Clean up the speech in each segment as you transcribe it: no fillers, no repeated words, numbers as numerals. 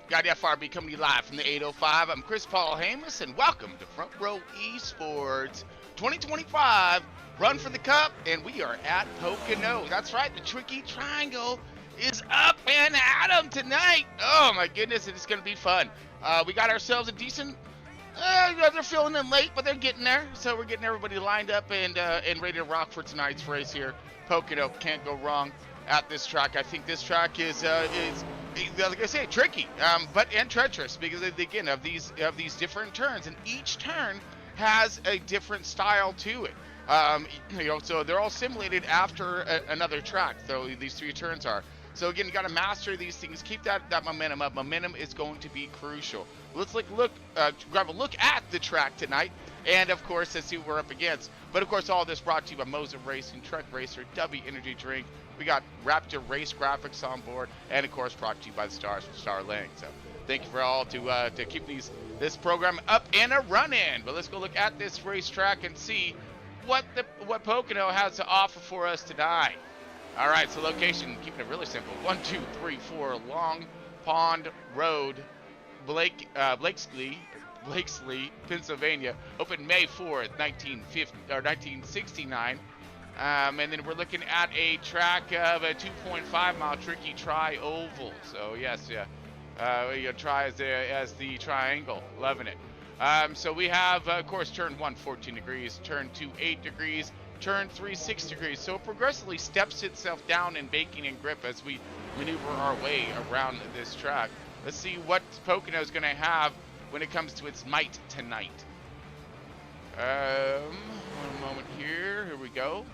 Got the FRB coming to you live from the 805. I'm Chris Paul Hamus, and welcome to Front Row Esports 2025 Run for the Cup, and we are at Pocono. That's right, the Tricky Triangle is up and at 'em tonight. Oh my goodness, it's going to be fun. We got ourselves a decent, they're filling in late, but they're getting there. So we're getting everybody lined up and ready to rock for tonight's race here. Pocono, can't go wrong at this track. I think this track is like I say, tricky, and treacherous because again of these different turns, and each turn has a different style to it. So they're all simulated after another track. So these three turns are. So again, you got to master these things. Keep that momentum up. Momentum is going to be crucial. Let's grab a look at the track tonight, and of course, let's see what we're up against. But of course, all this brought to you by Moza Racing, Truck Racer, W Energy Drink. We got Raptor Race Graphics on board, and of course, brought to you by the Stars from Starlink. So thank you for all to keep this program up and a running. But let's go look at this racetrack and see what Pocono has to offer for us tonight. All right, so location, keeping it really simple: 1, 2, 3, 4 Long Pond Road, Blakesley, Pennsylvania. Opened May 4th, 1969. And then we're looking at a track of a 2.5 mile tricky tri-oval. So yes, try as the triangle, loving it. So we have, of course, turn 1, 14 degrees, turn 2, 8 degrees, turn 3, 6 degrees. So it progressively steps itself down in baking and grip as we maneuver our way around this track. Let's see what Pocono is going to have when it comes to its might tonight. One moment here. Here we go.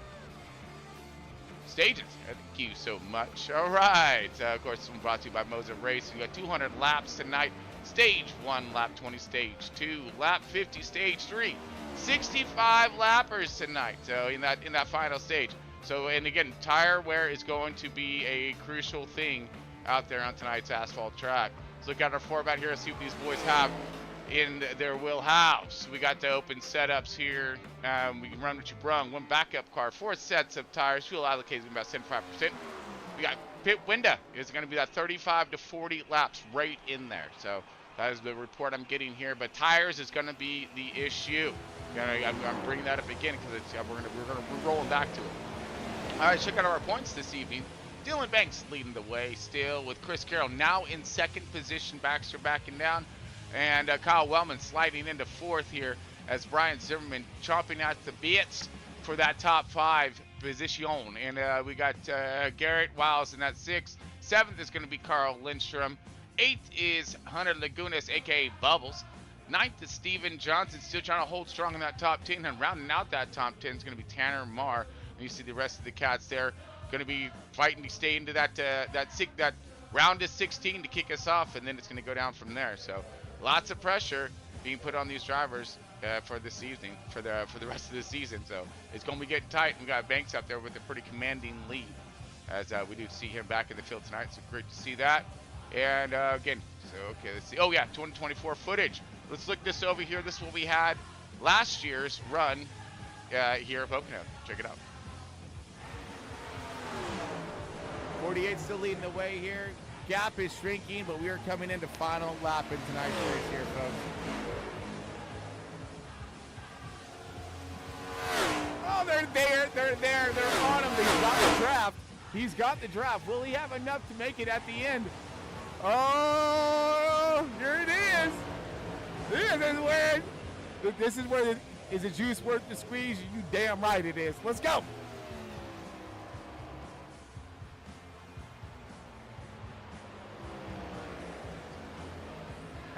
Stages. Thank you so much. All right. Of course, this one brought to you by Moza Racing. We got 200 laps tonight. Stage 1, lap 20. Stage 2, lap 50. Stage 3, 65 lappers tonight. So in that final stage. So, and again, tire wear is going to be a crucial thing out there on tonight's asphalt track. Let's look at our format here and see what these boys have in their wheelhouse. We got the open setups here. We can run what you brung. 1 backup car, 4 sets of tires. Fuel allocated about 75%. We got pit window. It's going to be that 35 to 40 laps right in there. So that is the report I'm getting here. But tires is going to be the issue. I'm bringing that up again because we're rolling back to it. All right, check out our points this evening. Dylan Banks leading the way still, with Chris Carroll now in second position. Baxter backing down. And Kyle Wellman sliding into 4th here as Brian Zimmerman chomping at the bits for that top 5 position. And we got Garrett Wiles in that 6th. 7th is going to be Carl Lindstrom. 8th is Hunter Lagunas, a.k.a. Bubbles. 9th is Steven Johnson, still trying to hold strong in that top 10. And rounding out that top 10 is going to be Tanner Marr. And you see the rest of the cats there going to be fighting to stay into that round of 16 to kick us off. And then it's going to go down from there. So lots of pressure being put on these drivers for this evening, for the rest of the season. So it's going to be getting tight. We got Banks up there with a pretty commanding lead, as we do see him back in the field tonight. So great to see that. And again, so okay, let's see. Oh yeah, 2024 footage. Let's look this over here. This is what we had last year's run here at Pocono. Check it out. 48 still leading the way here. Gap is shrinking, but we are coming into final lap in tonight's race here, folks. Oh, they're there. They're on him. He's got the draft. He's got the draft. Will he have enough to make it at the end? Oh, here it is. This is where is the juice worth the squeeze? You damn right it is. Let's go.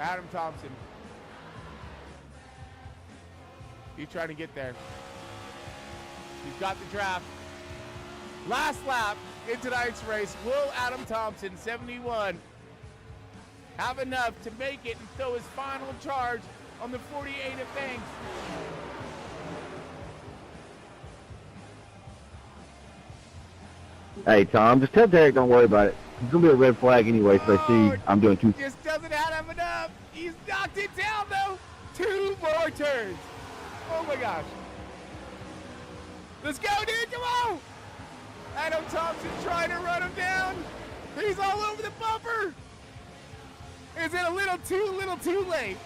Adam Thompson. He's trying to get there. He's got the draft. Last lap in tonight's race. Will Adam Thompson, 71, have enough to make it and throw his final charge on the 48 of Banks? Hey, Tom, just tell Derek don't worry about it. It's going to be a red flag anyway if they see I'm doing 2. Just doesn't have enough. He's knocked it down, though. 2 more turns. Oh, my gosh. Let's go, dude. Come on. Adam Thompson trying to run him down. He's all over the bumper. Is it a little too late?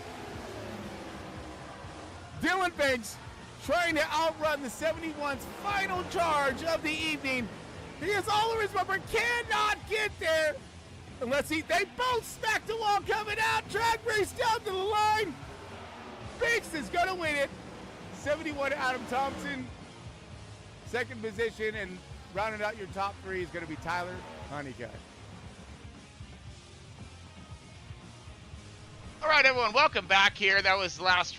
Dylan Banks trying to outrun the 71's final charge of the evening. He has all of his bumper, cannot get there unless they both smacked along coming out. Drag race down to the line. Banks is gonna win it. 71 Adam Thompson, second position, and rounding out your top three is gonna be Tyler Honeycutt. All right, everyone, welcome back here. That was last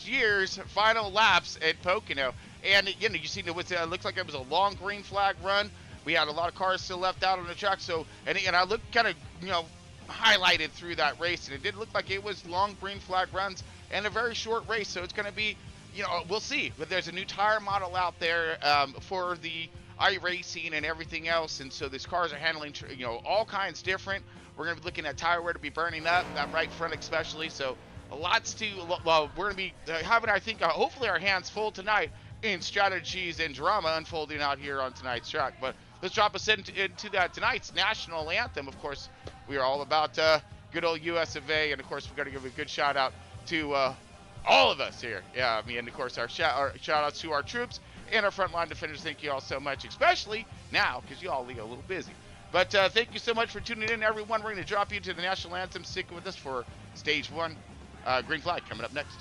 year's final laps at Pocono. And, you know, you see it looks like it was a long green flag run. We had a lot of cars still left out on the track. So, and I looked kind of, you know, highlighted through that race. And it did look like it was long green flag runs and a very short race. So it's going to be, you know, we'll see. But there's a new tire model out there for the Iracing and everything else. And so these cars are handling, you know, all kinds different. We're going to be looking at tire wear to be burning up, that right front especially. So lots to, well, we're going to be having, I think, hopefully our hands full tonight in strategies and drama unfolding out here on tonight's track. But let's drop us into that tonight's national anthem. Of course, we are all about good old US of A. And, of course, we've got to give a good shout out to all of us here. Yeah, I mean, and, of course, our shout outs to our troops and our frontline defenders. Thank you all so much, especially now because you all are a little busy. But thank you so much for tuning in, everyone. We're going to drop you to the national anthem. Stick with us for stage one. Green flag coming up next.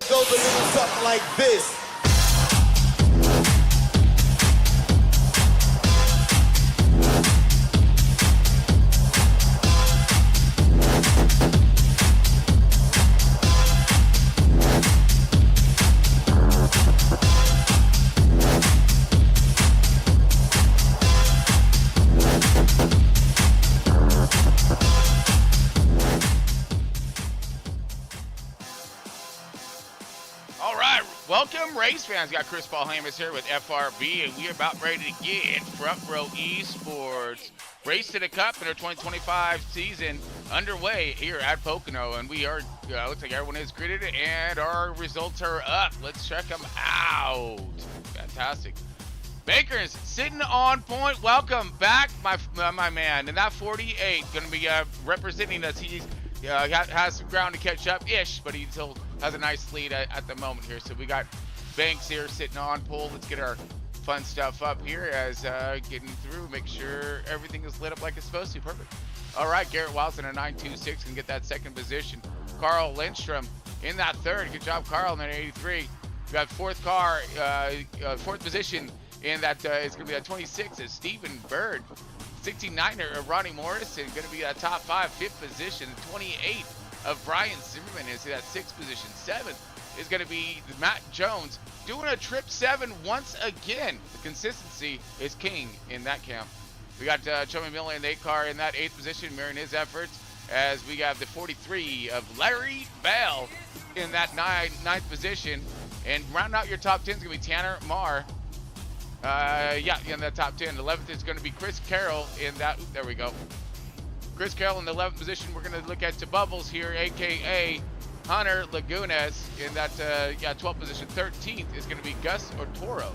Goes a little something like this. Welcome, race fans. Got Chris Paul Hammers here with FRB, and we are about ready to get Front Row ESPORTS Race to the Cup in our 2025 season underway here at Pocono. And we are, looks like everyone is gridded, and our results are up. Let's check them out. Fantastic. Baker's sitting on point. Welcome back, my man. And that 48 going to be representing us. He's has some ground to catch up-ish, but he still has a nice lead at the moment here. So we got Banks here sitting on pole. Let's get our fun stuff up here as getting through. Make sure everything is lit up like it's supposed to. Perfect. All right, Garrett Wilson in a 9.26 can get that second position. Carl Lindstrom in that third. Good job, Carl, in that 83. We got fourth position in that is going to be that 26 is Stephen Bird. 69er Ronnie Morrison going to be that top five. Fifth position, 28 of Brian Zimmerman is that sixth position. Seventh is going to be Matt Jones doing a trip 7 once again. The consistency is king in that camp. We got Chummy Miller in the 8 car in that 8th position, mirroring his efforts, as we have the 43 of Larry Bell in that 9th position. And round out your top 10 is going to be Tanner Marr. Yeah, in that top 10. 11th is going to be Chris Carroll in that. There we go. Chris Carroll in the 11th position. We're going to look at Bubbles here, a.k.a. Hunter Lagunas in that 12th position. 13th is going to be Gus Otoro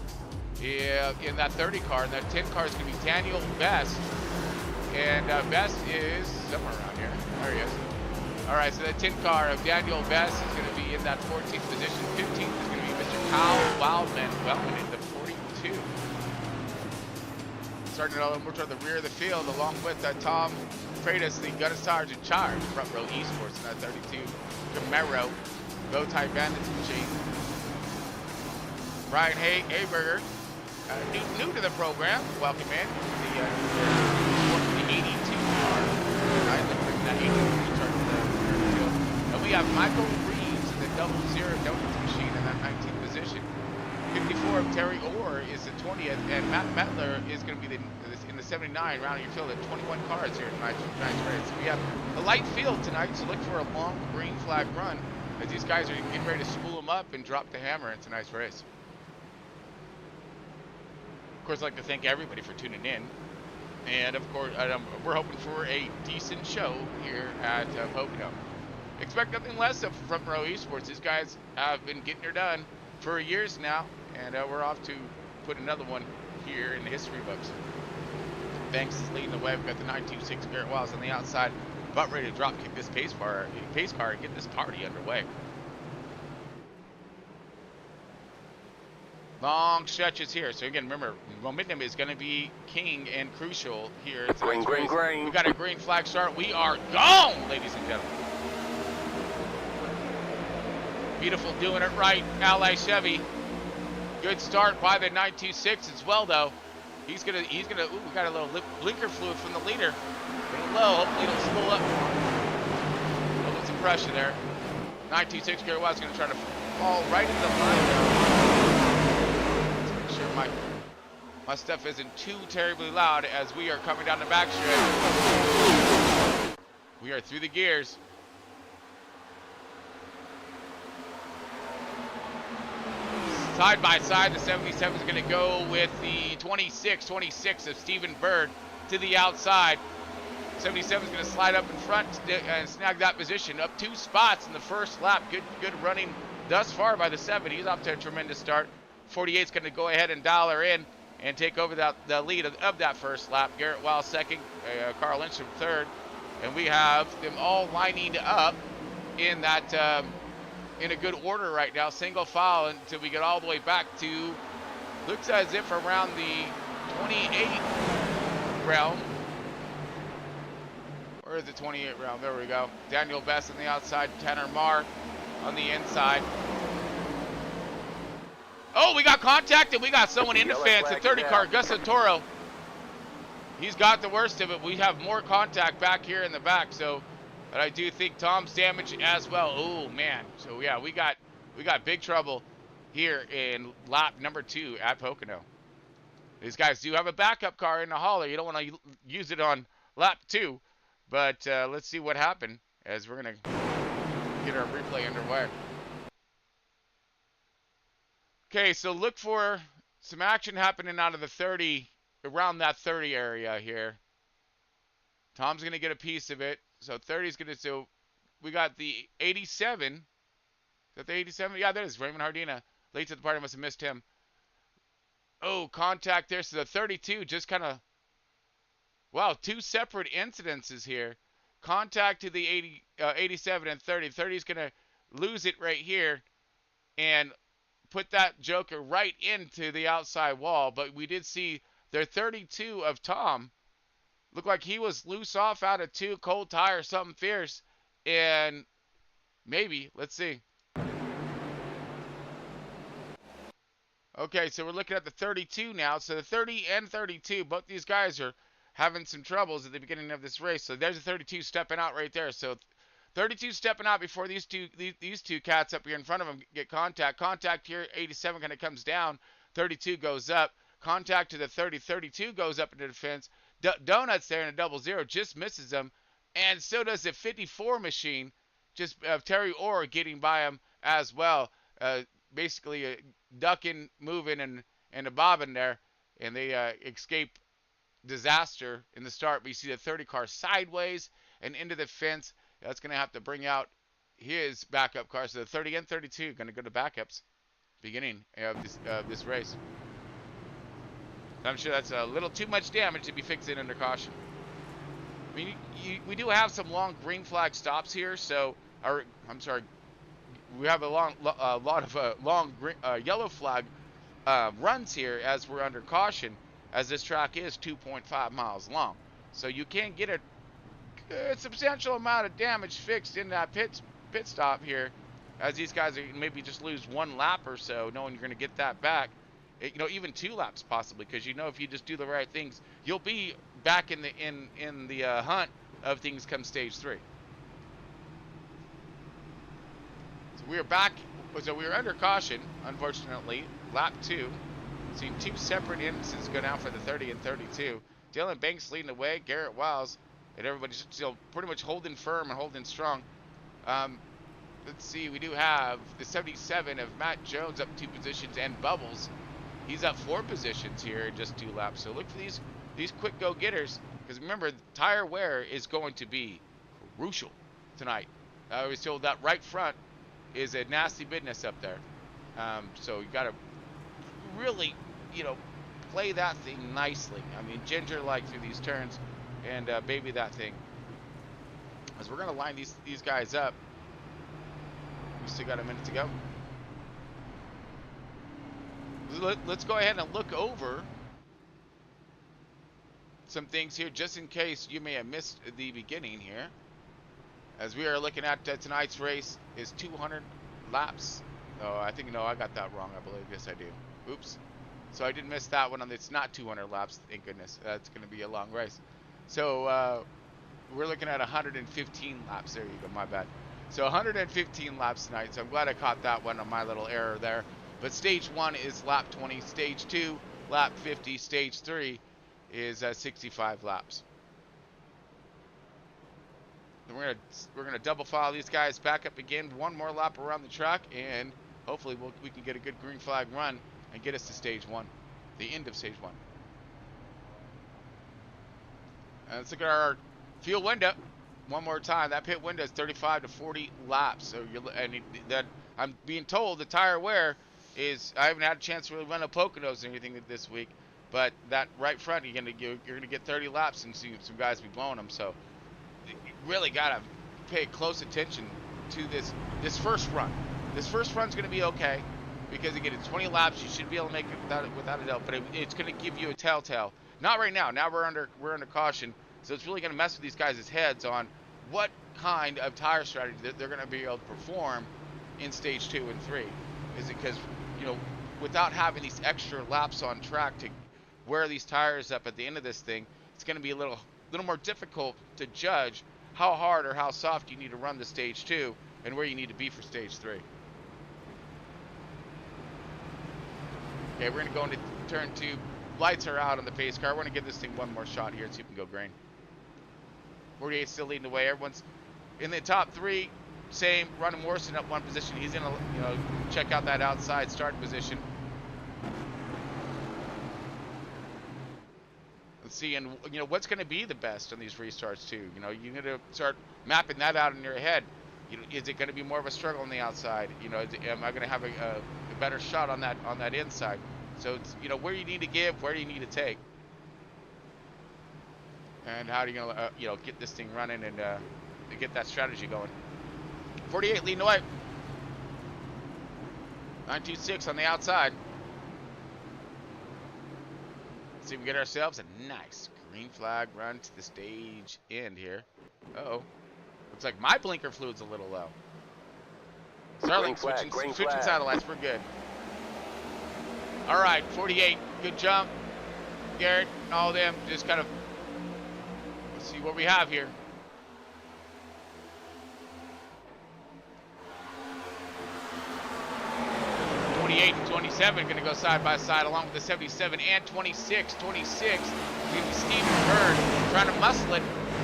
in that 30 car. And that 10 car is going to be Daniel Best. And Best is somewhere around here. There he is. All right, so the 10 car of Daniel Best is going to be in that 14th position. 15th is going to be Mr. Kyle Wildman in the 42. Starting a little more toward the rear of the field, along with Tom Freitas, the gunner sergeant in charge, front row esports in that 32. Camaro, bow tie bandits machine. Brian Hayberger, new to the program. Welcome in. The 82 car. Right, that 82 chart in the field. And we have Michael Reeves in the 00 donuts machine in that 19th position. 54 of Terry Orr is the 20th, and Matt Mettler is going to be in the 79, rounding your field at 21 cars here tonight. So we have a light field tonight, so look for a long green flag run as these guys are getting ready to spool them up and drop the hammer in tonight's race. Of course, I'd like to thank everybody for tuning in. And of course, we're hoping for a decent show here at POCONO. Expect nothing less of Front Row Esports. These guys have been getting her done for years now, and we're off to put another one here in the history books. Banks is leading the way. We've got the 926 Garrett Wiles on the outside, about ready to drop kick this pace car and get this party underway. Long stretches here. So again, remember, momentum is going to be king and crucial here. Green. We got a green flag start. We are gone, ladies and gentlemen. Beautiful, doing it right, Ally Chevy. Good start by the 926 as well, though. He's gonna. Ooh, we got a little blinker fluid from the leader. A little low. Hopefully it'll spool up. A little some pressure there. 926 Garrett Wiles is gonna try to fall right into the line there. Make sure my stuff isn't too terribly loud as we are coming down the back stretch. We are through the gears. Side by side, the 77 is going to go with the 26 of Stephen Bird to the outside. 77 is going to slide up in front and snag that position. Up 2 spots in the first lap. Good running thus far by the 70. He's off to a tremendous start. 48 is going to go ahead and dial her in and take over the lead of that first lap. Garrett Wiles second, Carl Lyncham third. And we have them all lining up in that in a good order right now, single file until we get all the way back to, looks as if around the 28 realm. Where is the 28 realm? There we go. Daniel Best on the outside, Tanner Marr on the inside. Oh, we got contact and we got someone in the fence. The 30 car, Gus Otoro. He's got the worst of it. We have more contact back here in the back, so. But I do think Tom's damaged as well. Oh man, so yeah, we got big trouble here in lap number 2 at POCONO. These guys do have a backup car in the hauler. You don't want to use it on lap 2, but let's see what happened as we're gonna get our replay underway. Okay, so look for some action happening out of the 30, around that 30 area here. Tom's gonna get a piece of it. So 30 is going to, so we got the 87. Is that the 87? Yeah, that is Raymond Hardina. Late to the party, must have missed him. Oh, contact there. So the 32 just kind of, wow, 2 separate incidences here. Contact to the 87 and 30. 30 is going to lose it right here and put that joker right into the outside wall. But we did see their 32 of Tom. Looked like he was loose off out of 2, cold tire, something fierce. And maybe, let's see. Okay, so we're looking at the 32 now. So the 30 and 32, both these guys are having some troubles at the beginning of this race. So there's a 32 stepping out right there. So 32 stepping out before these two cats up here in front of them get contact. Contact here, 87 kind of comes down. 32 goes up. Contact to the 30. 32 goes up into the fence. Donuts there in a 00 just misses them, and so does the 54 machine, just Terry Orr getting by him as well. basically ducking, moving, and a bobbing there, and they escape disaster in the start. But you see the 30 car sideways and into the fence. That's going to have to bring out his backup car. So the 30 and 32 going to go to backups beginning of this race. I'm sure that's a little too much damage to be fixing under caution. I mean, we do have some long green flag stops here, so we have a lot of long yellow flag runs here as we're under caution, as this track is 2.5 miles long. So you can get a substantial amount of damage fixed in that pit stop here, as these guys are maybe just lose one lap or so, knowing you're going to get that back. Even 2 laps possibly, because if you just do the right things, you'll be back in the hunt of things come stage 3. So we are back. So we are under caution, unfortunately. Lap 2. Seeing 2 separate instances go down for the 30 and 32. Dylan Banks leading the way. Garrett Wiles, and everybody's still pretty much holding firm and holding strong. Let's see. We do have the 77 of Matt Jones up 2 positions, and Bubbles. He's up 4 positions here in just 2 laps. So look for these quick go-getters, because remember, tire wear is going to be crucial tonight. I was told that right front is a nasty business up there. So you got to really, play that thing nicely. I mean, ginger-like through these turns and baby that thing. As we're going to line these guys up. We still got a minute to go. Let's go ahead and look over some things here, just in case you may have missed the beginning here. As we are looking at tonight's race is 200 laps. Oh, I got that wrong, I believe. Yes, I do. Oops. So I did miss that one. It's not 200 laps, thank goodness. That's going to be a long race. So we're looking at 115 laps. There you go, my bad. So 115 laps tonight. So I'm glad I caught that one on my little error there. But stage 1 is lap 20. Stage 2, lap 50. Stage 3 is 65 laps. And we're gonna double file these guys back up again. One more lap around the track, and hopefully we can get a good green flag run and get us to stage 1, the end of stage 1. And let's look at our fuel window one more time. That pit window is 35 to 40 laps. So I'm being told the tire wear is, I haven't had a chance to really run a Poconos or anything this week, but that right front you're gonna get 30 laps and see some guys be blowing them. So you really gotta pay close attention to this first run. This first run's gonna be okay, because again, it's 20 laps. You should be able to make it without a doubt, but it's gonna give you a telltale. Not right now. Now we're under caution, so it's really gonna mess with these guys' heads on what kind of tire strategy that they're gonna be able to perform in stage 2 and 3. Is it because without having these extra laps on track to wear these tires up at the end of this thing, it's going to be a little more difficult to judge how hard or how soft you need to run the stage 2 and where you need to be for stage 3. Okay, we're going to go into turn 2. Lights are out on the pace car. We're going to give this thing one more shot here and see if we can go green. 48 still leading the way. Everyone's in the top 3. Same. Ronnie Morrison up 1 position. He's gonna check out that outside start position. Let's see, and what's going to be the best on these restarts too. You need to start mapping that out in your head. Is it going to be more of a struggle on the outside? Am I going to have a better shot on that inside? So it's where you need to give, where you need to take, and how are you going to get this thing running and get that strategy going. 48 leading the way. 926 on the outside. Let's see if we get ourselves a nice green flag run to the stage end here. Uh-oh. Looks like my blinker fluid's a little low. Starling switching satellites. We're good. All right, 48. Good jump. Garrett, all of them just kind of, let's see what we have here. 28 and 27 going to go side by side, along with the 77 and 26. 26, you can see Stephen Bird trying to muscle it,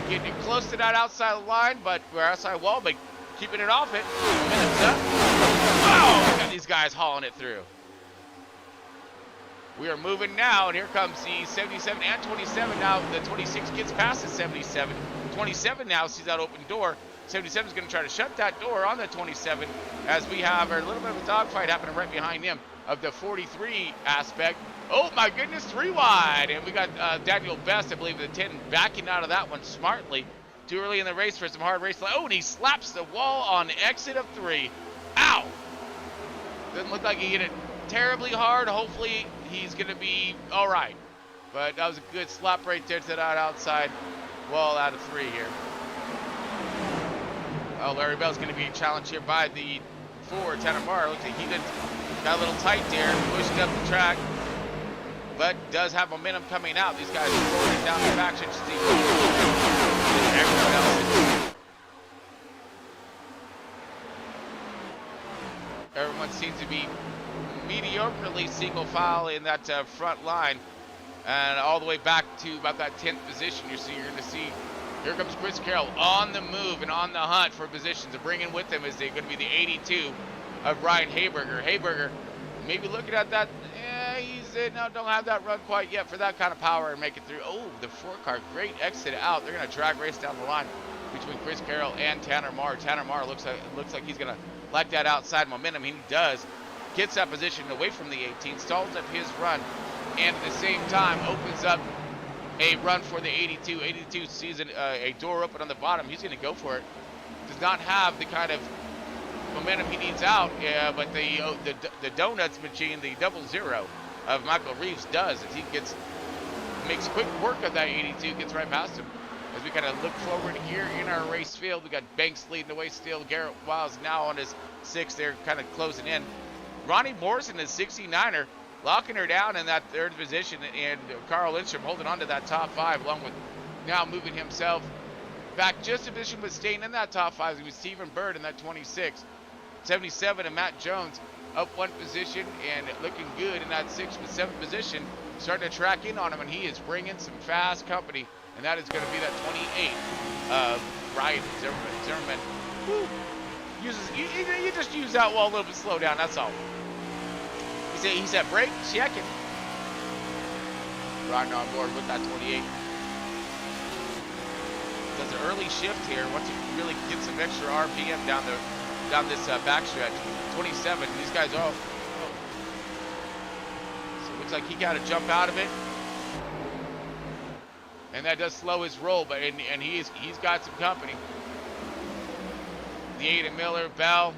getting close to that outside line, but we're outside wall, but keeping it off it. Minutes up. Oh, we got these guys hauling it through. We are moving now, and here comes the 77 and 27 now. The 26 gets past the 77. 27 now sees that open door. 77 is going to try to shut that door on the 27 as we have a little bit of a dogfight happening right behind him of the 43 aspect. Oh my goodness, 3 wide. And we got Daniel Best, I believe, the 10 backing out of that one smartly. Too early in the race for some hard race. Oh, and he slaps the wall on exit of 3. Ow! Doesn't look like he hit it terribly hard. Hopefully he's going to be all right. But that was a good slap right there to that outside wall out of 3 here. Oh, Larry Bell's going to be challenged here by the 4, Tanner Barr. Looks like he got a little tight there, pushed up the track, but does have momentum coming out. These guys are rolling down the back. Should see everyone else. Everyone seems to be mediocrely single file in that front line, and all the way back to about that 10th position. You're going to see. Here comes Chris Carroll on the move and on the hunt for positions. And bringing with him is going to be the 82 of Ryan Hayberger. Hayberger, maybe looking at that. No, don't have that run quite yet for that kind of power and make it through. Oh, the 4 car, great exit out. They're going to drag race down the line between Chris Carroll and Tanner Marr. Tanner Marr looks like he's going to like that outside momentum. He does. Gets that position away from the 18, stalls up his run, and at the same time opens up a run for the 82. 82 sees a door open on the bottom. He's going to go for it. Does not have the kind of momentum he needs out, but the donuts machine, the 00 of Michael Reeves does, as he makes quick work of that 82, gets right past him. As we kind of look forward here in our race field, we got Banks leading the way still. Garrett Wiles now on his 6. They're kind of closing in. Ronnie Morrison is 69er. Locking her down in that 3rd position, and Carl Lindstrom holding on to that top 5, along with now moving himself back just a position, but staying in that top 5 with Stephen Bird in that 26. 77 and Matt Jones up 1 position and looking good in that 6th and 7th position, starting to track in on him, and he is bringing some fast company, and that is going to be that 28 of Ryan Zimmerman. Woo. You just use that wall a little bit slow down, that's all. He said break, checking. Riding on board with that 28. Does an early shift here. Once he really gets some extra RPM down this backstretch. 27. These guys are. So it looks like he got to jump out of it, and that does slow his roll. But and he's got some company. The 8 and Miller, Bell.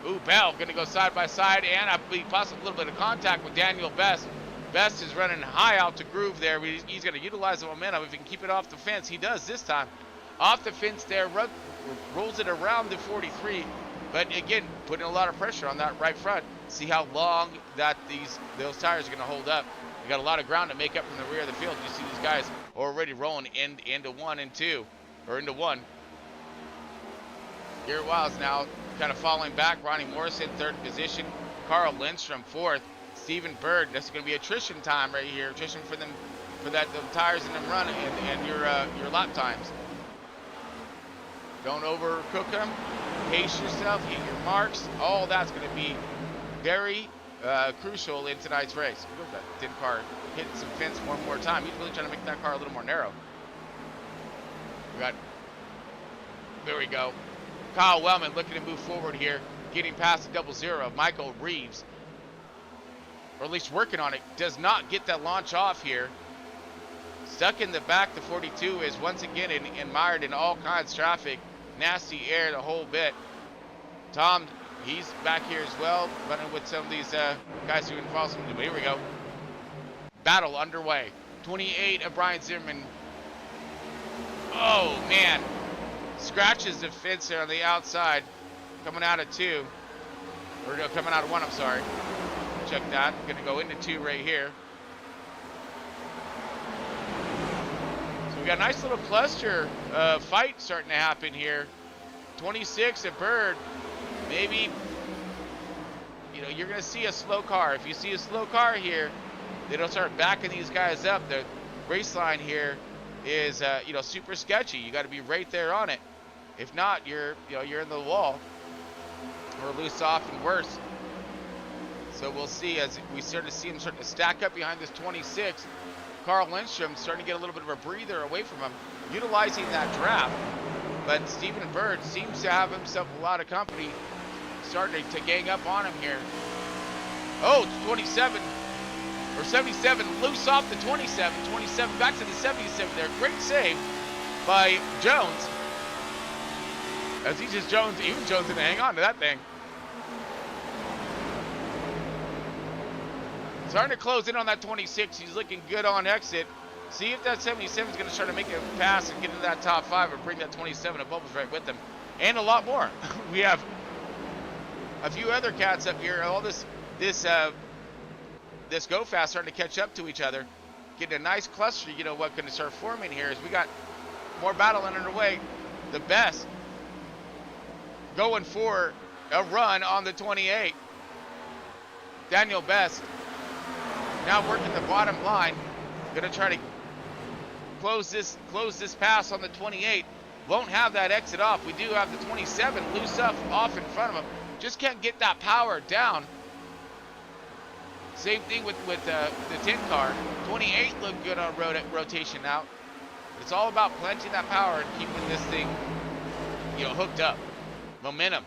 Ooh, Bell going to go side by side, and I believe possibly a little bit of contact with Daniel Best. Best is running high out to groove there. He's going to utilize the momentum. If he can keep it off the fence, he does this time. Off the fence there, rolls it around the 43. But again, putting a lot of pressure on that right front. See how long that those tires are going to hold up. You got a lot of ground to make up from the rear of the field. You see these guys already rolling into 1 and 2, or into 1. Garrett Wiles now kind of falling back. Ronnie Morrison 3rd position. Carl Lindstrom 4th. Stephen Bird. That's going to be attrition time right here. Attrition for them, for the tires in them run and your lap times. Don't overcook them. Pace yourself. Hit your marks. All that's going to be very crucial in tonight's race. That 10 car hitting some fence one more time. He's really trying to make that car a little more narrow. There we go. Kyle Wellman looking to move forward here, getting past the 00 of Michael Reeves, or at least working on it. Does not get that launch off here. Stuck in the back, the 42 is once again mired in all kinds of traffic. Nasty air the whole bit. Tom, he's back here as well, running with some of these guys who involve some. But here we go. Battle underway. 28 of Brian Zimmerman. Oh, man. Scratches the fence there on the outside, coming out of 2, or no, coming out of 1, I'm sorry. Check that. Gonna go into 2 right here. So we got a nice little cluster fight starting to happen here. 26 at Bird. Maybe, you're gonna see a slow car. If you see a slow car here, they don't start backing these guys up. The race line here is super sketchy. You got to be right there on it. If not, you're in the wall. or loose off and worse. So we'll see as we start to see him starting to stack up behind this 26. Carl Lindstrom starting to get a little bit of a breather away from him, utilizing that draft. But Stephen Bird seems to have himself a lot of company, starting to gang up on him here. Oh, 27 or 77, loose off the 27. 27 back to the 77 there. Great save by Jones. As he just even Jones didn't hang on to that thing. Starting to close in on that 26. He's looking good on exit. See if that 77 is going to start to make a pass and get into that top 5 or bring that 27 of Bubbles right with them. And a lot more. We have a few other cats up here. All this go fast starting to catch up to each other. Getting a nice cluster, you know what, going to start forming here is we got more battling underway. The best going for a run on the 28. Daniel Best now working the bottom line. Going to try to close this pass on the 28. Won't have that exit off. We do have the 27 loose up off in front of him. Just can't get that power down. Same thing with the 10 car. 28 looked good on rotation out. It's all about planting that power and keeping this thing, you know, hooked up. Momentum.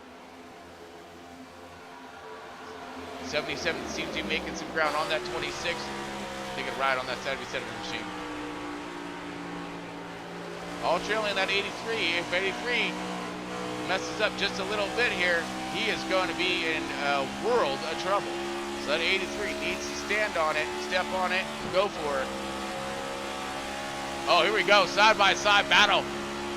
77 seems to be making some ground on that 26. Taking a ride on that 77 machine. All trailing that 83. If 83 messes up just a little bit here, he is going to be in a world of trouble. So that 83 needs to stand on it, step on it, go for it. Oh, here we go, side by side battle.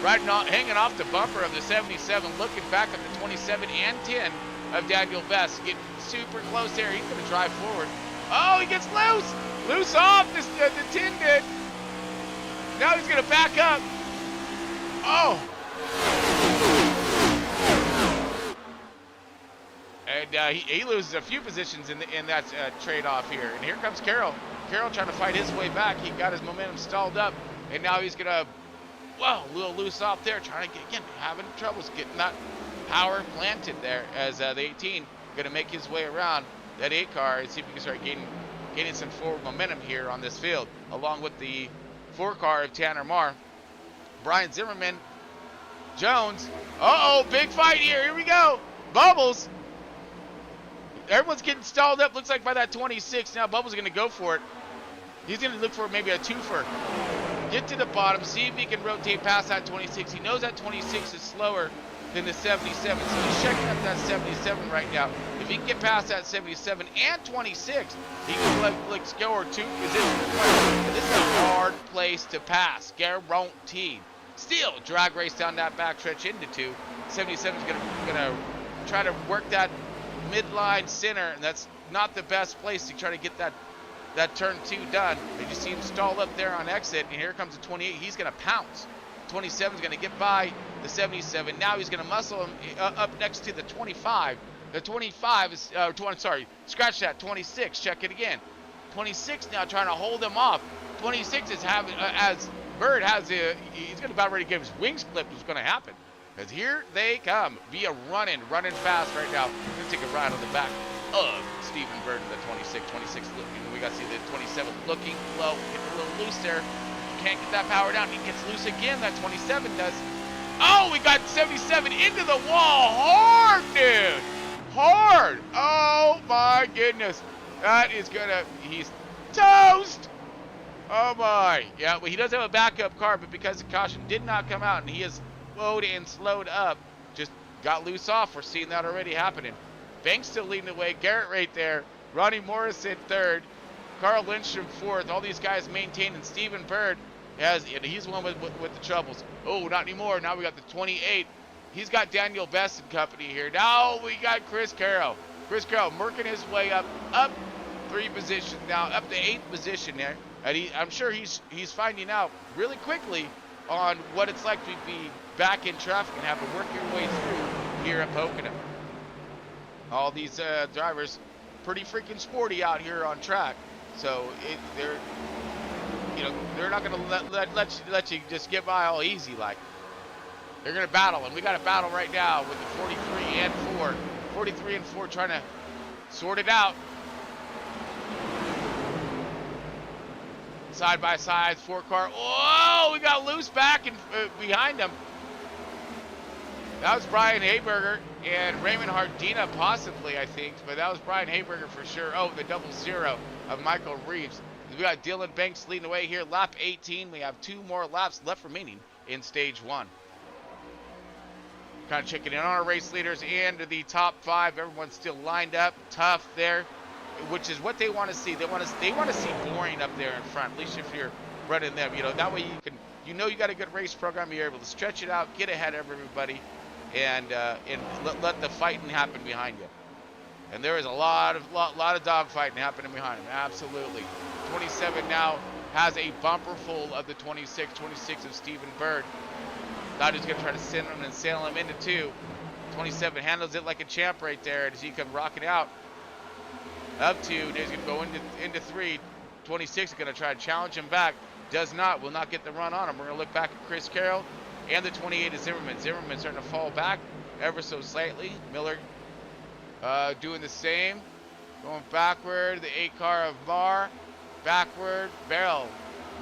Hanging off the bumper of the 77, looking back at the 27 and 10 of Daniel Best. Getting super close there. He's going to drive forward. Oh, he gets loose. Loose off, the 10 did. Now he's going to back up. Oh. And he loses a few positions in that trade-off here. And here comes Carroll. Carroll trying to fight his way back. He got his momentum stalled up. And now he's going to, a little loose off there. Trying to get, again, having troubles getting that power planted there as the 18 going to make his way around that 8 car and see if we can start gaining some forward momentum here on this field. Along with the 4 car of Tanner Marr. Brian Zimmerman. Jones. Uh-oh, big fight here. Here we go. Bubbles. Everyone's getting stalled up. Looks like by that 26. Now Bubbles going to go for it. He's going to look for maybe a twofer. Get to the bottom. See if he can rotate past that 26. He knows that 26 is slower than the 77. So he's checking up that 77 right now. If he can get past that 77 and 26, he can score 2 positions. This is a hard place to pass. Guaranteed. Still, drag race down that backstretch into 2. 77 is going to try to work that midline center, and that's not the best place to try to get that turn 2 done. They just see him stall up there on exit, and here comes the 28. He's going to pounce. 27 is going to get by the 77. Now he's going to muscle him up next to the 25. The 25 is, scratch that, 26, check it again. 26 now trying to hold him off. 26 is having, as Bird has, he's going to about ready to get his wings clipped, what's going to happen. Because here they come, via running fast right now. We're going to take a ride on the back of Stephen Bird in the 26 looking. We got to see the 27 looking low, getting a little loose there. Can't get that power down. He gets loose again, that 27 does. Oh, we got 77 into the wall. Hard, dude. Hard. Oh, my goodness. That is going to, he's toast. Oh, my. Yeah, well, he does have a backup car, but because the caution did not come out and he is slowed and slowed up, just got loose off. We're seeing that already happening. Banks still leading the way. Garrett right there. Ronnie Morrison third. Carl Lindstrom fourth. All these guys maintaining. Stephen Bird he's the one with the troubles. Oh, not anymore. Now we got the 28. He's got Daniel Best and company here. Now we got Chris Carroll. Chris Carroll working his way up 3 positions now, up to 8th position there. And I'm sure he's finding out really quickly on what it's like to be back in traffic and have to work your way through here at Pocono. All these drivers pretty freaking sporty out here on track, so they're not going to let you just get by all easy like. They're going to battle, and we got a battle right now with the 43 and 4. 43 and 4 trying to sort it out. Side by side, 4-car. Oh, we got loose back and behind him. That was Brian Hayberger and Raymond Hardina possibly, I think, but that was Brian Hayberger for sure. Oh, the 00 of Michael Reeves. We got Dylan Banks leading the way here, lap 18. We have 2 more laps left remaining in stage 1. Kind of checking in on our race leaders and the top 5. Everyone's still lined up, tough there, which is what they want to see. They want to see boring up there in front, at least if you're running them. You know, that way you can, you know, you got a good race program. You're able to stretch it out, get ahead of everybody, and let the fighting happen behind you. And there is a lot of dog fighting happening behind him. Absolutely. 27 now has a bumper full of the 26 of Stephen Bird. Thought he was going to try to send him and sail him into 2. 27 handles it like a champ right there as he comes rocking out. Up 2, he's going to go into 3. 26 is going to try to challenge him back. Does not, will not get the run on him. We're going to look back at Chris Carroll and the 28 is Zimmerman. Zimmerman starting to fall back ever so slightly. Miller doing the same. Going backward, the 8-car of Barr. Backward, Barrel.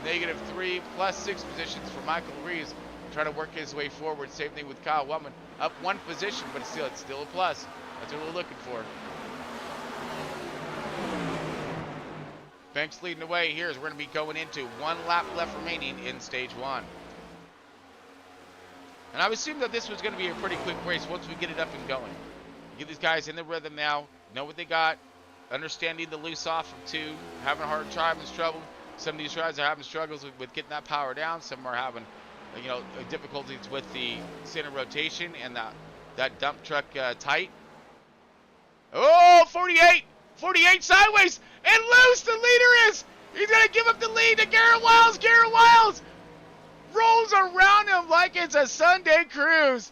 -3 plus 6 positions for Michael Reeves. Trying to work his way forward. Same thing with Kyle Wellman. Up 1 position, but it's still a plus. That's what we're looking for. Banks leading the way here as we're going to be going into 1 lap left remaining in stage 1. And I would assume that this was going to be a pretty quick race once we get it up and going. Get these guys in the rhythm now, know what they got, understanding the loose off of 2, having a hard time and struggle. Some of these riders are having struggles with getting that power down. Some are having, you know, difficulties with the center rotation and that dump truck tight. Oh, 48 sideways and loose. The leader is. He's going to give up the lead to Garrett Wiles. Garrett Wiles rolls around him like it's a Sunday cruise.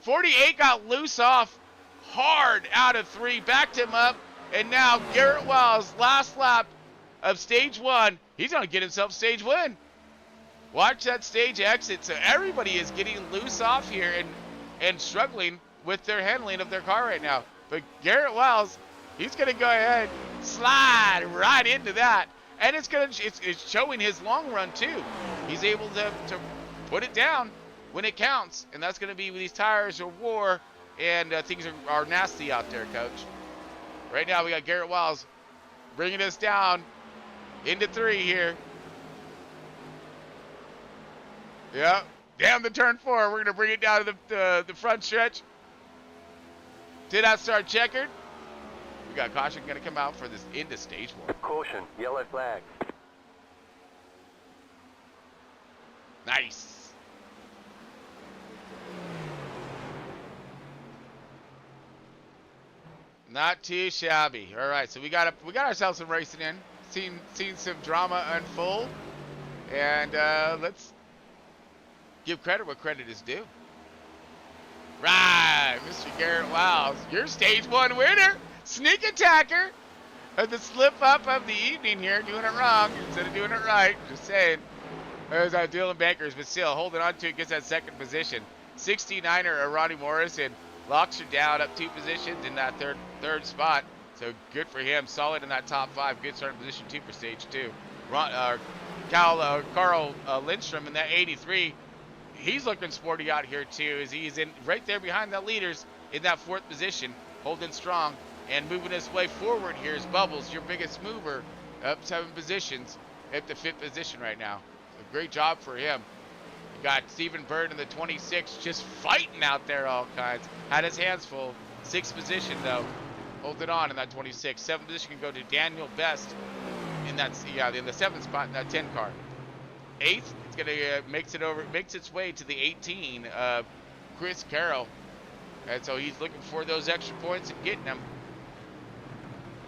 48 got loose off hard out of 3, backed him up, and now Garrett Wiles, last lap of stage 1, he's going to get himself stage win. Watch that stage exit. So everybody is getting loose off here and struggling with their handling of their car right now. But Garrett Wiles, he's going to go ahead, slide right into that. And it's showing his long run too. He's able to put it down when it counts. And that's going to be when these tires are wore and things are nasty out there, Coach. Right now we got Garrett Wiles bringing us down into 3 here. Yep, down the turn 4. We're going to bring it down to the front stretch. Did that start checkered? We got caution going to come out for this into stage 1. Caution, yellow flag. Nice. Not too shabby. All right, so we got ourselves some racing in. Seen some drama unfold, and let's give credit where credit is due. Right, Mr. Garrett Wiles, your stage 1 winner, sneak attacker, of the slip up of the evening here, doing it wrong instead of doing it right. Just saying. There's our Dylan Bankers, but still holding on to it, gets that 2nd position. 69er Ronnie Morris and locks her down up 2 positions in that third spot. So good for him. Solid in that top 5. Good starting position 2 for stage 2. Carl Lindstrom in that 83. He's looking sporty out here too, as he's in right there behind the leaders in that 4th position, holding strong and moving his way forward. Here's Bubbles, your biggest mover, up 7 positions, at the 5th position right now. So great job for him. You got Stephen Bird in the 26, just fighting out there all kinds. Had his hands full. 6th position though, holding on in that 26. 7th position can go to Daniel Best in that in the 7th spot in that 10 car. 8th, it's gonna makes its way to the 18 of Chris Carroll, and so he's looking for those extra points and getting them.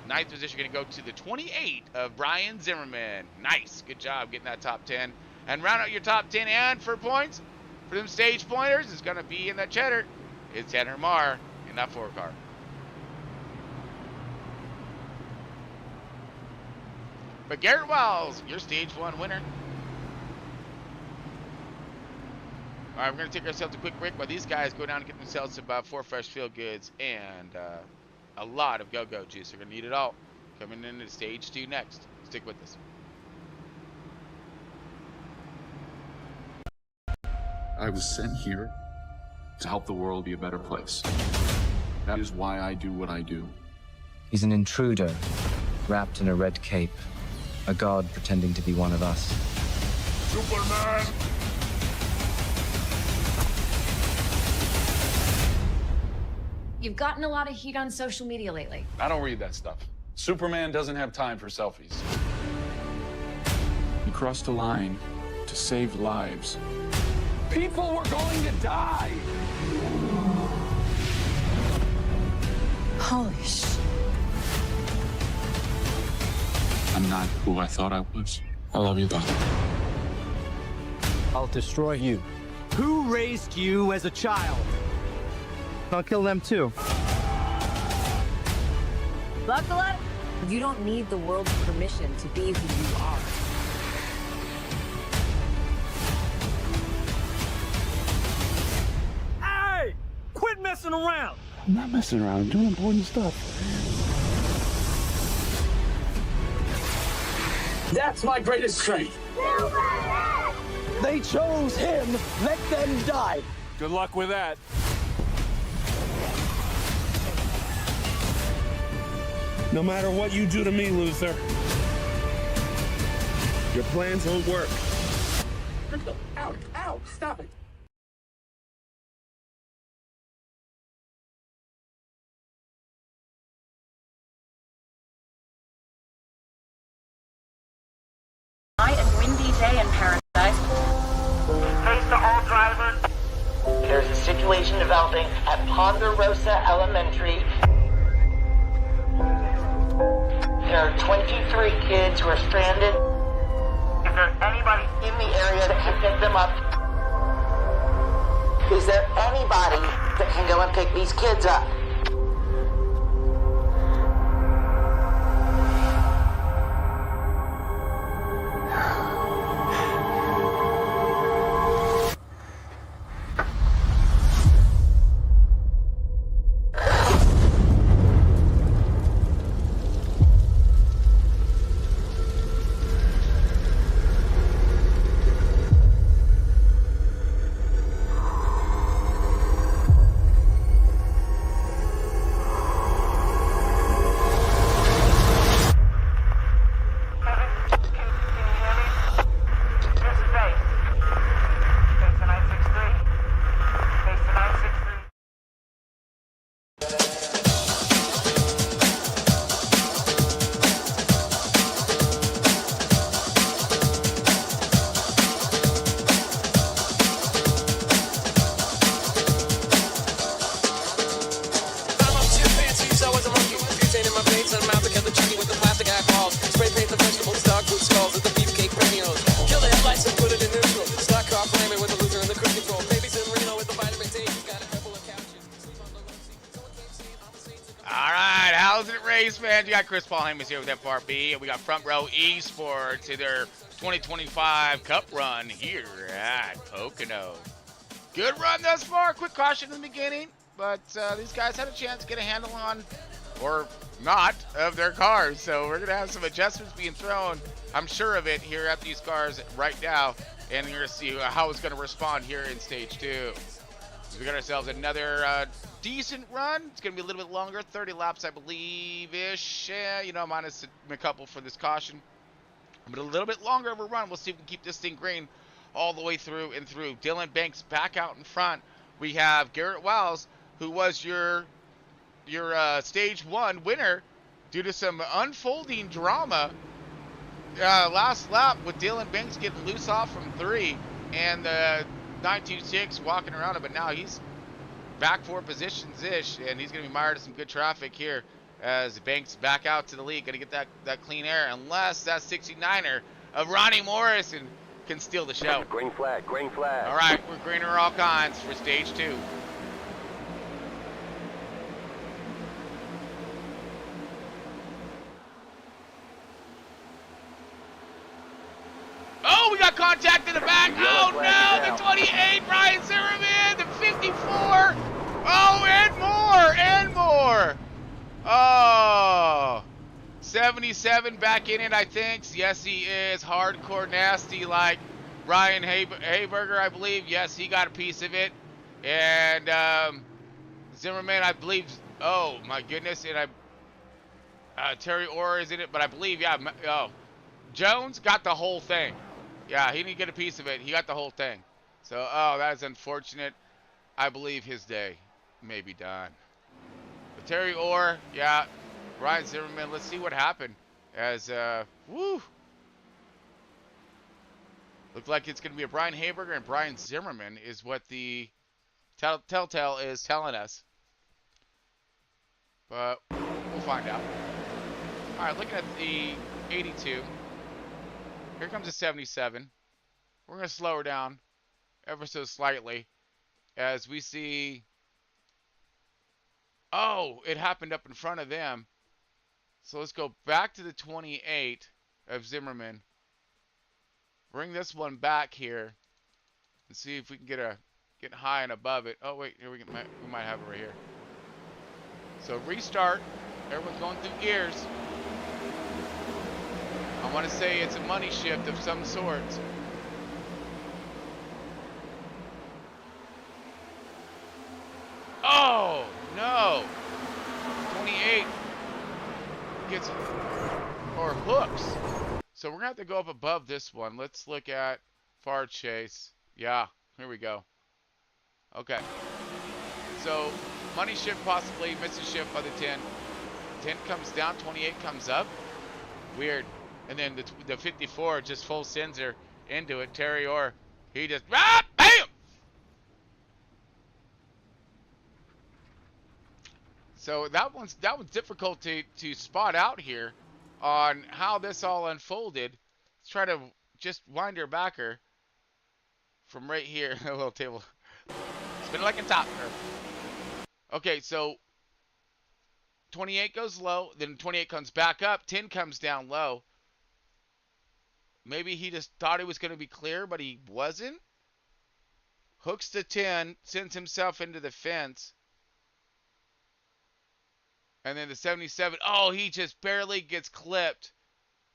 9th position gonna go to the 28 of Brian Zimmerman. Nice, good job getting that top 10. And round out your top 10 and for points for them stage pointers is gonna be in that cheddar. It's Tanner Marr in that 4 car. But Garrett Wiles, your stage 1 winner. All right, we're going to take ourselves a quick break while these guys go down and get themselves some 4 fresh field goods and a lot of go-go juice. They're going to need it all. Coming into stage 2 next. Stick with us. I was sent here to help the world be a better place. That is why I do what I do. He's an intruder, wrapped in a red cape. A god pretending to be one of us. Superman! You've gotten a lot of heat on social media lately. I don't read that stuff. Superman doesn't have time for selfies. He crossed a line to save lives. People were going to die! Holy sh... I'm not who I thought I was. I love you, though. I'll destroy you. Who raised you as a child? I'll kill them too. Buckle up. You don't need the world's permission to be who you are. Hey! Quit messing around! I'm not messing around. I'm doing important stuff. That's my greatest strength. They chose him. Let them die. Good luck with that. No matter what you do to me, loser, your plans won't work. Ow, ow, stop it. And windy day in Paradise. Face to all drivers. There's a situation developing at Ponderosa Elementary. There are 23 kids who are stranded. Is there anybody In the area that can pick them up. Is there anybody that can go and pick these kids up? You got Chris Paul Hamas here with FRB, and we got Front Row ESPORTS to their 2025 Cup run here at Pocono. Good run thus far. Quick caution in the beginning, but these guys had a chance to get a handle on, or not, of their cars. So we're going to have some adjustments being thrown, I'm sure of it, here at these cars right now, and you're going to see how it's going to respond here in Stage 2. So we got ourselves another decent run. It's going to be a little bit longer, 30 laps, I believe-ish. Yeah, minus a couple for this caution. But a little bit longer of a run. We'll see if we can keep this thing green all the way through and through. Dylan Banks back out in front. We have Garrett Wiles, who was your Stage 1 winner due to some unfolding drama last lap with Dylan Banks getting loose off from 3 and the 926 walking around him, but now he's back 4 positions-ish, and he's going to be mired in some good traffic here as Banks back out to the lead. Going to get that clean air, unless that 69er of Ronnie Morrison can steal the show. Green flag, green flag. All right, we're greener all kinds for Stage 2. Oh, we got contact in the back. Oh, no, the 28, Brian 77 back in it, I think. Yes, he is. Hardcore nasty like Brian Hayberger, I believe. Yes, he got a piece of it. And Zimmerman, I believe. Oh, my goodness. And Terry Orr is in it, but I believe, yeah. Oh, Jones got the whole thing. Yeah, he didn't get a piece of it. He got the whole thing. So, oh, that is unfortunate. I believe his day may be done. But Terry Orr, yeah. Brian Zimmerman, let's see what happened. As, woo. Looked like it's going to be a Brian Hayberger and Brian Zimmerman is what the Telltale is telling us. But we'll find out. All right, looking at the 82. Here comes the 77. We're going to slow her down ever so slightly as we see. Oh, it happened up in front of them. So let's go back to the 28 of Zimmerman. Bring this one back here and see if we can get high and above it. Oh wait, here we might have it right here. So restart. Everyone's going through gears. I want to say it's a money shift of some sort. Oh no! 28 gets or hooks. So we're gonna have to go up above this one. Let's look at far chase. Yeah, here we go. Okay. So money shift possibly, misses shift by the 10. 10 comes down, 28 comes up. Weird. And then the 54 just full sends her into it. Terry Orr, he just bam! So that one's difficult to spot out here on how this all unfolded. Let's try to just wind her backer from right here. A little table. Spin it like a top. Okay, so 28 goes low, then 28 comes back up, 10 comes down low. Maybe he just thought it was going to be clear, but he wasn't. Hooks the 10, sends himself into the fence. And then the 77, oh, he just barely gets clipped.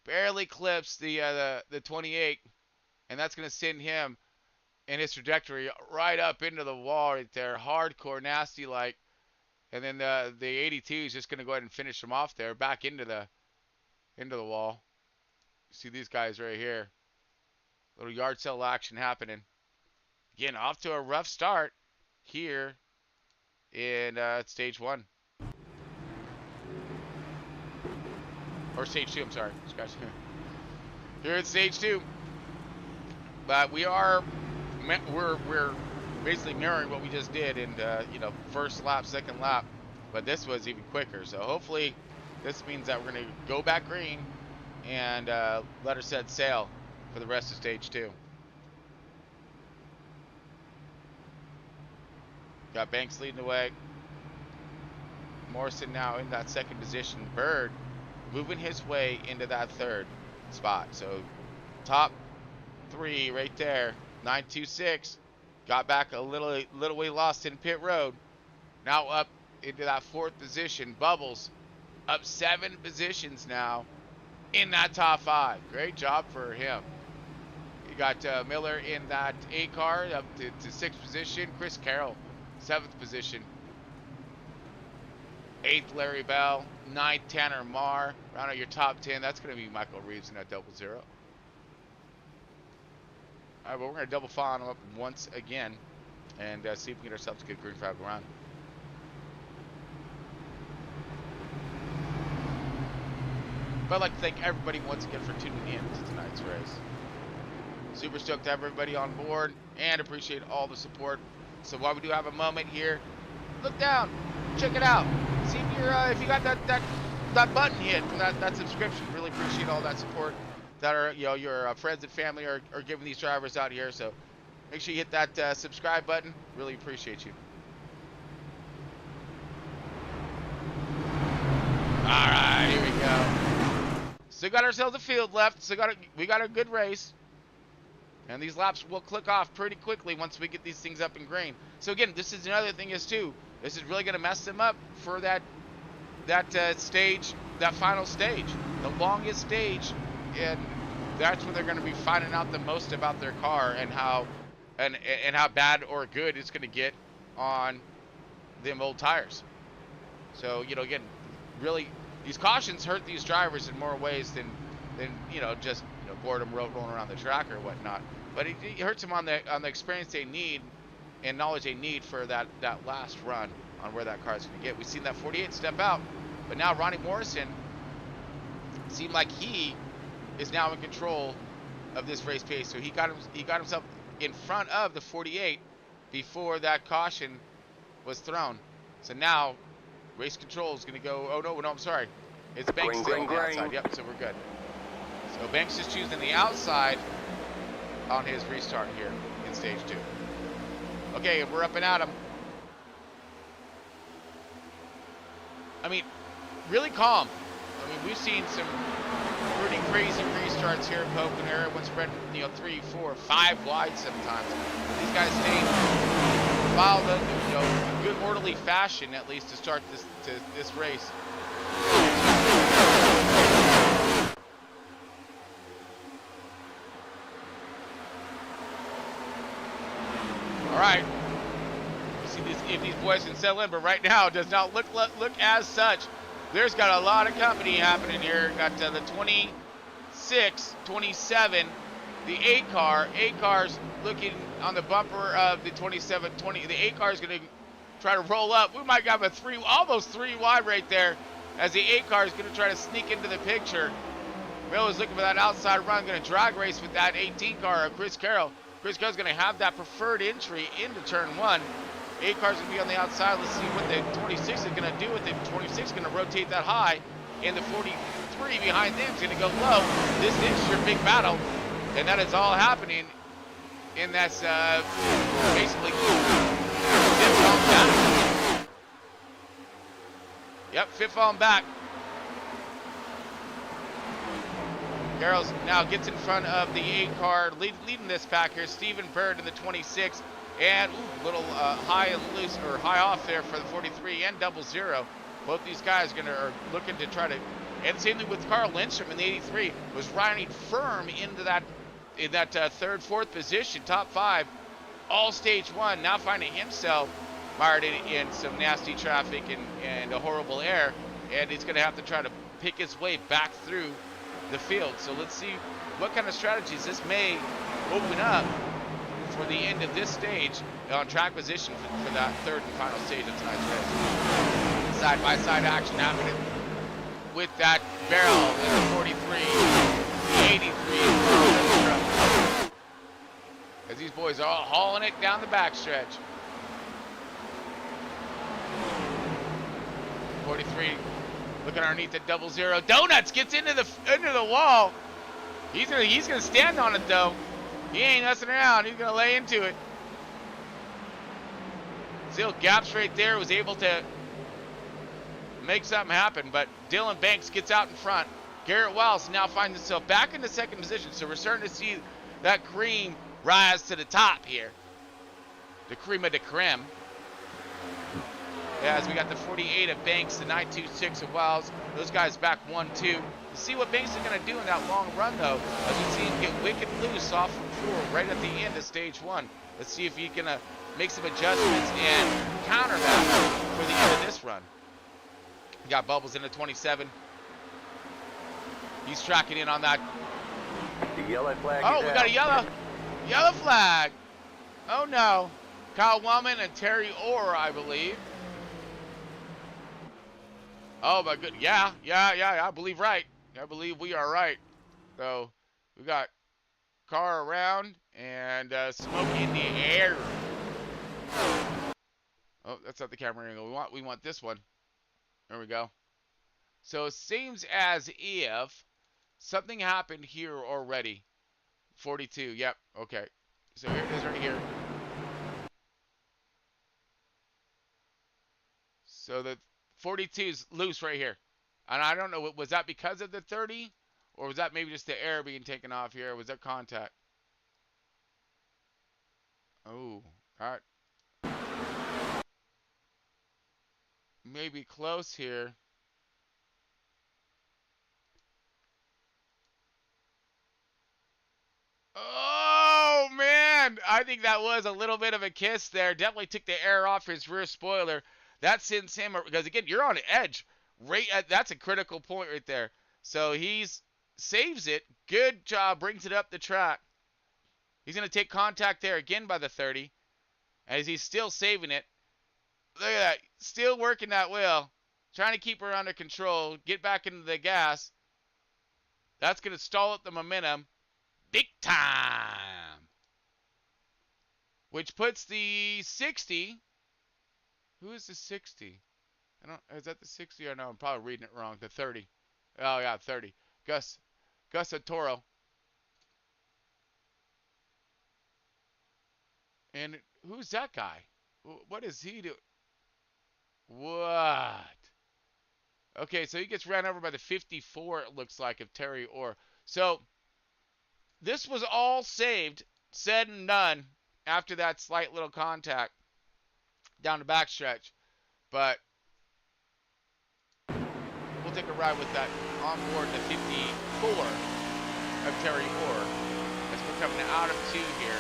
Barely clips the 28. And that's going to send him in his trajectory right up into the wall right there. Hardcore, nasty like. And then the 82 is just going to go ahead and finish him off there. Back into the wall. You see these guys right here. Little yard sale action happening. Again, off to a rough start here in stage 1. Or stage 2, I'm sorry. Here at stage 2. But we're basically mirroring what we just did in first lap, second lap. But this was even quicker. So hopefully this means that we're going to go back green and let her set sail for the rest of stage 2. Got Banks leading the way. Morrison now in that second position. Bird moving his way into that third spot. So top 3 right there. 926 got back a little way lost in pit road. Now up into that 4th position. Bubbles up 7 positions now in that top 5. Great job for him. You got Miller in that 8 car up to 6th position. Chris Carroll 7th position. 8th Larry Bell. 9th Tanner Marr. Round out your top 10. That's going to be Michael Reeves in that 00. All right, well, we're going to double file him up once again and see if we can get ourselves a good green flag around. But I'd like to thank everybody once again for tuning in to tonight's race. Super stoked to have everybody on board and appreciate all the support. So while we do have a moment here, look down, check it out. See if you got that button hit for that subscription. Really appreciate all that support that are your friends and family are giving these drivers out here. So make sure you hit that subscribe button. Really appreciate you. All right, here we go. Still got ourselves a field left. We got a good race. And these laps will click off pretty quickly once we get these things up in green. So again, this is another thing is too. This is really going to mess them up for that stage that final stage, the longest stage, and that's when they're going to be finding out the most about their car and how how bad or good it's going to get on them old tires. So, you know, again, really, these cautions hurt these drivers in more ways than you know, just, you know, boredom rolling around the track or whatnot. But it hurts them on the experience they need and knowledge they need for that last run on where that car is going to get. We've seen that 48 step out, but now Ronnie Morrison seemed like he is now in control of this race pace. So he got himself in front of the 48 before that caution was thrown. So now race control is going to go. Oh no, I'm sorry. It's Banks still on the outside. Yep, so we're good. So Banks is choosing the outside on his restart here in stage 2. Okay, we're up and at him. I mean, really calm. I mean, we've seen some pretty crazy restarts here at Pocono. Everyone's spreading, you know, 3, 4, 5 wide sometimes. These guys stay filed in, you know, good orderly fashion at least to start this race. All right. See if these boys can settle in, but right now it does not look as such. There's got a lot of company happening here. Got the 26, 27, the 8 car. 8 car's looking on the bumper of the 27, 20. The 8 car is going to try to roll up. We might have a almost 3 wide right there, as the 8 car is going to try to sneak into the picture. Bill is looking for that outside run, going to drag race with that 18 car, Chris Carroll. Chris Carroll's going to have that preferred entry into turn 1. 8 car's going to be on the outside. Let's see what the 26 is going to do with it. 26 is going to rotate that high, and the 43 behind them is going to go low. This is your big battle, and that is all happening. And that's basically fifth on back. Yep, fifth on back. Garrels now gets in front of the 8 car, leading this pack here. Stephen Bird in the 26, and little high and loose, or high off there for the 43 and 00. Both these guys are looking to try to, and same thing with Carl Lindstrom in the 83, was riding firm into that third, fourth position, top 5, all stage 1. Now finding himself mired in some nasty traffic and a horrible air, and he's going to have to try to pick his way back through the field. So let's see what kind of strategies this may open up for the end of this stage on track position for that third and final stage of tonight's race. Side-by-side action happening with that barrel in the 43, the 83, as these boys are all hauling it down the backstretch. 43 looking underneath the 00. Donuts gets into the wall. He's gonna stand on it though. He ain't messing around. He's gonna lay into it. Still gaps right there. Was able to make something happen, but Dylan Banks gets out in front. Garrett Wells now finds himself back in the second position. So we're starting to see that cream rise to the top here. The cream of the creme. As we got the 48 of Banks, the 926 of Wells. Those guys back 1-2. To see what Banks is going to do in that long run, though, as we see him get wicked loose off from 4 right at the end of stage 1. Let's see if he's going to make some adjustments and counter that for the end of this run. We got Bubbles in the 27. He's tracking in on that. The yellow flag. Oh, we got a yellow flag. Oh, no. Kyle Wellman and Terry Orr, I believe. Oh my good, yeah, I believe right. I believe we are right. So we got car around and smoke in the air. Oh, that's not the camera angle. We want this one. There we go. So it seems as if something happened here already. 42. Yep. Okay. So here it is right here. So the 42's loose right here. And I don't know, was that because of the 30? Or was that maybe just the air being taken off here? Or was that contact? Oh, all right. Maybe close here. I think that was a little bit of a kiss there. Definitely took the air off his rear spoiler. That sends him, because again, you're on the edge. That's a critical point right there. So he's saves it. Good job. Brings it up the track. He's going to take contact there again by the 30. As he's still saving it. Look at that. Still working that wheel. Trying to keep her under control. Get back into the gas. That's going to stall up the momentum. Big time. Which puts the 60. Who is the 60? Is that the 60 or no? I'm probably reading it wrong. The 30. Oh yeah, 30. Gus Toro. And who's that guy? What is he do? What? Okay, so he gets ran over by the 54, it looks like, of Terry Orr. So this was all saved, said and done, after that slight little contact down the backstretch. But we'll take a ride with that on board the 54 of Terry Orr as we're coming out of 2 here.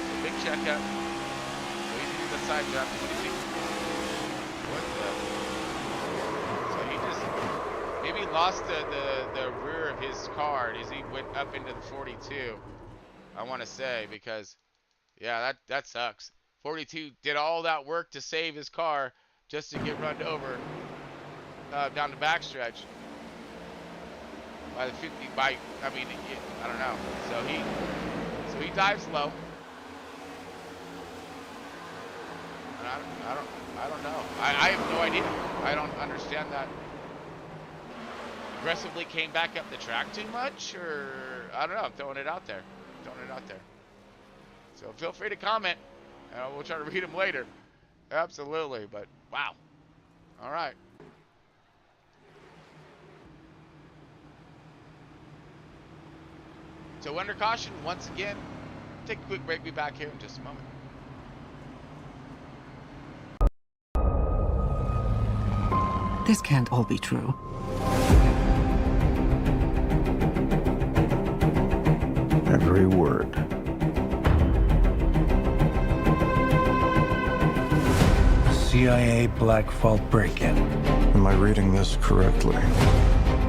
So big checkup. So he's doing the side lap. What the? So he just maybe lost the rear of his car as he went up into the 42. I want to say, because yeah, that sucks. 42 did all that work to save his car just to get run over down the backstretch by the 50. I don't know. So he dives low. And I don't know. I have no idea. I don't understand that. Aggressively came back up the track too much, or I don't know. I'm throwing it out there. So feel free to comment. We'll try to read them later. Absolutely, but wow. All right. So under caution, once again, take a quick break. Be back here in just a moment. This can't all be true. Every word. CIA Black Vault break-in. Am I reading this correctly?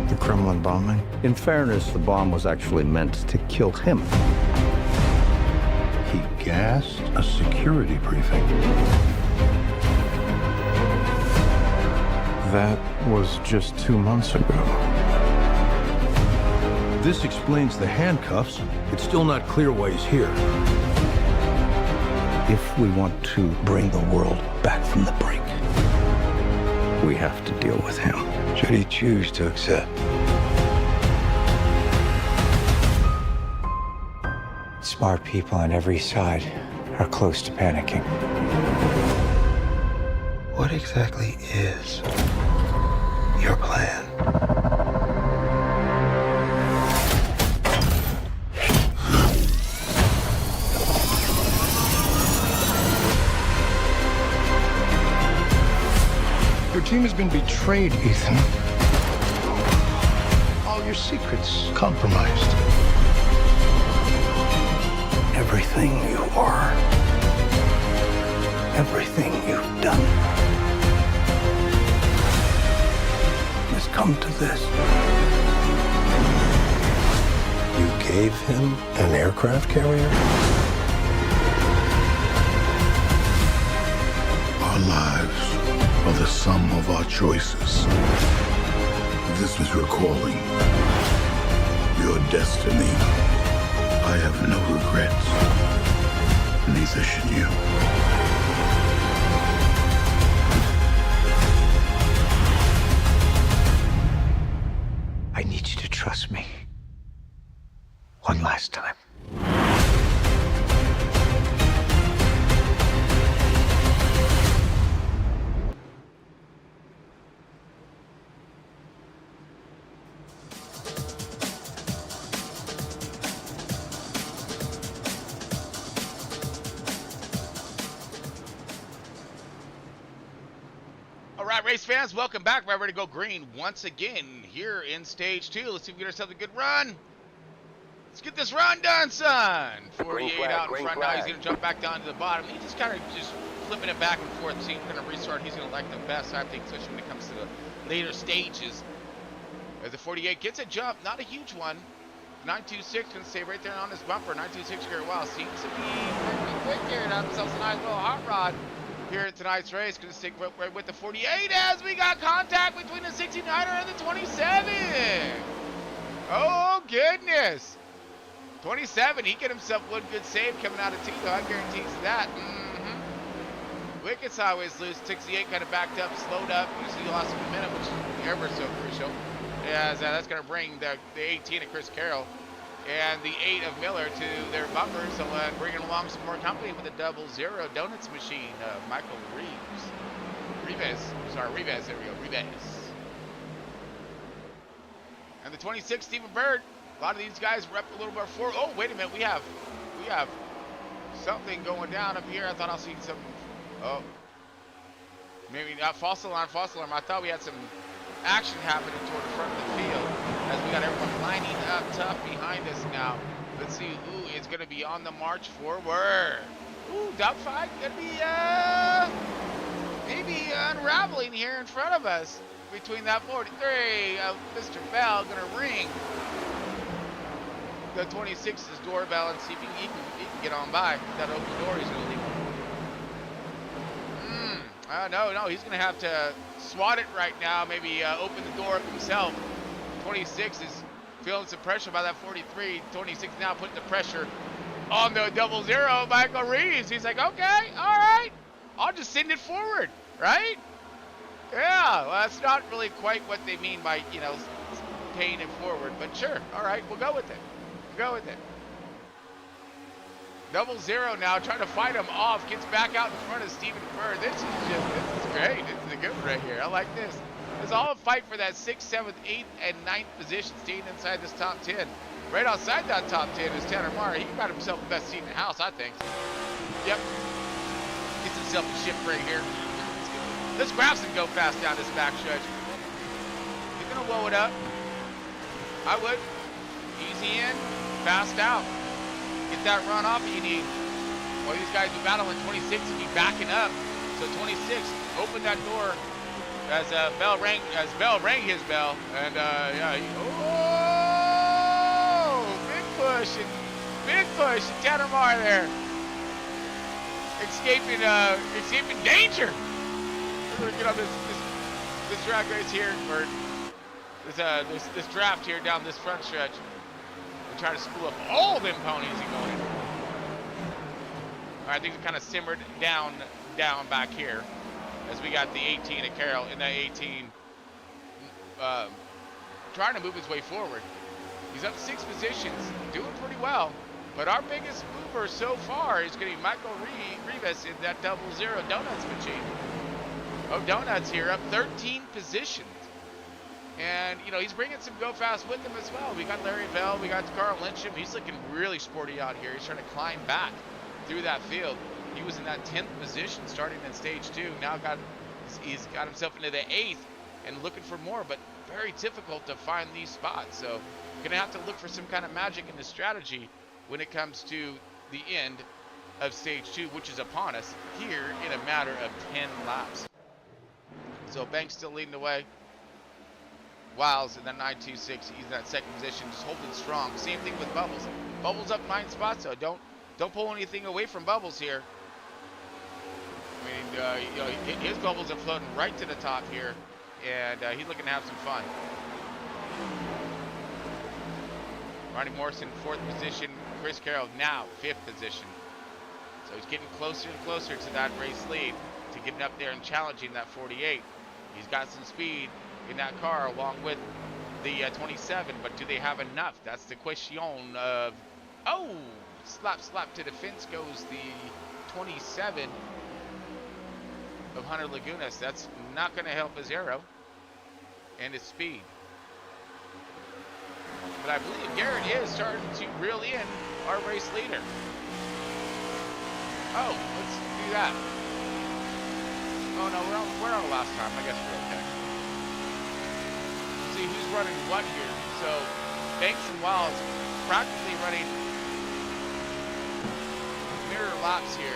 The Kremlin bombing? In fairness, the bomb was actually meant to kill him. He gassed a security briefing. That was just 2 months ago. This explains the handcuffs. It's still not clear why he's here. If we want to bring the world back from the brink, we have to deal with him. Should he choose to accept? Smart people on every side are close to panicking. What exactly is your plan? Your team has been betrayed, Ethan. All your secrets compromised. Everything you are, everything you've done, has come to this. You gave him an aircraft carrier? Our lives are the sum of our choices. This is your calling, your destiny. I have no regrets. Neither should you. I need you to trust me. One last time. Race fans, welcome back. We're ready to go green once again here in stage 2. Let's see if we get ourselves a good run. Let's get this run done, son. 48 out in front now. He's going to jump back down to the bottom. He's just kind of just flipping it back and forth. See, he's going to restart. He's going to like the best, I think, especially when it comes to the later stages. As the 48 gets a jump, not a huge one. 926 going to stay right there on his bumper. 926 Garrett Wild seems to be pretty quick here. Have himself a nice little hot rod here at tonight's race. Going to stick right with the 48 as we got contact between the 69er and the 27. Oh, goodness. 27, he get himself one good save coming out of Tito. I guarantee that. Wicket's always loose. 68 kind of backed up, slowed up. You see, he lost some momentum, which is ever so crucial. As that's going to bring the 18 of Chris Carroll and the 8 of Miller to their bumpers. So bringing along some more company with the 00 donuts machine. Michael Reeves. There we go. Reeves. And the 26, Stephen Bird. A lot of these guys were up a little bit forward. Oh, wait a minute. We have something going down up here. I thought I was seeing some. Oh, maybe not. False alarm. I thought we had some action happening toward the front of the field as we got everyone lining up tough behind us now. Let's see who is going to be on the march forward. Ooh, dogfight going to be maybe unraveling here in front of us between that 43. Mr. Bell going to ring the 26's doorbell and see if he can get on by. That open door he's going to leave. No, he's going to have to swat it right now. Maybe open the door up himself. 26 is feeling some pressure by that 43. 26 now putting the pressure on the 00, Michael Reeves. He's like, okay, all right, I'll just send it forward, right? Yeah, well, that's not really quite what they mean by, paying it forward, but sure, all right, we'll go with it. 00 now trying to fight him off, gets back out in front of Stephen Bird. This is great. This is a good one right here. I like this. It's all a fight for that 6th, 7th, 8th, and 9th position, staying inside this top 10. Right outside that top 10 is Tanner Marr. He got himself the best seat in the house, I think. Yep. Gets himself a shift right here. Let's Grafson go fast down this back stretch. He's going to woe it up. I would. Easy in, fast out. Get that run off that you need. Well, these guys be battling 26 and be backing up. So 26, open that door as Bell rang his bell. And big push, and Tanner Marr there. Escaping danger. We're gonna get on this drag race here, or this draft here down this front stretch. We're trying to spool up all them ponies and going. All right, things kind of simmered down back here as we got the 18 of Carroll in that 18 trying to move his way forward. He's up 6 positions, doing pretty well. But our biggest mover so far is going to be Michael Reeves in that 00 donuts machine. Oh, donuts here up 13 positions. And, he's bringing some go fast with him as well. We got Larry Bell, we got Carl Lyncham. He's looking really sporty out here. He's trying to climb back through that field. He was in that 10th position starting in stage 2. Now he's got himself into the 8th and looking for more, but very difficult to find these spots. So going to have to look for some kind of magic in the strategy when it comes to the end of stage 2, which is upon us here in a matter of 10 laps. So Banks still leading the way. Wiles in that 926, he's in that 2nd position, just holding strong. Same thing with Bubbles. Bubbles up 9 spots, so don't pull anything away from Bubbles here. I mean, his Bubbles are floating right to the top here, and he's looking to have some fun. Ronnie Morrison, 4th position. Chris Carroll now 5th position. So he's getting closer and closer to that race lead, to getting up there and challenging that 48. He's got some speed in that car along with the 27, but do they have enough? That's the question of, slap to the fence goes the 27 of Hunter Lagunas. That's not going to help his aero and his speed. But I believe Garrett is starting to reel in our race leader. Oh, let's do that. Oh no, we're on last time. I guess we're okay. See who's running what here. So Banks and Wiles practically running mirror laps here.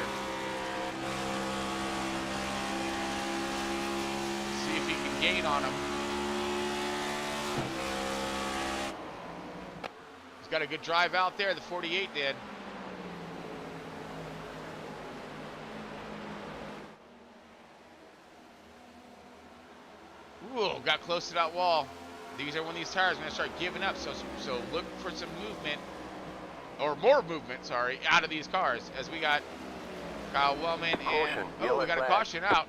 See if he can gain on him. He's got a good drive out there, the 48 did. Ooh, got close to that wall. These are when these tires are going to start giving up, so look for some movement, or more movement, sorry, out of these cars, as we got Kyle Wellman and, oh, we got a caution out.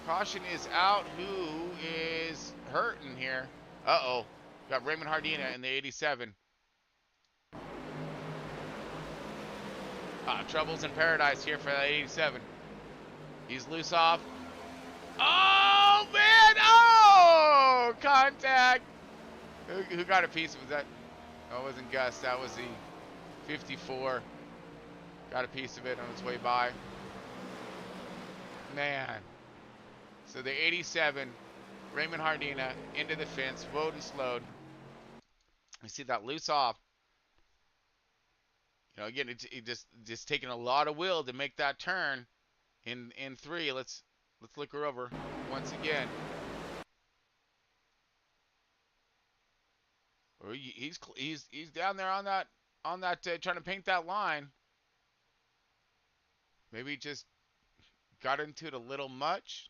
Caution is out. Who is hurting here? Uh-oh. Got Raymond Hardina in the 87. Troubles in paradise here for that 87. He's loose off. Oh, man! Oh! Contact! Who got a piece? Was that? That wasn't Gus. That was the 54. Got a piece of it on its way by. Man. So the 87, Raymond Hardina into the fence, Woden slowed. You see that loose off. You know, again, it just taking a lot of will to make that turn in 3. Let's look her over once again. He's down there on that trying to paint that line. Maybe he just got into it a little much.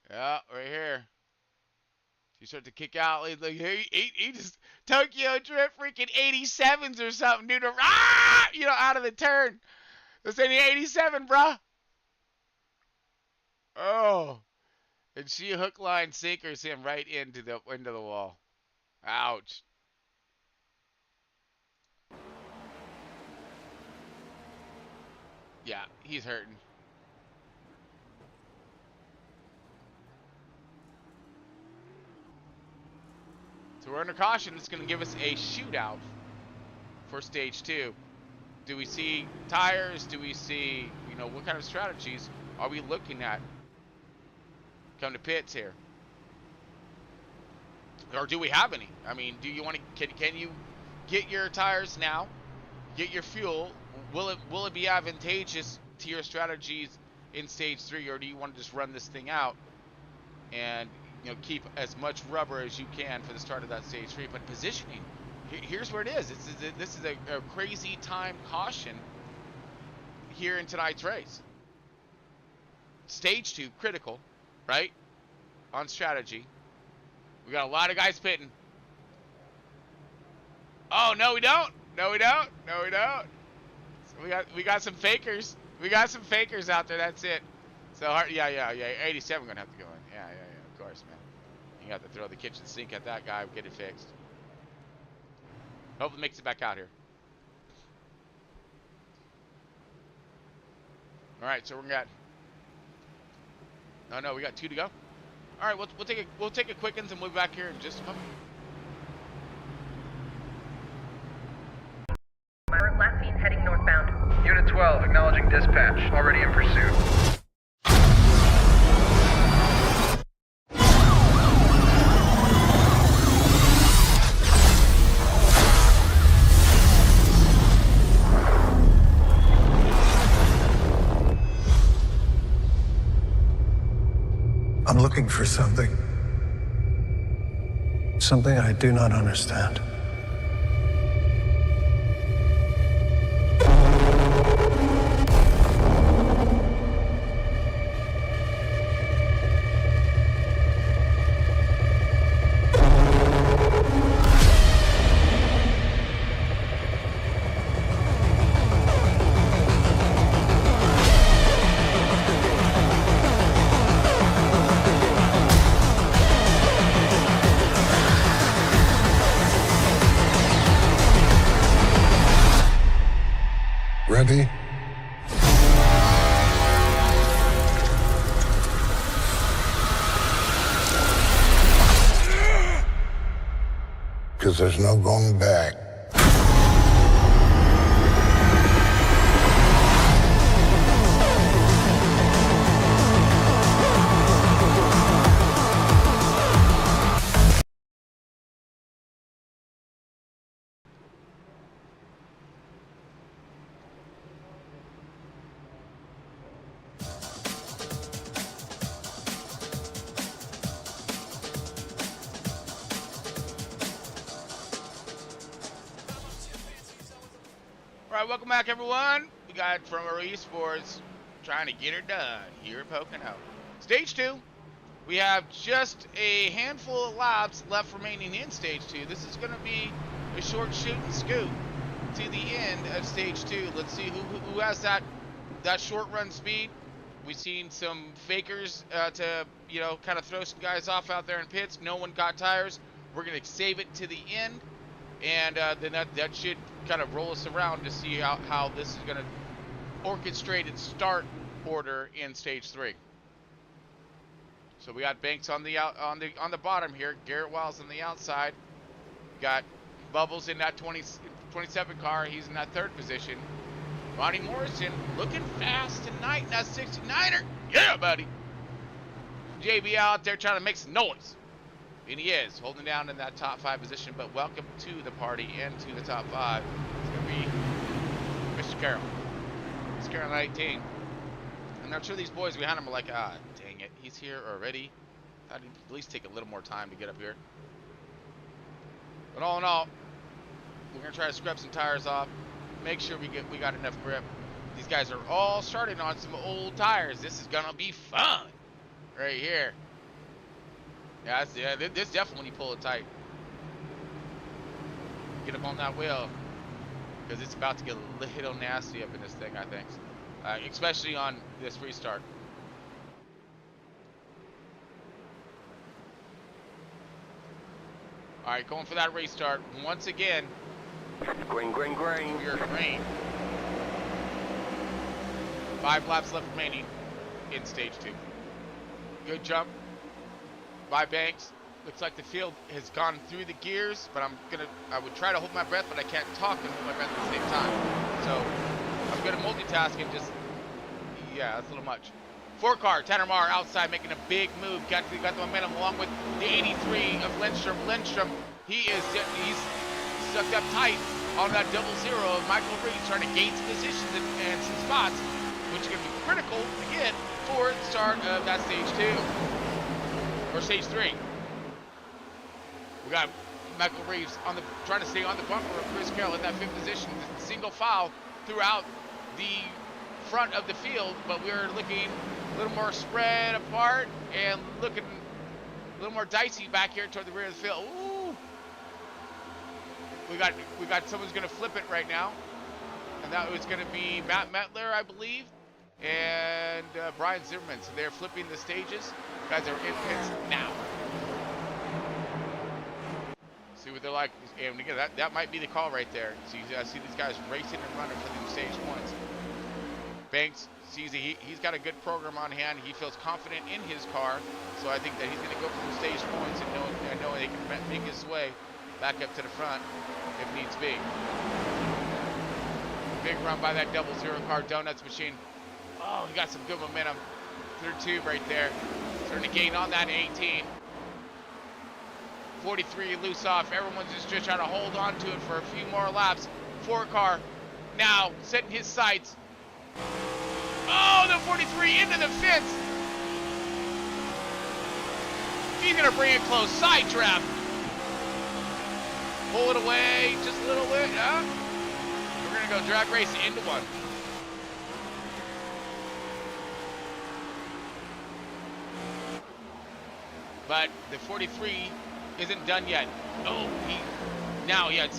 Yeah, right here. You start to kick out. Like he just Tokyo Drift freaking 87s or something, dude. You know, out of the turn. This ain't the 87, bruh. Oh. And she hook, line, sinkers him right into the wall. Ouch. Yeah, he's hurting. So we're under caution. It's going to give us a shootout for stage 2. Do we see tires? Do we see, you know, what kind of strategies are we looking at? Come to pits here. Or do we have any? I mean, do you want to, can you get your tires now? Get your fuel? Will it be advantageous to your strategies in stage 3, or do you want to just run this thing out and, you know, keep as much rubber as you can for the start of that stage 3? But positioning, here's where it is. This is a crazy time caution here in tonight's race. Stage 2, critical, right? On strategy. We got a lot of guys pitting. Oh, no, we don't. No, we don't. No, we don't. So we got some fakers. We got some fakers out there. That's it. So yeah. 87 gonna have to go in. Yeah. Of course, man. You got to throw the kitchen sink at that guy. Get it fixed. Hopefully makes it back out here. All right, so we got. No, we got 2 to go. All right, we'll take a quick ones and we'll be back here in just a moment. Last seen heading northbound. Unit 12, acknowledging dispatch. Already in pursuit. I'm looking for something. Something I do not understand. Ready? Because there's no going back. right, welcome back, everyone. We got from our esports trying to get her done here at Pocono. Stage 2. We have just a handful of laps left remaining in Stage 2. This is going to be a short shoot and scoot to the end of Stage 2. Let's see who has that short run speed. We've seen some fakers to, you know, kind of throw some guys off out there in pits. No one got tires. We're going to save it to the end, and then that should kind of roll us around to see how this is going to orchestrate its start order in Stage 3. So we got Banks on the bottom here. Garrett Wiles on the outside. We got Bubbles in that 27 car. He's in that 3rd position. Ronnie Morrison looking fast tonight in that 69er. Yeah, buddy. JB out there trying to make some noise. And he is holding down in that top 5 position. But welcome to the party and to the top 5. It's going to be Mr. Carroll. Mr. Carroll at 18. I'm not sure these boys behind him are like, dang it, he's here already. I'd at least take a little more time to get up here. But all in all, we're gonna try to scrub some tires off, make sure we got enough grip. These guys are all starting on some old tires. This is gonna be fun, right here. Yeah, this definitely when you pull it tight. Get up on that wheel, because it's about to get a little nasty up in this thing, I think. Especially on this restart. All right, going for that restart once again. Green, green, green. You're green. 5 laps left remaining in Stage 2. Good jump by Banks. Looks like the field has gone through the gears, but I would try to hold my breath, but I can't talk and hold my breath at the same time. So I'm good at multitasking, just, yeah, that's a little much. 4 car, Tanner Marr outside making a big move. Got the momentum along with the 83 of Lindstrom. Lindstrom, he's stuck up tight on that 0-0 of Michael Reed, trying to gain some positions and some spots, which is going to be critical again for the start of that Stage 2 or Stage 3. We got Michael Reeves trying to stay on the bumper of Chris Carroll in that 5th position. Single file throughout the front of the field, but we're looking a little more spread apart and looking a little more dicey back here toward the rear of the field. Ooh. We got someone's gonna flip it right now, and that was gonna be Matt Metler, I believe, and Brian Zimmerman. So they're flipping the stages. Guys are in pits now. See what they're like, and again, that might be the call right there. So you see these guys racing and running for them stage points. Banks sees he's got a good program on hand. He feels confident in his car, so I think that he's going to go for some stage points and know he can make his way back up to the front if needs be. Big run by that 0-0 car, Donuts machine. Oh, he got some good momentum through tube right there. Starting to gain on that 18. 43 loose off. Everyone's just trying to hold on to it for a few more laps. 4 car now setting his sights. Oh, the 43 into the fence. He's going to bring it close. Side trap. Pull it away just a little bit. We're going to go drag race into one. But the 43 isn't done yet. Oh,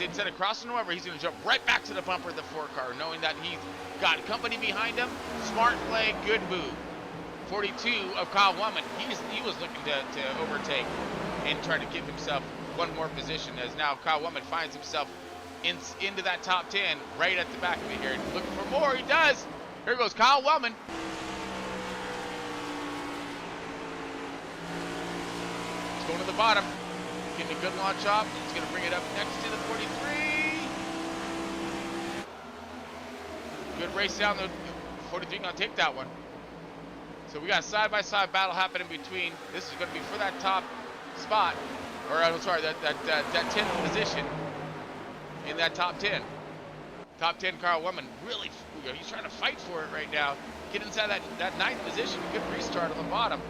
instead of crossing over, he's going to jump right back to the bumper of the 4 car, knowing that he's got company behind him. Smart play, good move. 42 of Kyle Woman. He was looking to overtake and try to give himself one more position, as now Kyle Woman finds himself into that top 10 right at the back of it here. Looking for more, he does. Here goes Kyle Wellman. He's going to the bottom. Getting a good launch off. He's going to bring it up next to the 43. Good race down. The 43 going to take that one. So we got a side-by-side battle happening between. This is going to be for that top spot. Or I'm sorry, that 10th position in that top 10. Top 10 Carl Woman. Really, he's trying to fight for it right now. Get inside that 9th position. Good restart on the bottom.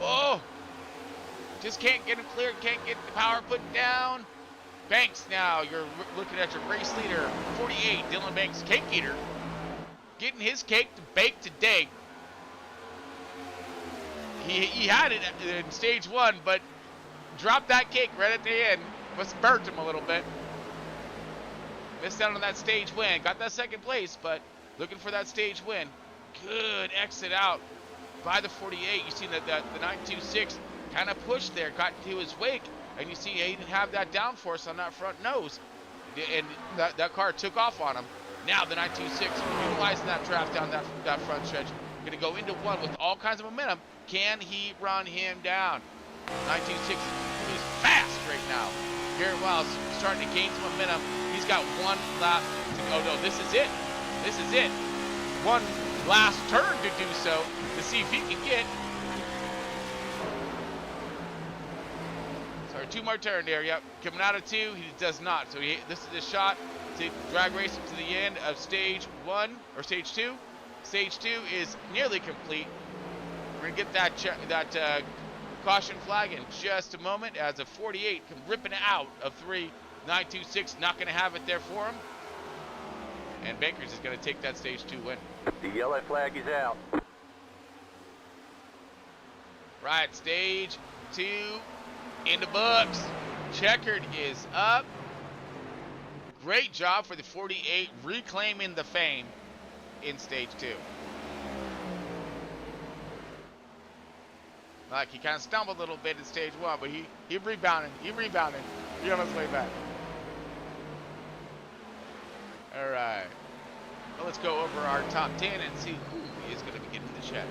Oh! Just can't get him cleared, can't get the power put down. Banks now, you're looking at your race leader, 48, Dylan Banks, cake eater. Getting his cake to bake today. He had it in stage 1, but dropped that cake right at the end. Must have burnt him a little bit. Missed out on that stage win. Got that second place, but looking for that stage win. Good exit out by the 48. You see that the 926 kind of pushed there, got to his wake, and you see he didn't have that downforce on that front nose, and that car took off on him. Now the 926 utilizing that draft down that front stretch, going to go into 1 with all kinds of momentum. Can he run him down? 926 is fast right now. Garrett Wiles starting to gain some momentum. He's got 1 lap to go. Oh no, this is it. This is it. 1 last turn to do so, to see if he can get. Sorry, 2 more turn there. Yep, coming out of 2, he does not. So this is a shot to drag race him to the end of stage 1 or stage 2. Stage 2 is nearly complete. We're gonna get that caution flag in just a moment as a 48 come ripping out of 3. 926 not gonna have it there for him. And Bankers is gonna take that stage 2 win. The yellow flag is out. Right, stage 2 in the books. Checkered is up. Great job for the 48 reclaiming the fame in stage 2. Like he kind of stumbled a little bit in stage 1, but he rebounded. He on his way back. All right. Well, let's go over our top 10 and see who is going to be getting the check.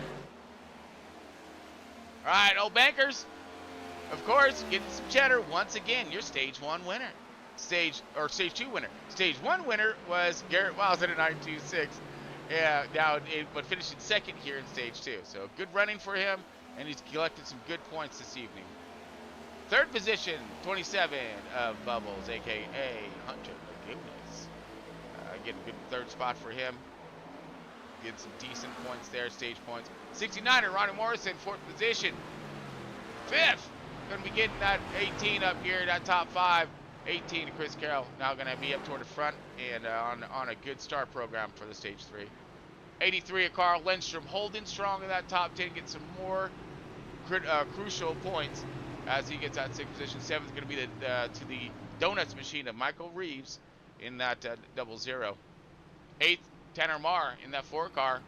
All right, old Bankers. Of course, getting some cheddar once again. Your stage 1 winner. Stage 2 winner. Stage 1 winner was Garrett Wiles at a 926. Yeah, now but finishing second here in stage 2. So good running for him, and he's collected some good points this evening. Third position, 27 of Bubbles, aka Hunter Goodness. Getting a good third spot for him. Getting some decent points there, stage points. 69er, Ronnie Morrison, 4th position. 5th, going to be getting that 18 up here, that top 5. 18 to Chris Carroll, now going to be up toward the front and on a good start program for the stage 3. 83 of Carl Lindstrom, holding strong in that top 10, getting some more crucial points as he gets that 6th position. 7th is going to be to the Donuts machine of Michael Reeves in that 00. 8th, Tanner Marr in that 4 car.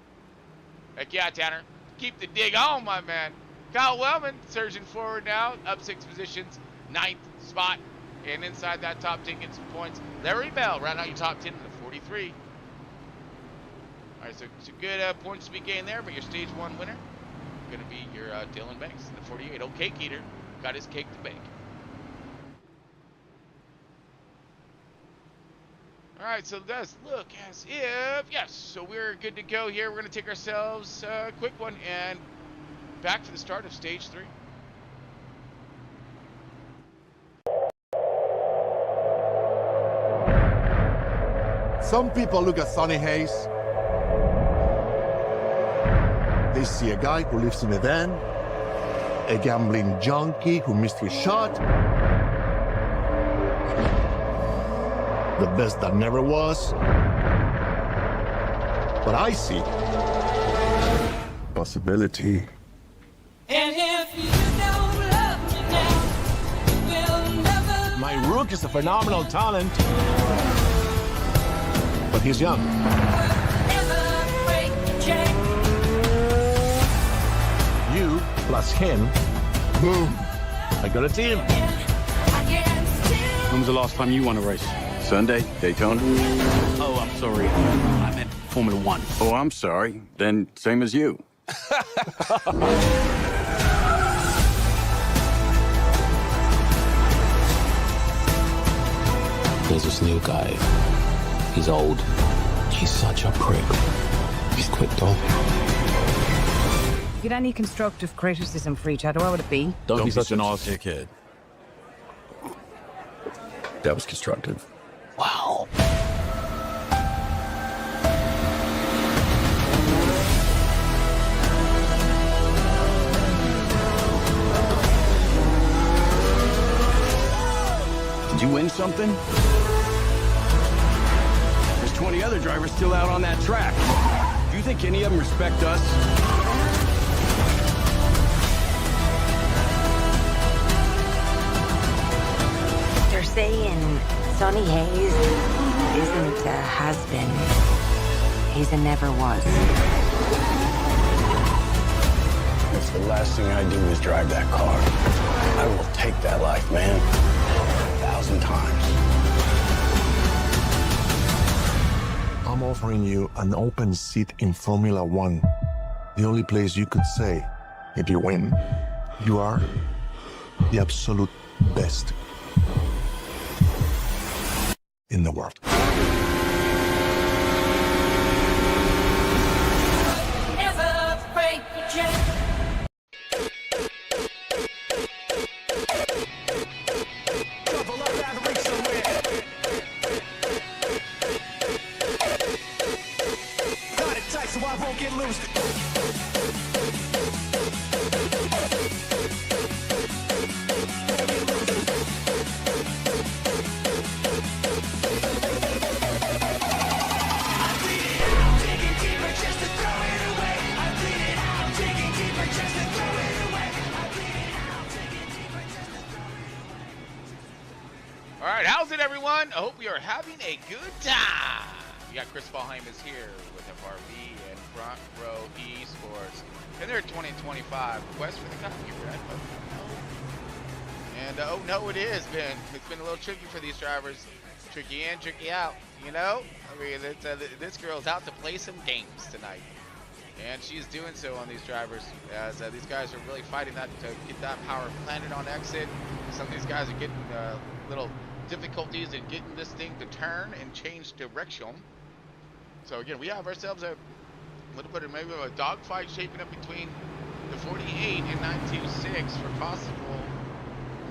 Heck yeah, Tanner. Keep the dig on, my man. Kyle Wellman surging forward now, up 6 positions. 9th spot. And inside that top 10, getting some points. Larry Bell, round out your top 10 in the 43. All right, so good points to be gained there, but your stage 1 winner going to be your Dylan Banks in the 48. Old cake eater, got his cake to bake. All right, so it does look as if, yes, so we're good to go here. We're going to take ourselves a quick one and back to the start of stage 3. Some people look at Sonny Hayes. They see a guy who lives in a van, a gambling junkie who missed his shot, the best that never was. But I see possibility. And if you don't love me now, we'll never. My Rook is a phenomenal talent. But he's young. You plus him, boom. I got a team. When was the last time you won a race? Sunday, Daytona. Oh, I'm sorry. I meant Formula 1. Oh, I'm sorry. Then same as you. There's this new guy. He's old. He's such a prick. He's quit though. Get any constructive criticism for each other, what would it be? Don't be such an arsey kid. That was constructive. Wow. Did you win? win something, there's 20 other drivers still out on that track. Do you think any of them respect us? They're saying Sonny Hayes isn't a has-been. He's a never was. If the last thing I do is drive that car, I will take that life, man. 1,000 times. I'm offering you an open seat in Formula One. The only place you could say, if you win, you are the absolute best in the world. All right, how's it, everyone? I hope we are having a good time. We got Chris Valheim is here with FRV and Front Row Esports. And they're 2025 request for the copyright. And oh no, it is, Ben. It's been a little tricky for these drivers. Tricky in, tricky out. You know, I mean, this girl's out to play some games tonight, and she's doing so on these drivers. As these guys are really fighting that to get that power planted on exit. Some of these guys are getting little difficulties in getting this thing to turn and change direction. So again, we have ourselves a little bit of maybe a dogfight shaping up between the 48 and 926 for possible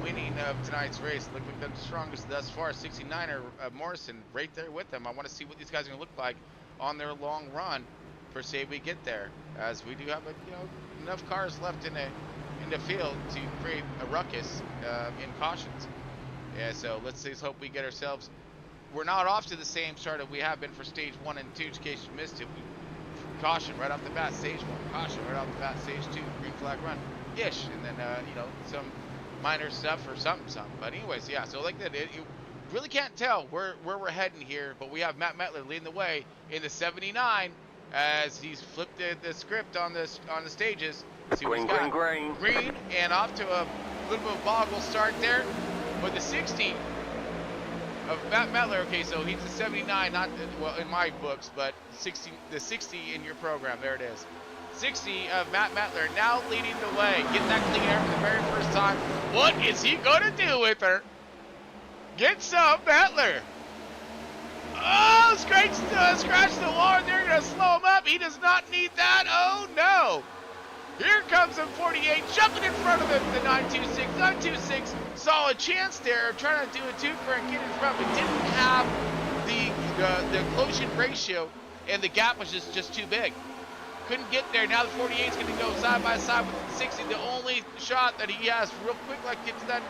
winning of tonight's race. Look like the strongest thus far. 69er Morrison right there with them. I want to see what these guys are going to look like on their long run per se we get there, as we do have enough cars left in the field to create a ruckus in cautions. Yeah, so let's hope we get ourselves. We're not off to the same start that we have been for stage 1 and 2. In case you missed it, caution right off the bat, stage 1. Caution right off the bat, stage 2. Green flag run, ish, and then some minor stuff or something. But anyways, yeah. So like that, you really can't tell where we're heading here. But we have Matt Metler leading the way in the 79 as he's flipped the script on the stages. See what he's got. Green, and off to a little bit of boggle start there. But the 60 of Matt Metler, okay, so he's the 79, not well in my books, but the 60 in your program. There it is. 60 of Matt Metler now leading the way. Get that clean air for the very first time. What is he gonna do with her? Get some, Metler. Oh, scratch the wall. They're gonna slow him up. He does not need that. Oh no. Here comes the 48, jumping in front of the 926. 926 saw a chance there of trying to do a twofer and get in front, but didn't have the closure ratio, and the gap was just too big. Couldn't get there. Now the 48 is going to go side by side with the 60. The only shot that he has real quick like get to that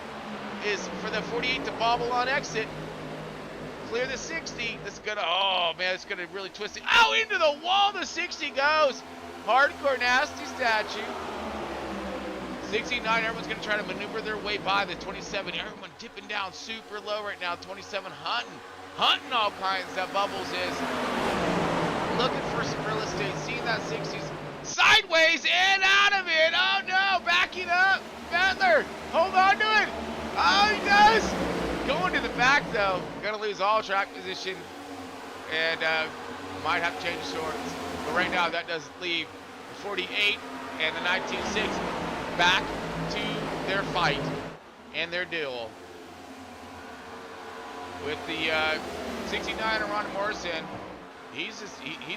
is for the 48 to bobble on exit. Clear the 60. This is going to, oh man, it's going to really twist it. Oh, into the wall the 60 goes. Hardcore nasty statue. 69, everyone's going to try to maneuver their way by the 27. Everyone dipping down super low right now. 27 hunting all kinds. That Bubbles is looking for some real estate. Seeing that 60s sideways and out of it. Oh no, backing up. Metler, hold on to it. Oh, he does. Going to the back though. Going to lose all track position and might have to change shorts. But right now, that does leave the 48 and the 19.6 back to their fight and their duel. With the 69er Ron Morrison, he's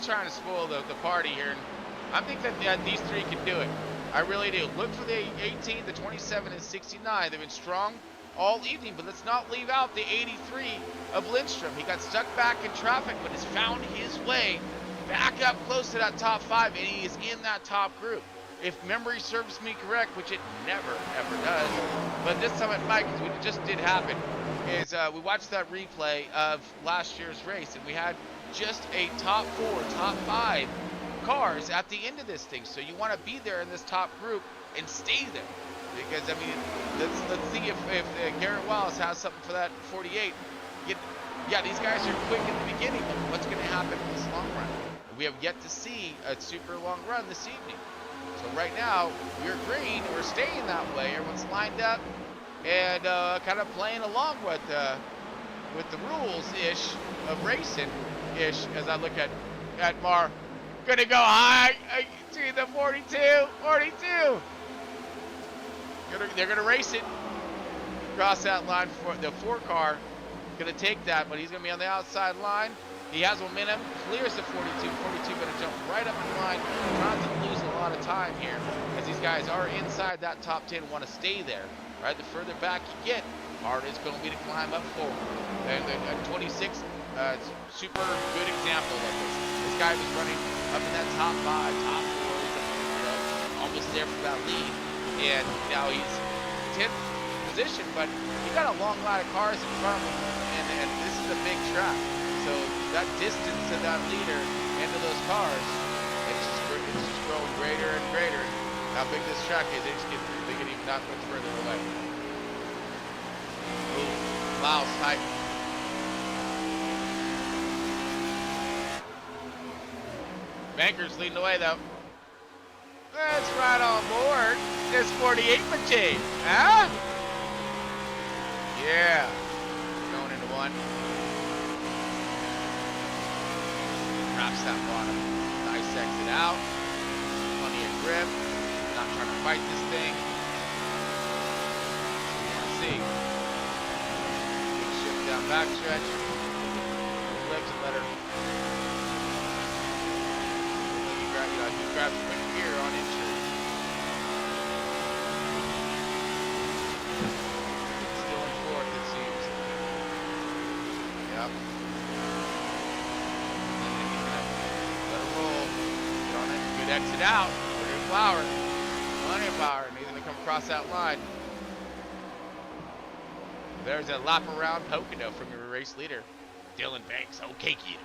trying to spoil the party here. And I think that these three can do it. I really do. Look for the 18, the 27, and 69. They've been strong all evening, but let's not leave out the 83 of Lindstrom. He got stuck back in traffic, but has found his way back up close to that top 5, and he is in that top group. If memory serves me correct, which it never, ever does, but this time it might, because it just did happen. is we watched that replay of last year's race, and we had just a top 4, top 5 cars at the end of this thing. So you want to be there in this top group and stay there. Because, I mean, let's see if Garrett Wallace has something for that 48. Yeah, these guys are quick in the beginning, but what's going to happen in this long run? We have yet to see a super long run this evening. So right now, we're green, we're staying that way. Everyone's lined up and kind of playing along with the rules-ish of racing-ish as I look at Mar. Gonna go high to the 42. They're gonna race it. Cross that line for the 4 car. Gonna take that, but he's gonna be on the outside line. He has momentum, clears the 42. 42 gonna jump right up in line. Trying to lose a lot of time here as these guys are inside that top 10 and want to stay there. Right, the further back you get, harder it's going to be to climb up forward. And 26, super good example of this. This guy was running up in that top 5, top 4, almost there for that lead. And now he's 10th position, but he got a long line of cars in front of him, and this is a big track. So that distance to that leader into those cars, it's just growing greater and greater. How big this track is, they get even that much further away. Ooh, Miles tight. Banker's leading the way though. That's right on board. This 48 machine, huh? Yeah. Going into one. Wraps that bottom. Dissects it out. Plenty of grip. Not trying to fight this thing. Let's see. Big shift down backstretch. Flips and let her. He grabs quick gear on insurance. Still in 4th, it seems. Yep. Let her roll. Get on it. Good exit out. Pretty flower. Plenty of power. And he's going to come across that line. There's a lap around Pocono from your race leader, Dylan Banks. Okay, kid.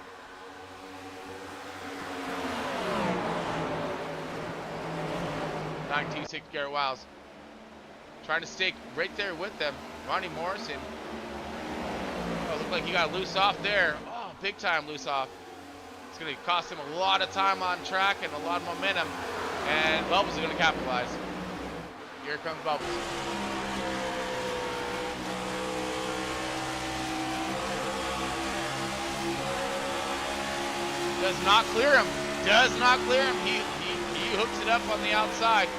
.926 Garrett Wiles. Trying to stay right there with them. Ronnie Morrison. Oh, looked like he got loose off there. Oh, big time loose off. It's going to cost him a lot of time on track and a lot of momentum. And Bubbles is going to capitalize. Here comes Bubbles. Does not clear him. Does not clear him. He hooks it up on the outside.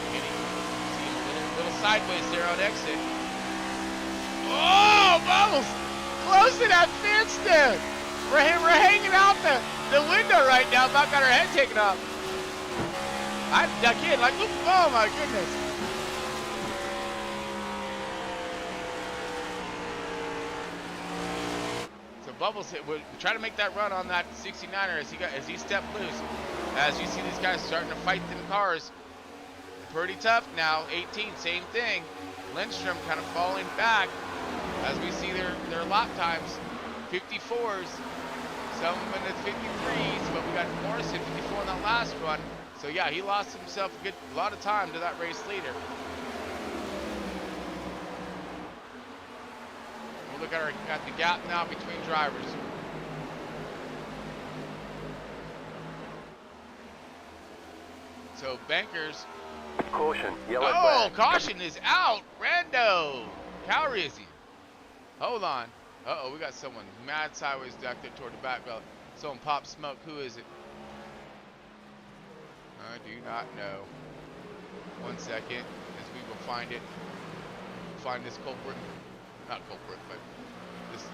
See him a little sideways there on exit. Oh, Bubbles! Close to that fence, dude! We're hanging out the window right now. About got our head taken off. I duck in like, oh my goodness. Bubbles we're trying to make that run on that 69er as he stepped loose. As you see these guys starting to fight them cars. Pretty tough now. 18, same thing. Lindstrom kind of falling back as we see their lap times. 54s, some in the 53s, but we got Morrison 54 in that last run. So yeah, he lost himself a lot of time to that race leader. Look at the gap now between drivers. So Bankers. Caution. Yellow flag. Caution is out. Rando. Calrissian. Hold on. Uh-oh, we got someone mad sideways back there toward the back. Well, someone popped smoke. Who is it? I do not know. 1 second, as we will find it. Find this culprit. Not culprit, but this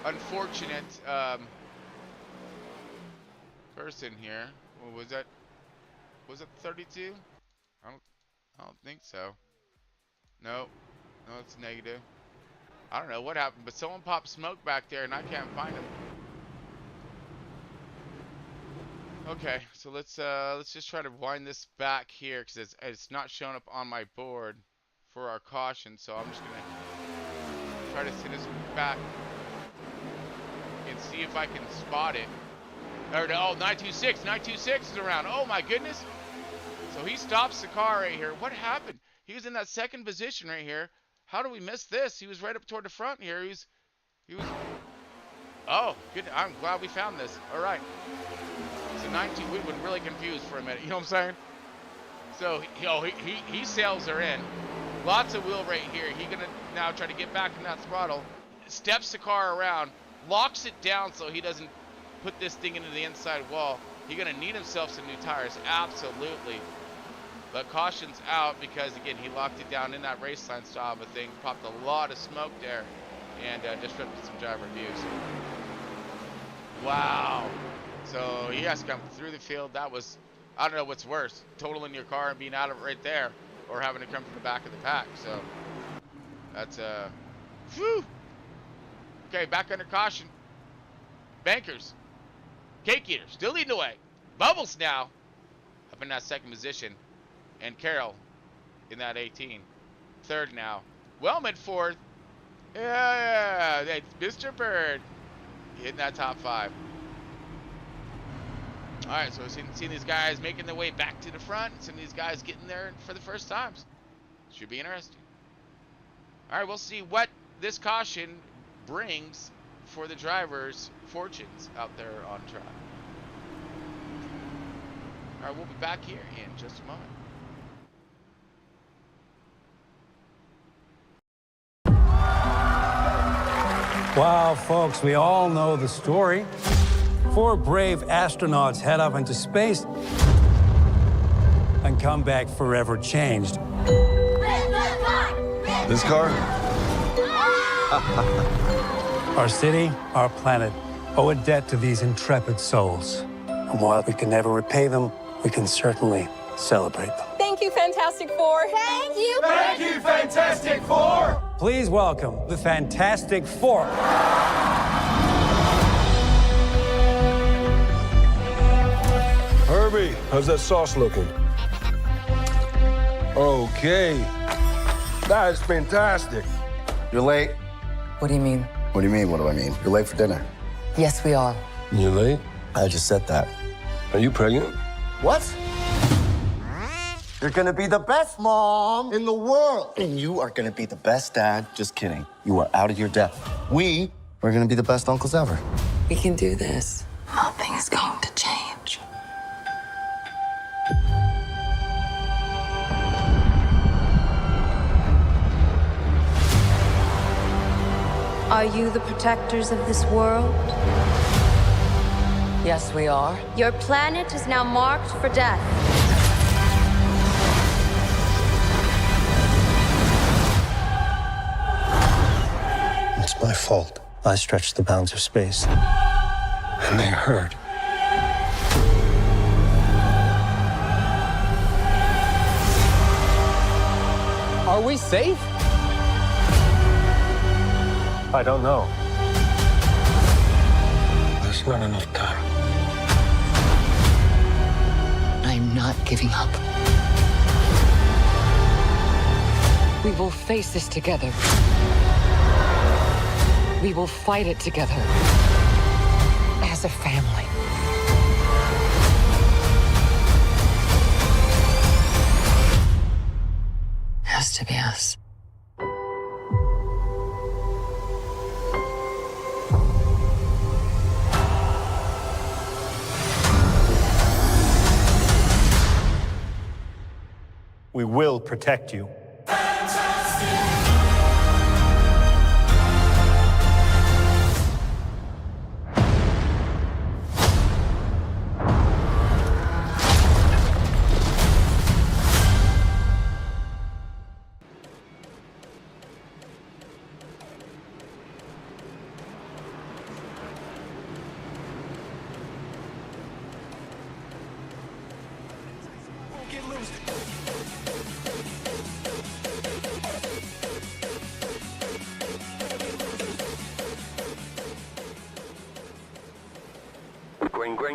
unfortunate person here. What was that? Was it 32? I don't think so. No, it's negative. I don't know what happened, but someone popped smoke back there, and I can't find him. Okay, so let's just try to wind this back here because it's not showing up on my board for our caution. So I'm just gonna try to send us back and see if I can spot it. Or, oh, 926 is around. Oh my goodness. So he stops the car right here. What happened? He was in that second position right here. How did we miss this? He was right up toward the front here. He was. Oh, good. I'm glad we found this. All right. So 19. We've been really confused for a minute. You know what I'm saying? So he sails her in. Lots of wheel right here. He gonna now try to get back in that throttle. Steps the car around. Locks it down so he doesn't put this thing into the inside wall. He's gonna need himself some new tires. Absolutely. But caution's out because, again, he locked it down in that race line style of a thing. Popped a lot of smoke there and disrupted some driver views. Wow. So he has to come through the field. That was, I don't know what's worse, totaling your car and being out of it right there, or having to come from the back of the pack. So that's, whew. Okay, back under caution. Bankers. Cake Eater still leading the way. Bubbles now up in that second position. And Carroll in that 18. Third now. Wellman fourth. Yeah, that's Mr. Bird hitting that top 5. All right, so we've seen these guys making their way back to the front. Some of these guys getting there for the first times. Should be interesting. All right, we'll see what this caution brings for the drivers' fortunes out there on track. All right, we'll be back here in just a moment. Wow, folks, we all know the story. 4 brave astronauts head up into space and come back forever changed. This car? Our city, our planet, owe a debt to these intrepid souls. And while we can never repay them, we can certainly celebrate them. Thank you, Fantastic Four. Thank you. Thank you, Fantastic Four. Please welcome the Fantastic Four. Herbie, how's that sauce looking? Okay. That is fantastic. You're late. What do you mean? What do you mean, what do I mean? You're late for dinner. Yes, we are. You late? I just said that. Are you pregnant? What? You're gonna be the best mom in the world. And you are gonna be the best dad. Just kidding. You are out of your depth. We are gonna be the best uncles ever. We can do this. Nothing is going to change. Are you the protectors of this world? Yes, we are. Your planet is now marked for death. It's my fault. I stretched the bounds of space. And they hurt. Are we safe? I don't know. There's not enough time. I'm not giving up. We will face this together. We will fight it together. As a family. Has to be us. We will protect you.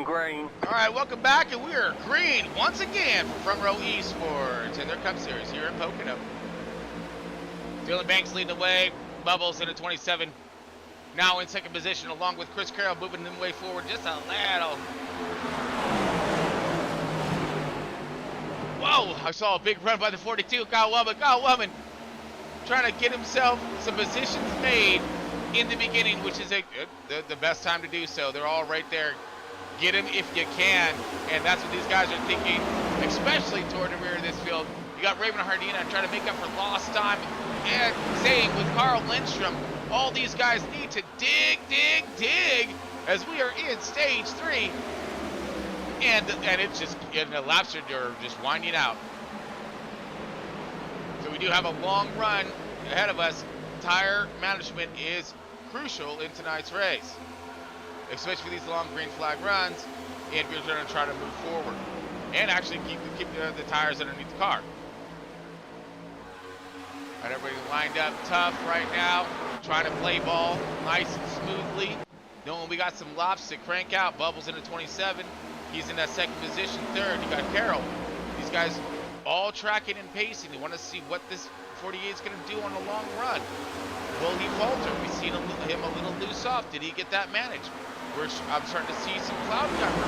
Green. All right, welcome back, and we are green once again for Front Row Esports and their Cup Series here in Pocono. Dylan Banks leading the way. Bubbles in a 27. Now in second position, along with Chris Carroll moving the way forward just a little. Whoa! I saw a big run by the 42. Kyle Woman trying to get himself some positions made in the beginning, which is the best time to do so. They're all right there. Get him if you can, and that's what these guys are thinking, especially toward the rear of this field. You got Raven Hardina trying to make up for lost time, and same with Carl Lindstrom. All these guys need to dig, as we are in stage 3. And it's just, and the laps are just winding out. So we do have a long run ahead of us. Tire management is crucial in tonight's race, especially for these long green flag runs, and we're going to try to move forward and actually keep the tires underneath the car. All right, everybody lined up tough right now, trying to play ball nice and smoothly, knowing we got some laps to crank out. Bubbles in the 27. He's in that second position. Third, you got Carroll. These guys all tracking and pacing. They want to see what this 48 is going to do on a long run. Will he falter? We've seen him a little loose off. Did he get that managed? I'm starting to see some cloud cover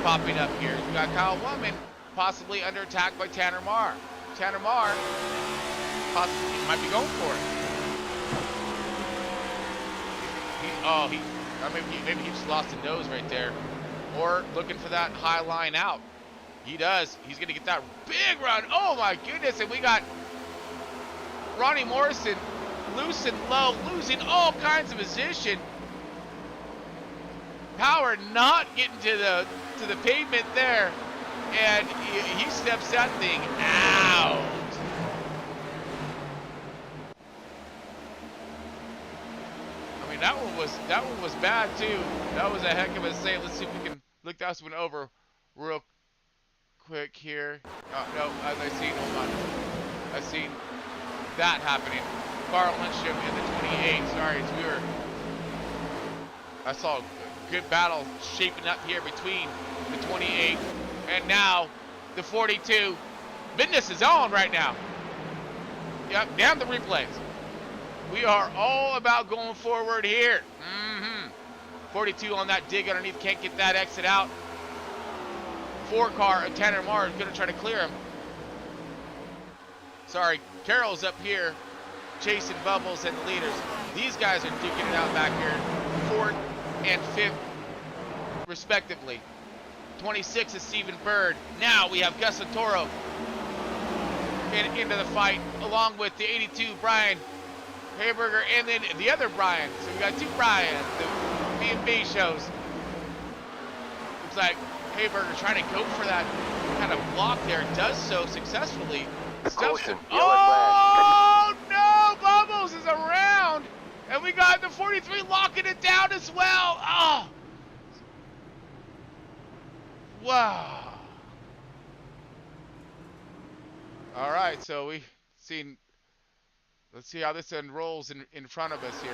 popping up here. You got Kyle Woman possibly under attack by Tanner Marr. Tanner Marr possibly might be going for it. Maybe he just lost a nose right there. Or looking for that high line out. He does. He's going to get that big run. Oh my goodness. And we got Ronnie Morrison loose and low, losing all kinds of position. Power not getting to the pavement there. And he steps that thing out. I mean, that one was bad too. That was a heck of a save. Let's see if we can look that one over real quick here. No, as I've seen that happening. Carl Lindstrom in the 28. Sorry, I saw a good battle shaping up here between the 28 and now the 42. Business is on right now. Yep, damn the replays. We are all about going forward here. 42 on that dig underneath, can't get that exit out. 4 car of Tanner Marr is going to try to clear him. Sorry, Carroll's up here chasing Bubbles and the leaders. These guys are duking it out back here. 4th and 5th, respectively. 26 is Stephen Bird. Now we have Gus Toro into the fight, along with the 82 Brian Hayberger, and then the other Brian. So we got 2 Brians, the B&B shows. Looks like Hayberger trying to go for that kind of block there. Does so successfully. Caution, oh no! Bubbles is around, and we got the 43 locking it down as well. Oh, wow! All right, so we seen. Let's see how this unrolls in front of us here.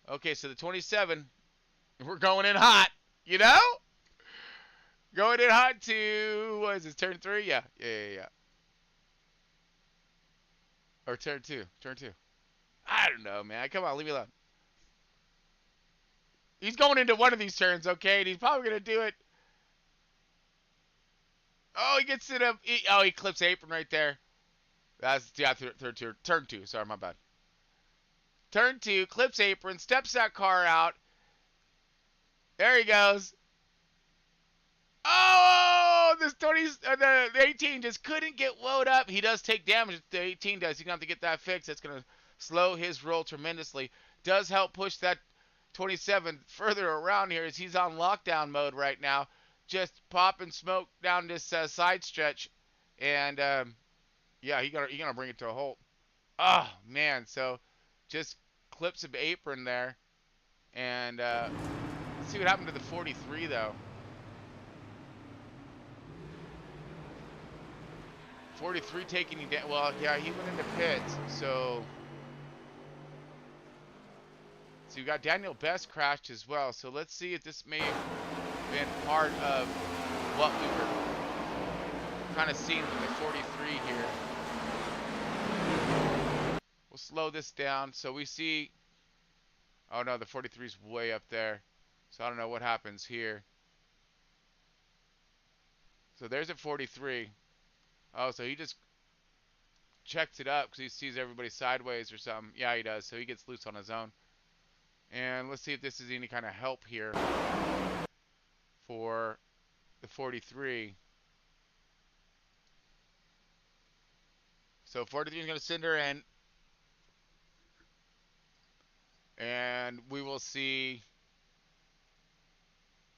Okay, so the 27, we're going in hot, you know? Going in hot to, what is this, turn 3? Yeah. Or turn 2. I don't know, man. Come on, leave me alone. He's going into one of these turns, okay? And he's probably going to do it. Oh, he gets it up. He clips apron right there. That's, yeah, turn 2. Sorry, my bad. Turn 2, clips apron, steps that car out. There he goes. Oh, this 20, the 18 just couldn't get wound up. He does take damage. The 18 does. He's going to have to get that fixed. That's going to slow his roll tremendously. Does help push that 27 further around here as he's on lockdown mode right now. Just popping smoke down this side stretch. And, yeah, he's gonna bring it to a halt. Oh, man. So, just clips of apron there. And, let's see what happened to the 43, though. 43 taking him down. Well, yeah, he went into pits. So you got Daniel Best crashed as well. So let's see if this may have been part of what we were kind of seeing with the 43 here. We'll slow this down. So we see, oh no, the 43 is way up there. So I don't know what happens here. So there's a 43. Oh, so he just checks it up because he sees everybody sideways or something. Yeah, he does. So he gets loose on his own. And let's see if this is any kind of help here for the 43. So 43 is going to send her in. And we will see.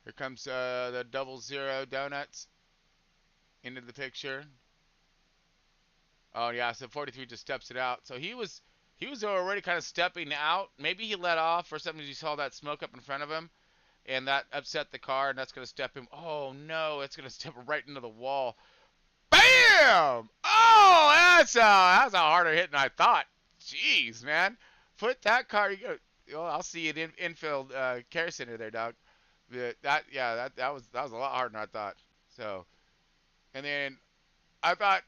Here comes the 00 Donuts into the picture. Oh yeah, so 43 just steps it out. So he was already kind of stepping out. Maybe he let off or something. He saw that smoke up in front of him, and that upset the car, and that's going to step him. Oh no, it's going to step right into the wall. Bam! Oh, that's a harder hit than I thought. Jeez, man, put that car. Well, I'll see you at infield care center there, dog. That was a lot harder than I thought. So, and then I thought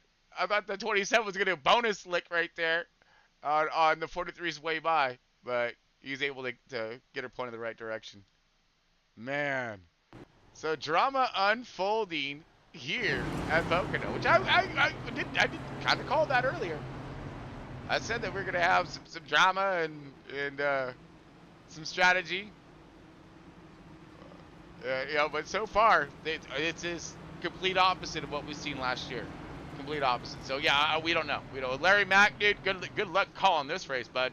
the 27 was going to bonus lick right there on the 43's way by, but he's able to get her pointed the right direction. Man. So drama unfolding here at POCONO, which I did kind of call that earlier. I said that we're going to have some drama and some strategy. But so far, it's this complete opposite of what we've seen last year. Complete opposite. So yeah, we don't know. Larry Mack, dude, good luck calling this race, bud.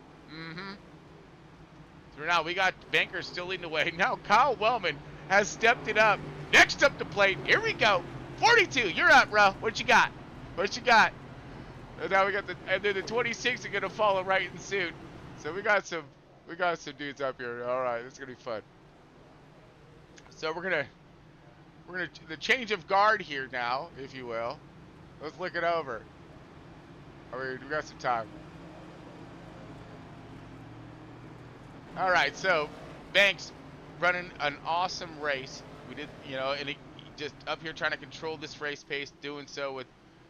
So now we got Banker still leading the way. Now Kyle Wellman has stepped it up. Next up the plate. Here we go. 42. You're up, bro. What you got? And now we got the 26 are gonna follow right in suit. So we got some dudes up here. All right, this is gonna be fun. So we're gonna the change of guard here now, if you will. Let's look it over. We got some time. All right, so Banks running an awesome race. We did, and he just up here trying to control this race pace, doing so with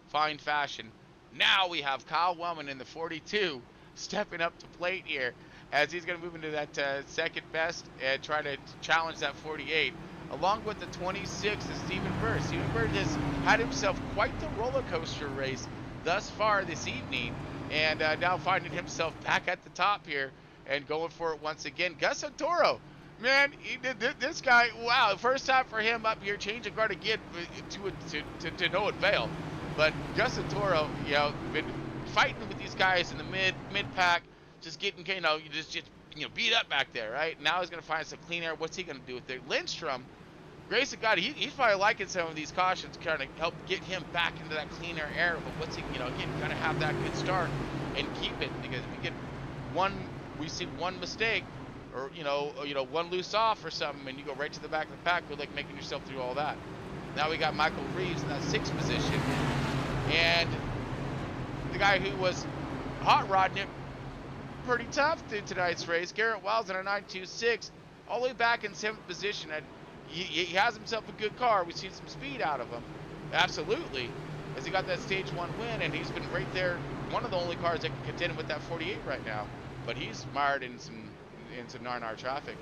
fine fashion. Now we have Kyle Wellman in the 42 stepping up to plate here as he's going to move into that second best and try to challenge that 48. Along with the 26 is Stephen Bird. Stephen Bird has had himself quite the roller coaster race thus far this evening, and now finding himself back at the top here and going for it once again. Gus Santoro, man, this guy, wow, first time for him up here, change of guard again to no avail. But Gus Santoro, been fighting with these guys in the mid pack, just getting, just beat up back there, right? Now he's gonna find some clean air. What's he gonna do with it? Lindstrom, grace of God, he's probably liking some of these cautions, kind of help get him back into that cleaner air. But what's he, kind of have that good start and keep it, because if we get we see one mistake, or one loose off or something, and you go right to the back of the pack, good luck making yourself through all that. Now we got Michael Reeves in that 6th position, and the guy who was hot rodding it pretty tough through tonight's race, Garrett Wiles in a 9.26, all the way back in 7th position. And he has himself a good car. We've seen some speed out of him, absolutely, as he got that stage 1 win, and he's been right there, one of the only cars that can contend with that 48 right now. But he's mired in some nar traffic,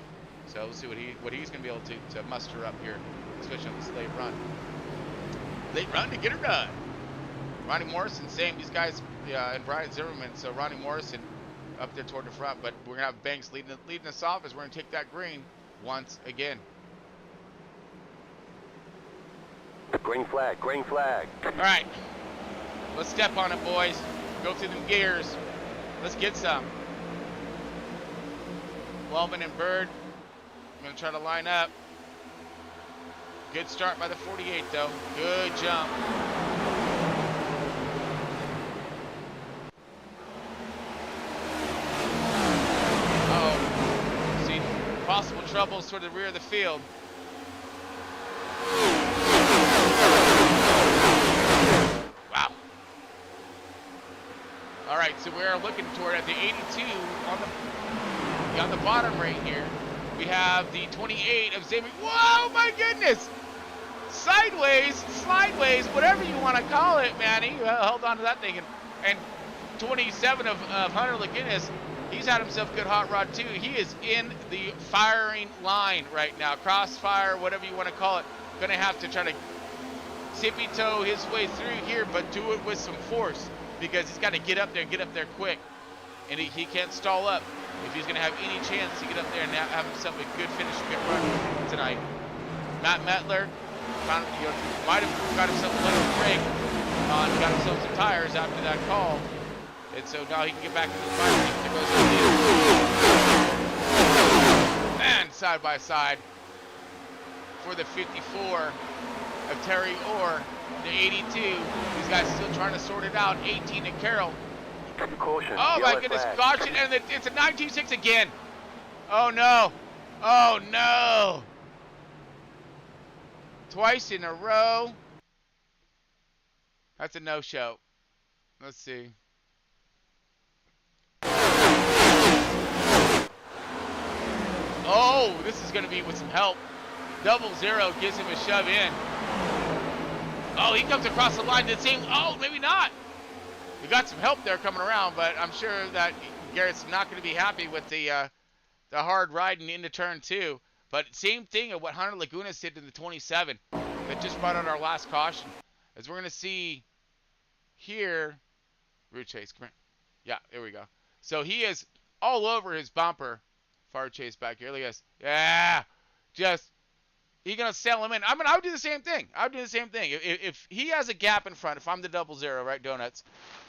so we'll see what he's going to be able to muster up here, especially on this late run. Late run to get her done. Ronnie Morrison, same, these guys, and Brian Zimmerman. So Ronnie Morrison up there toward the front, but we're gonna have Banks leading us off as we're gonna take that green once again. Green flag, green flag. All right, let's step on it, boys. Go through them gears. Let's get some. Wellman and Bird, I'm gonna try to line up. Good start by the 48 though. Good jump. Possible troubles toward the rear of the field. Wow. All right, so we're looking toward at the 82 on the bottom right here. We have the 28 of Zami. Whoa, my goodness! Sideways, slideways, whatever you want to call it, man. He held on to that thing and 27 of Hunter Lagunas, he's had himself a good hot rod too. He is in the firing line right now. Crossfire, whatever you want to call it. Gonna have to try to tippy toe his way through here, but do it with some force because he's got to get up there quick. And he can't stall up if he's gonna have any chance to get up there and have himself a good finish, good run tonight. Matt Mettler might have got himself a little break on, got himself some tires after that call. And so now he can get back into the fight. And side by side for the 54 of Terry Orr, the 82. These guys still trying to sort it out. 18 and Carroll. Caution. Oh my goodness, caution, and it's a 926 again. Oh no. Oh no. Twice in a row. That's a no-show. Let's see. Oh, this is going to be with some help. 00 gives him a shove in. Oh, he comes across the line. Did see? Oh, maybe not. We got some help there coming around, but I'm sure that Garrett's not going to be happy with the hard riding into turn 2. But same thing of what Hunter Lagunas did in the 27 that just brought out our last caution. As we're going to see here, Root Chase, come here. Yeah, there we go. So he is all over his bumper. Far Chase back here. Look at this. Yeah, just he's gonna sail him in. I would do the same thing. I would do the same thing. If he has a gap in front, if I'm the 00, right, Donuts,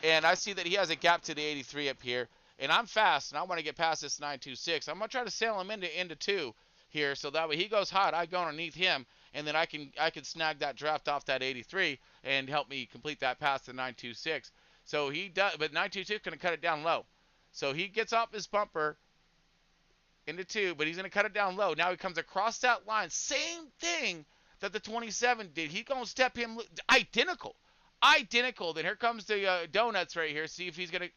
and I see that he has a gap to the 83 up here, and I'm fast and I want to get past this 926, I'm gonna try to sail him into 2 here, so that way he goes hot, I go underneath him, and then I can snag that draft off that 83 and help me complete that pass to 926. So he does, but 926 gonna cut it down low. So he gets off his bumper into 2, but he's going to cut it down low. Now he comes across that line. Same thing that the 27 did. He's going to step him identical. Then here comes the Donuts right here. See if he's going to...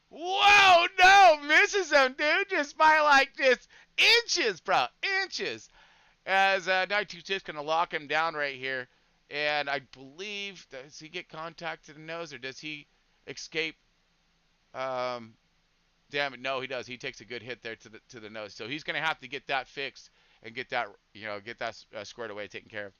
Whoa, no! Misses him, dude. Just by like just inches, bro. Inches. As 926 going to lock him down right here. And I believe... Does he get contact to the nose or does he escape... Damn it, no, he does. He takes a good hit there to the nose. So he's going to have to get that fixed and get that, squared away, taken care of.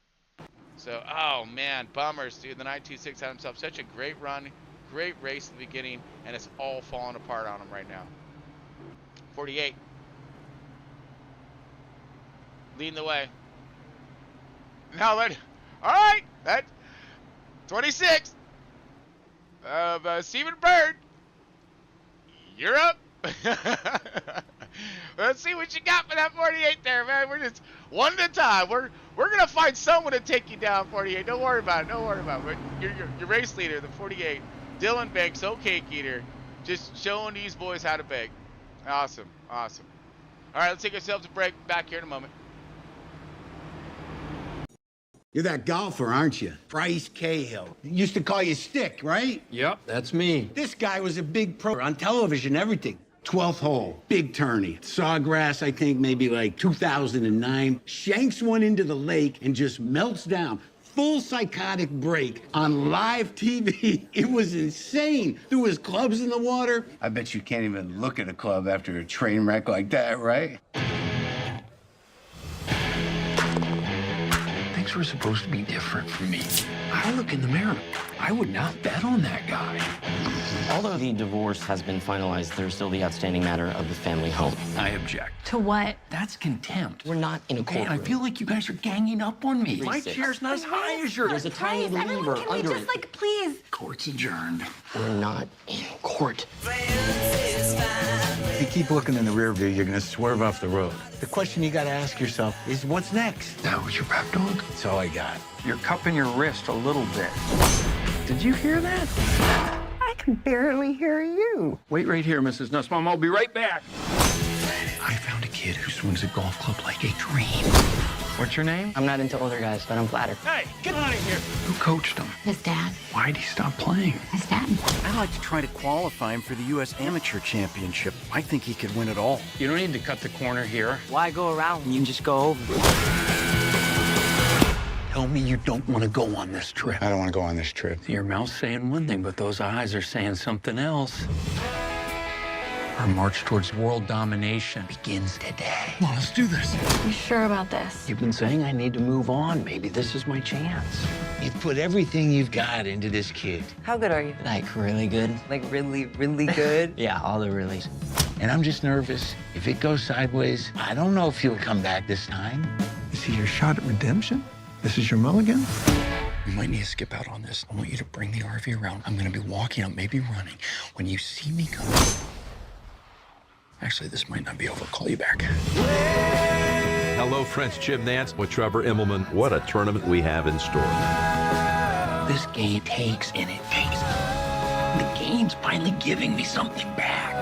So, oh, man, bummers, dude. The 926 had himself such a great run, great race in the beginning, and it's all falling apart on him right now. 48. Leading the way. Now, all right, that 26 of Stephen Bird. You're up. Let's see what you got for that 48 there, man. We're just one at a time. We're gonna find someone to take you down, 48. Don't worry about it. Don't worry about it. Your race leader, the 48, Dylan Banks, cake eater, just showing these boys how to bake. Awesome, awesome. All right, let's take ourselves a break. Back here in a moment. You're that golfer, aren't you? Bryce Cahill. Used to call you Stick, right? Yep, that's me. This guy was a big pro on television, everything. 12th hole, big tourney. Sawgrass, I think, maybe like 2009. Shanks one into the lake and just melts down. Full psychotic break on live TV. It was insane. Threw his clubs in the water. I bet you can't even look at a club after a train wreck like that, right? Things were supposed to be different for me. I look in the mirror. I would not bet on that guy. Although the divorce has been finalized, there's still the outstanding matter of the family home. I object. To what? That's contempt. We're not in a And I courtroom. feel like you guys are ganging up on me. My 3-6. chair's not as high as yours. There's a tiny lever under it. Please. Court's adjourned. We're not in court. If you keep looking in the rear view, you're gonna swerve off the road. The question you gotta ask yourself is, what's next? That was your pep talk? That's all I got. You're cupping your wrist a little bit. Did you hear that? I can barely hear you. Wait right here, Mrs. Nussbaum. I'll be right back. I found a kid who swings a golf club like a dream. What's your name? I'm not into older guys, but I'm flattered. Hey, get out of here. Who coached him? His dad. Why'd he stop playing? His dad. I'd like to try to qualify him for the U.S. Amateur Championship. I think he could win it all. You don't need to cut the corner here. Why go around when you can just go over? Tell me you don't want to go on this trip. I don't want to go on this trip. Your mouth's saying one thing, but those eyes are saying something else. Our march towards world domination begins today. Come on, let's do this. You sure about this? You've been saying I need to move on. Maybe this is my chance. You've put everything you've got into this kid. How good are you? Like, really good? Like really, really good? Yeah, all the reallys. And I'm just nervous. If it goes sideways, I don't know if you'll come back this time. You see your shot at redemption? This is your mulligan? We might need to skip out on this. I want you to bring the RV around. I'm going to be walking up, maybe running. When you see me come... Actually, this might not be over. I'll call you back. Hello, French Gymnast with Trevor Immelman. What a tournament we have in store. This game takes and it takes. The game's finally giving me something back.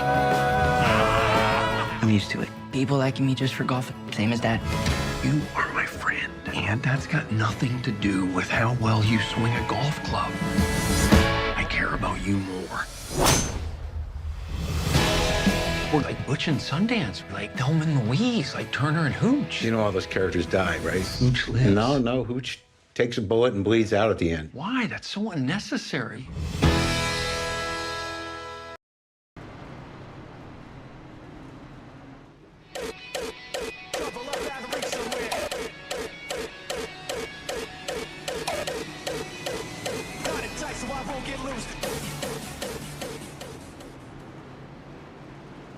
I'm used to it. People liking me just for golf, same as Dad. You are my friend, and that's got nothing to do with how well you swing a golf club. I care about you more. We're like Butch and Sundance, like Thelma and Louise, like Turner and Hooch. You know all those characters die, right? Hooch lives. No, Hooch takes a bullet and bleeds out at the end. Why? That's so unnecessary.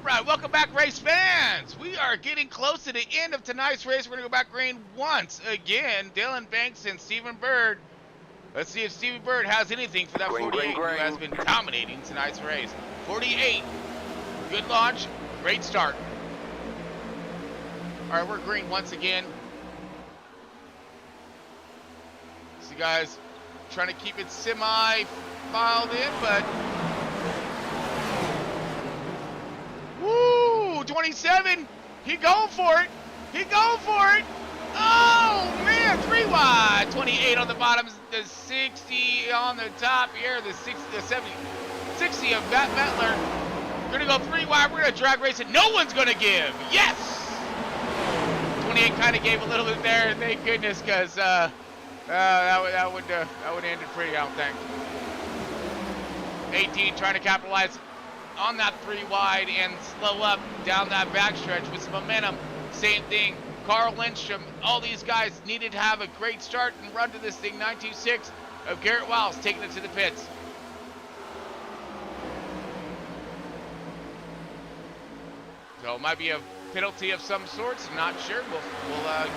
Right, welcome back, race fans. We are getting close to the end of tonight's race. We're going to go back green once again. Dylan Banks and Stephen Bird. Let's see if Stephen Bird has anything for that 48 who has been dominating tonight's race. 48. Good launch. Great start. All right, we're green once again. See, guys, trying to keep it semi-filed in, but... Woo! 27. He going for it. He going for it. Oh, man. 3 wide. 28 on the bottom. The 60 on the top here. The 60, the 70. 60 of Matt Mettler. We're going to go 3 wide. We're going to drag race it. No one's going to give. Yes! 28 kind of gave a little bit there. Thank goodness, because that would end it pretty, I don't think. 18 trying to capitalize on that 3 wide and slow up down that backstretch with some momentum. Same thing, Carl Lindstrom. All these guys needed to have a great start and run to this thing. 926 of Garrett Wiles taking it to the pits. So it might be a penalty of some sorts. I'm not sure. We'll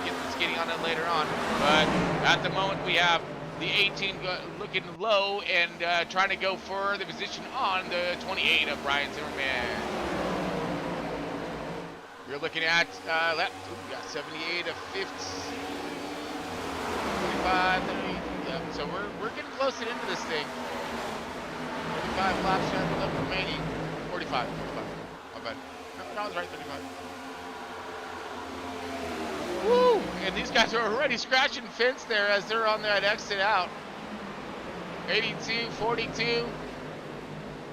get the skinny on it later on. But at the moment we have the 18 looking low and trying to go for the position on the 28 of Brian Zimmerman. You're looking at left. We got 78 of 50, 25, 30. Yep. So we're getting close to the end of this thing. 35 laps left remaining. 45. My bad. No, I was right. 35. Woo! And these guys are already scratching fence there as they're on that exit out. 82, 42.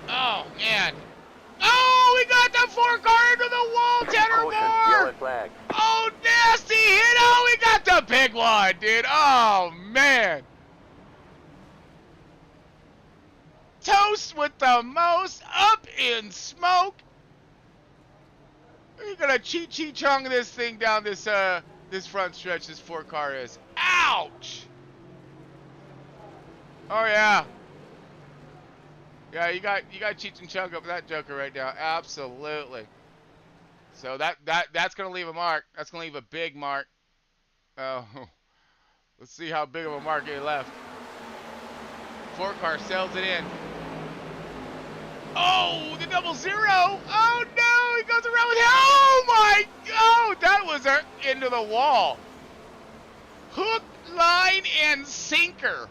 Oh, man. Oh, we got the 4-car into the wall, Tanner Moore! Flag. Oh, nasty hit. Oh, we got the big one, dude. Oh, man. Toast with the most, up in smoke. We're gonna chong this thing down this this front stretch. This 4-car is. Ouch! Oh yeah. Yeah, you got Cheech and Chong up that joker right now. Absolutely. So that's gonna leave a mark. That's gonna leave a big mark. Oh, let's see how big of a mark it left. 4-car sails it in. Oh, the 00. Oh no, he goes around with it. Oh my God, that was into the wall. Hook, line, and sinker.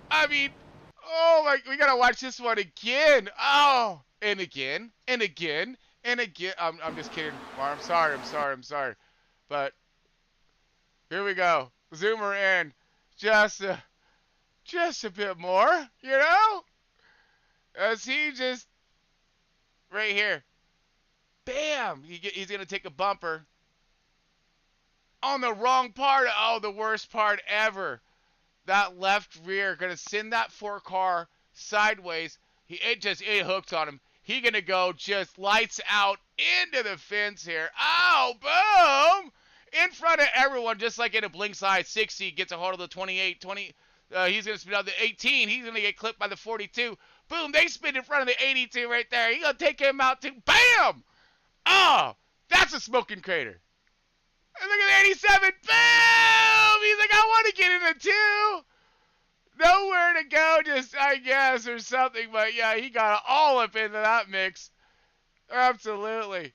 I mean, oh my, we gotta watch this one again. Oh, and again, and again, and again. I'm just kidding. I'm sorry. But here we go. Zoomer in. Just a bit more, you know? As he just, right here, bam, he's going to take a bumper. on the wrong part. Oh, the worst part ever. That left rear going to send that 4-car sideways. It hooked on him. He going to go just lights out into the fence here. Oh, boom! In front of everyone, just like in a blink side. 60 gets a hold of the 28. 20. He's going to spin out the 18. He's going to get clipped by the 42. Boom! They spin in front of the 82 right there. He's going to take him out too. Bam! Oh, that's a smoking crater. And look at the 87. Boom! He's like, I want to get in a 2. Nowhere to go, just I guess or something. But yeah, he got all up into that mix. Absolutely.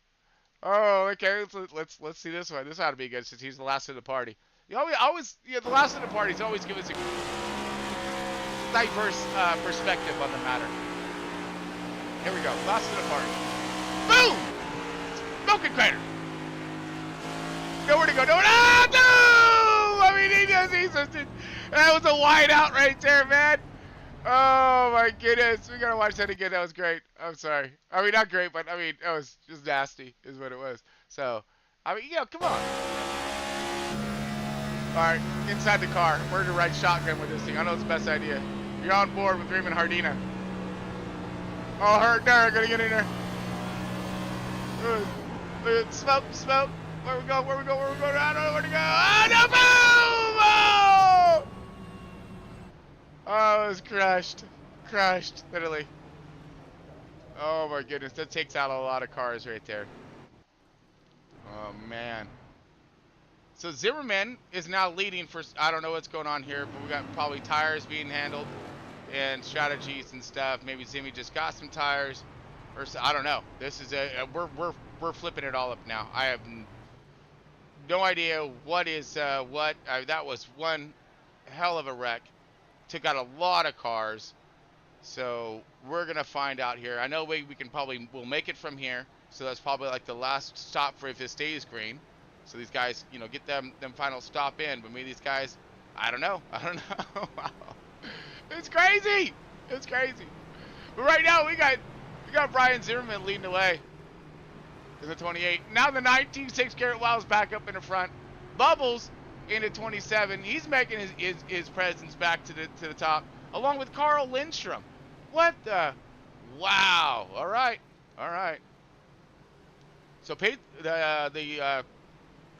Oh, okay. Let's see this one. This ought to be good since he's the last of the party. The last of the parties always give us a diverse perspective on the matter. Here we go. Last of the party. Boom! Smoking crater. Nowhere to go. Nowhere. Ah, no! I mean, that was a wide out right there, man. Oh my goodness. We gotta watch that again. That was great. I'm sorry. I mean, not great, but I mean, that was just nasty, is what it was. So, I mean, come on. All right, inside the car. We're gonna ride shotgun with this thing. I know it's the best idea. You're on board with Raymond Hardina. Oh, Hardina, gonna get in there. Smoke. Where we go? I don't know where to go. Oh, no, boom! Oh, it was crushed, literally. Oh my goodness, that takes out a lot of cars right there. Oh man. So Zimmerman is now leading for, I don't know what's going on here, but we got probably tires being handled and strategies and stuff. Maybe Zimmy just got some tires, or I don't know. This is we're flipping it all up now. I have no idea what is what. That was one hell of a wreck. Took out a lot of cars, so we're gonna find out here. I know we can we'll make it from here, so that's probably like the last stop for if it stays green. So these guys, get them final stop in. But maybe these guys, I don't know. It's crazy. But right now we got Brian Zimmerman leading the way in the 28. Now the 19.6 Garrett Wiles back up in the front. Bubbles into 27. He's making his presence back to the top, along with Carl Lindstrom. What the? Wow. All right. So the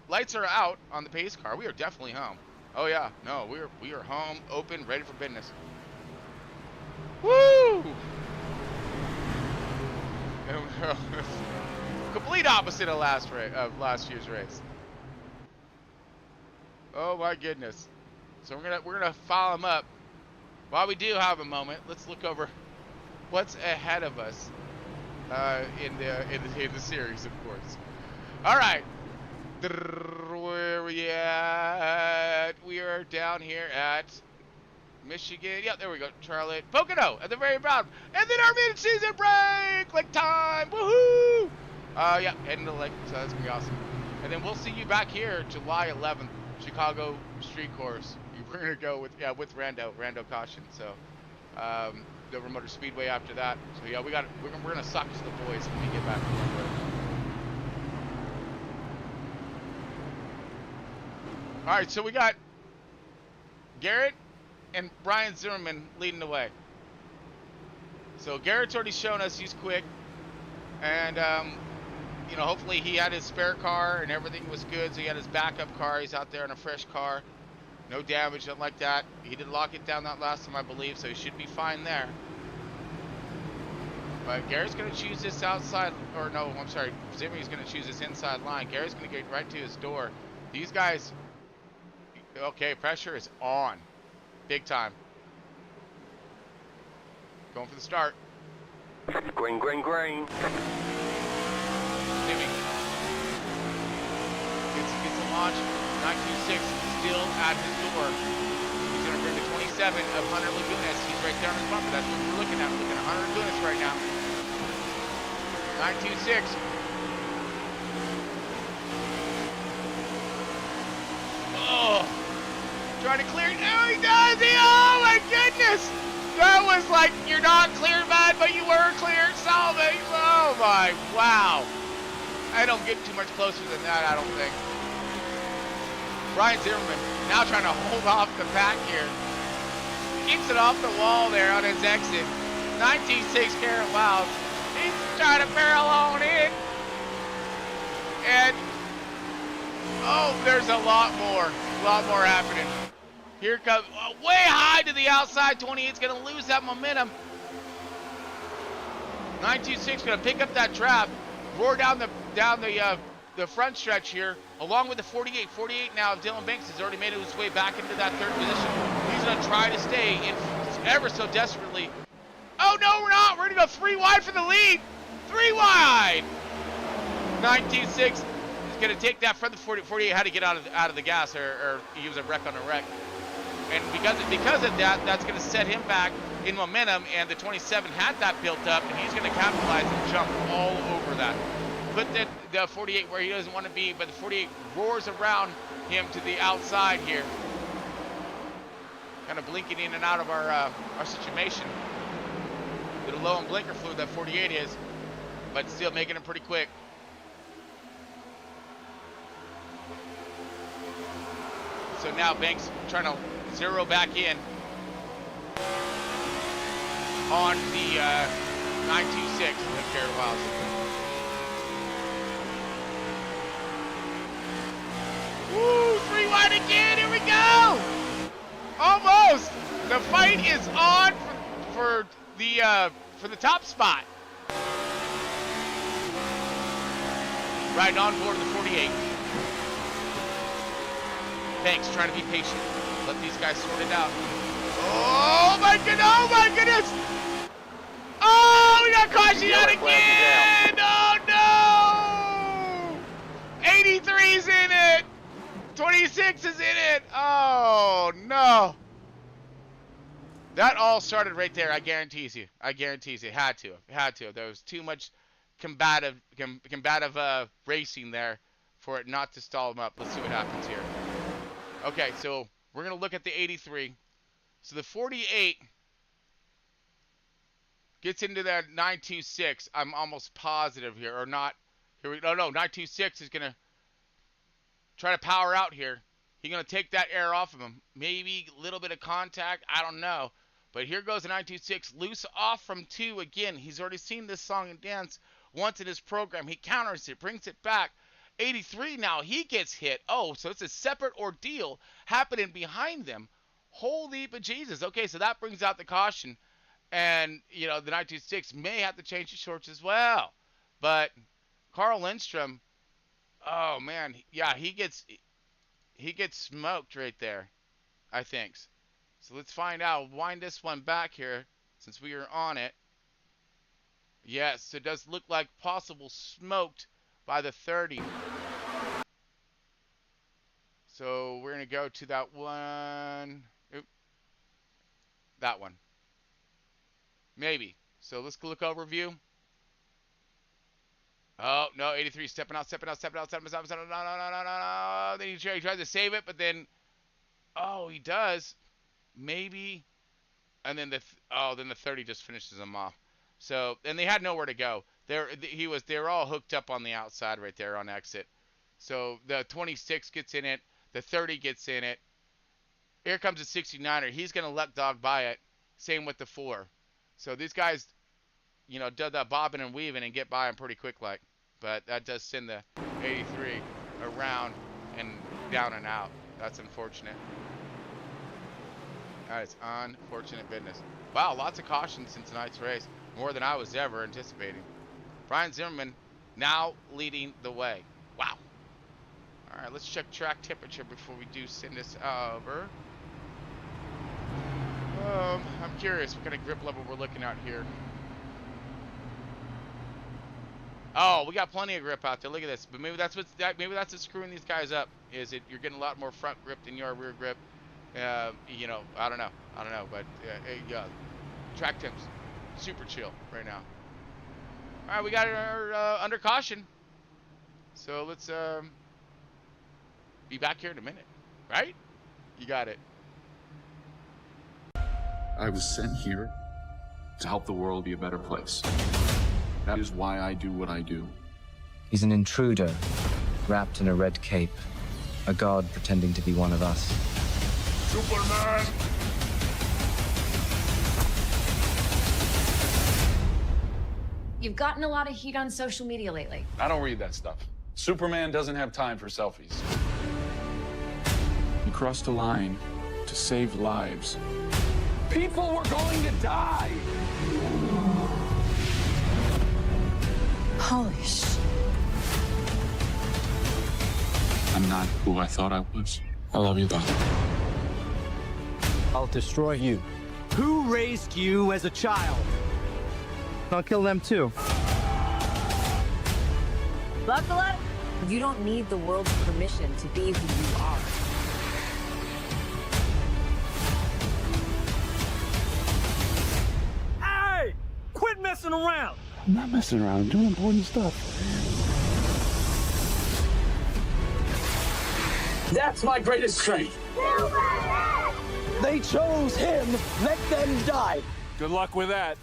lights are out on the pace car. We are definitely home. Oh yeah. No, we are home, open, ready for business. Woo! Complete opposite of last year's race. Oh my goodness. So we're gonna follow him up. While we do have a moment, let's look over what's ahead of us in the series, of course. All right. Where are we at? We are down here at Michigan. Yeah, there we go. Charlotte. Pocono at the very bottom. And then our mid-season break. Lake time. Woohoo! Yeah, heading to the lake. So that's going to be awesome. And then we'll see you back here July 11th. Chicago Street Course. We're going to go with Rando Caution. So, Dover Motor Speedway after that. So, yeah, we're going to suck to the boys when we get back to the road. All right, so we got Garrett and Brian Zimmerman leading the way. So Garrett's already shown us he's quick, and hopefully he had his spare car and everything was good. So he had his backup car. He's out there in a fresh car, no damage, nothing like that. He did lock it down that last time, I believe, so he should be fine there. But Garrett's going to choose this outside, or no, I'm sorry, Zimmy's going to choose this inside line. Garrett's going to get right to his door. These guys. Okay, pressure is on. Big time. Going for the start. Green. Jimmy. Gets a launch. 926 still at his door. He's going to bring the 27 of Hunter Lagunas. He's right there on his bumper. That's what we're looking at. We're looking at Hunter Lagunas right now. 926. Oh. Trying to clear it. Oh, he does. Oh, my goodness. That was like, you're not clear, bud, but you were clear. Solve it. Oh, my. Wow. I don't get too much closer than that, I don't think. Brian Zimmerman now trying to hold off the pack here. Keeps it off the wall there on his exit. 19.6 Garrett Wild. He's trying to barrel on in. And, oh, there's a lot more happening. Here comes, way high to the outside. 28's going to lose that momentum. 926 going to pick up that trap, roar down the front stretch here, along with the 48. 48 now, Dylan Banks has already made his way back into that third position. He's going to try to stay in ever so desperately. Oh, no, we're not. We're going to go 3 wide for the lead. 3 wide. 926 is going to take that from the 48. Had to get out of the gas, or he was a wreck on a wreck. And because of that, that's going to set him back in momentum, and the 27 had that built up, and he's going to capitalize and jump all over that. Put the 48 where he doesn't want to be, but the 48 roars around him to the outside here. Kind of blinking in and out of our situation. A little low on blinker fluid, that 48 is, but still making it pretty quick. So now Banks trying to zero back in on the 926 with Garrett Wild. Woo, 3 wide again, here we go! Almost! The fight is on for the top spot. Right on board the 48. Banks trying to be patient. Let these guys sort it out. Oh my goodness! Oh my goodness! Oh, we got caution out again! Oh no! 83's in it! 26 is in it! Oh no! That all started right there. I guarantee you. I guarantee you. Had to. There was too much combative racing there for it not to stall them up. Let's see what happens here. Okay, so we're going to look at the 83. So the 48 gets into that 926. I'm almost positive here, or not. Here we go. No, 926 is going to try to power out here. He's going to take that air off of him. Maybe a little bit of contact. I don't know. But here goes the 926. Loose off from 2 again. He's already seen this song and dance once in his program. He counters it, brings it back. 83 now, he gets hit. Oh, so it's a separate ordeal happening behind them. Holy bejesus. Okay, so that brings out the caution. And, you know, the 926 may have to change his shorts as well. But Carl Lindstrom, oh, man. Yeah, he gets smoked right there, I think. So let's find out. Wind this one back here since we are on it. Yes, it does look like possible smoked by the 30. So we're going to go to that one. Oop. That one. Maybe. So let's look overview. Oh, no, 83 stepping out. No. Then he tries to save it, but then, oh, he does. Maybe. And then then the 30 just finishes him off. So, and they had nowhere to go. They were all hooked up on the outside right there on exit. So the 26 gets in it, the 30 gets in it. Here comes the 69er. He's gonna let dog by it. Same with the 4. So these guys, you know, did that bobbing and weaving and get by him pretty quick like. But that does send the 83 around and down and out. That's unfortunate. That is unfortunate business. Wow, lots of cautions in tonight's race. More than I was ever anticipating. Brian Zimmerman now leading the way. Wow. All right, let's check track temperature before we do send this over. I'm curious what kind of grip level we're looking at here. Oh, we got plenty of grip out there. Look at this. But maybe that's what's screwing these guys up. Is it you're getting a lot more front grip than your rear grip? You know, I don't know. But track temps super chill right now. All right, we got our under caution. So let's be back here in a minute, right? You got it. I was sent here to help the world be a better place. That is why I do what I do. He's an intruder, wrapped in a red cape. A god pretending to be one of us. Superman! You've gotten a lot of heat on social media lately. I don't read that stuff. Superman doesn't have time for selfies. He crossed a line to save lives. People were going to die! Holy sh... I'm not who I thought I was. I love you, though. I'll destroy you. Who raised you as a child? I'll kill them too. Buckle up. You don't need the world's permission to be who you are. Hey! Quit messing around! I'm not messing around. I'm doing important stuff. That's my greatest strength. They chose him. Let them die. Good luck with that.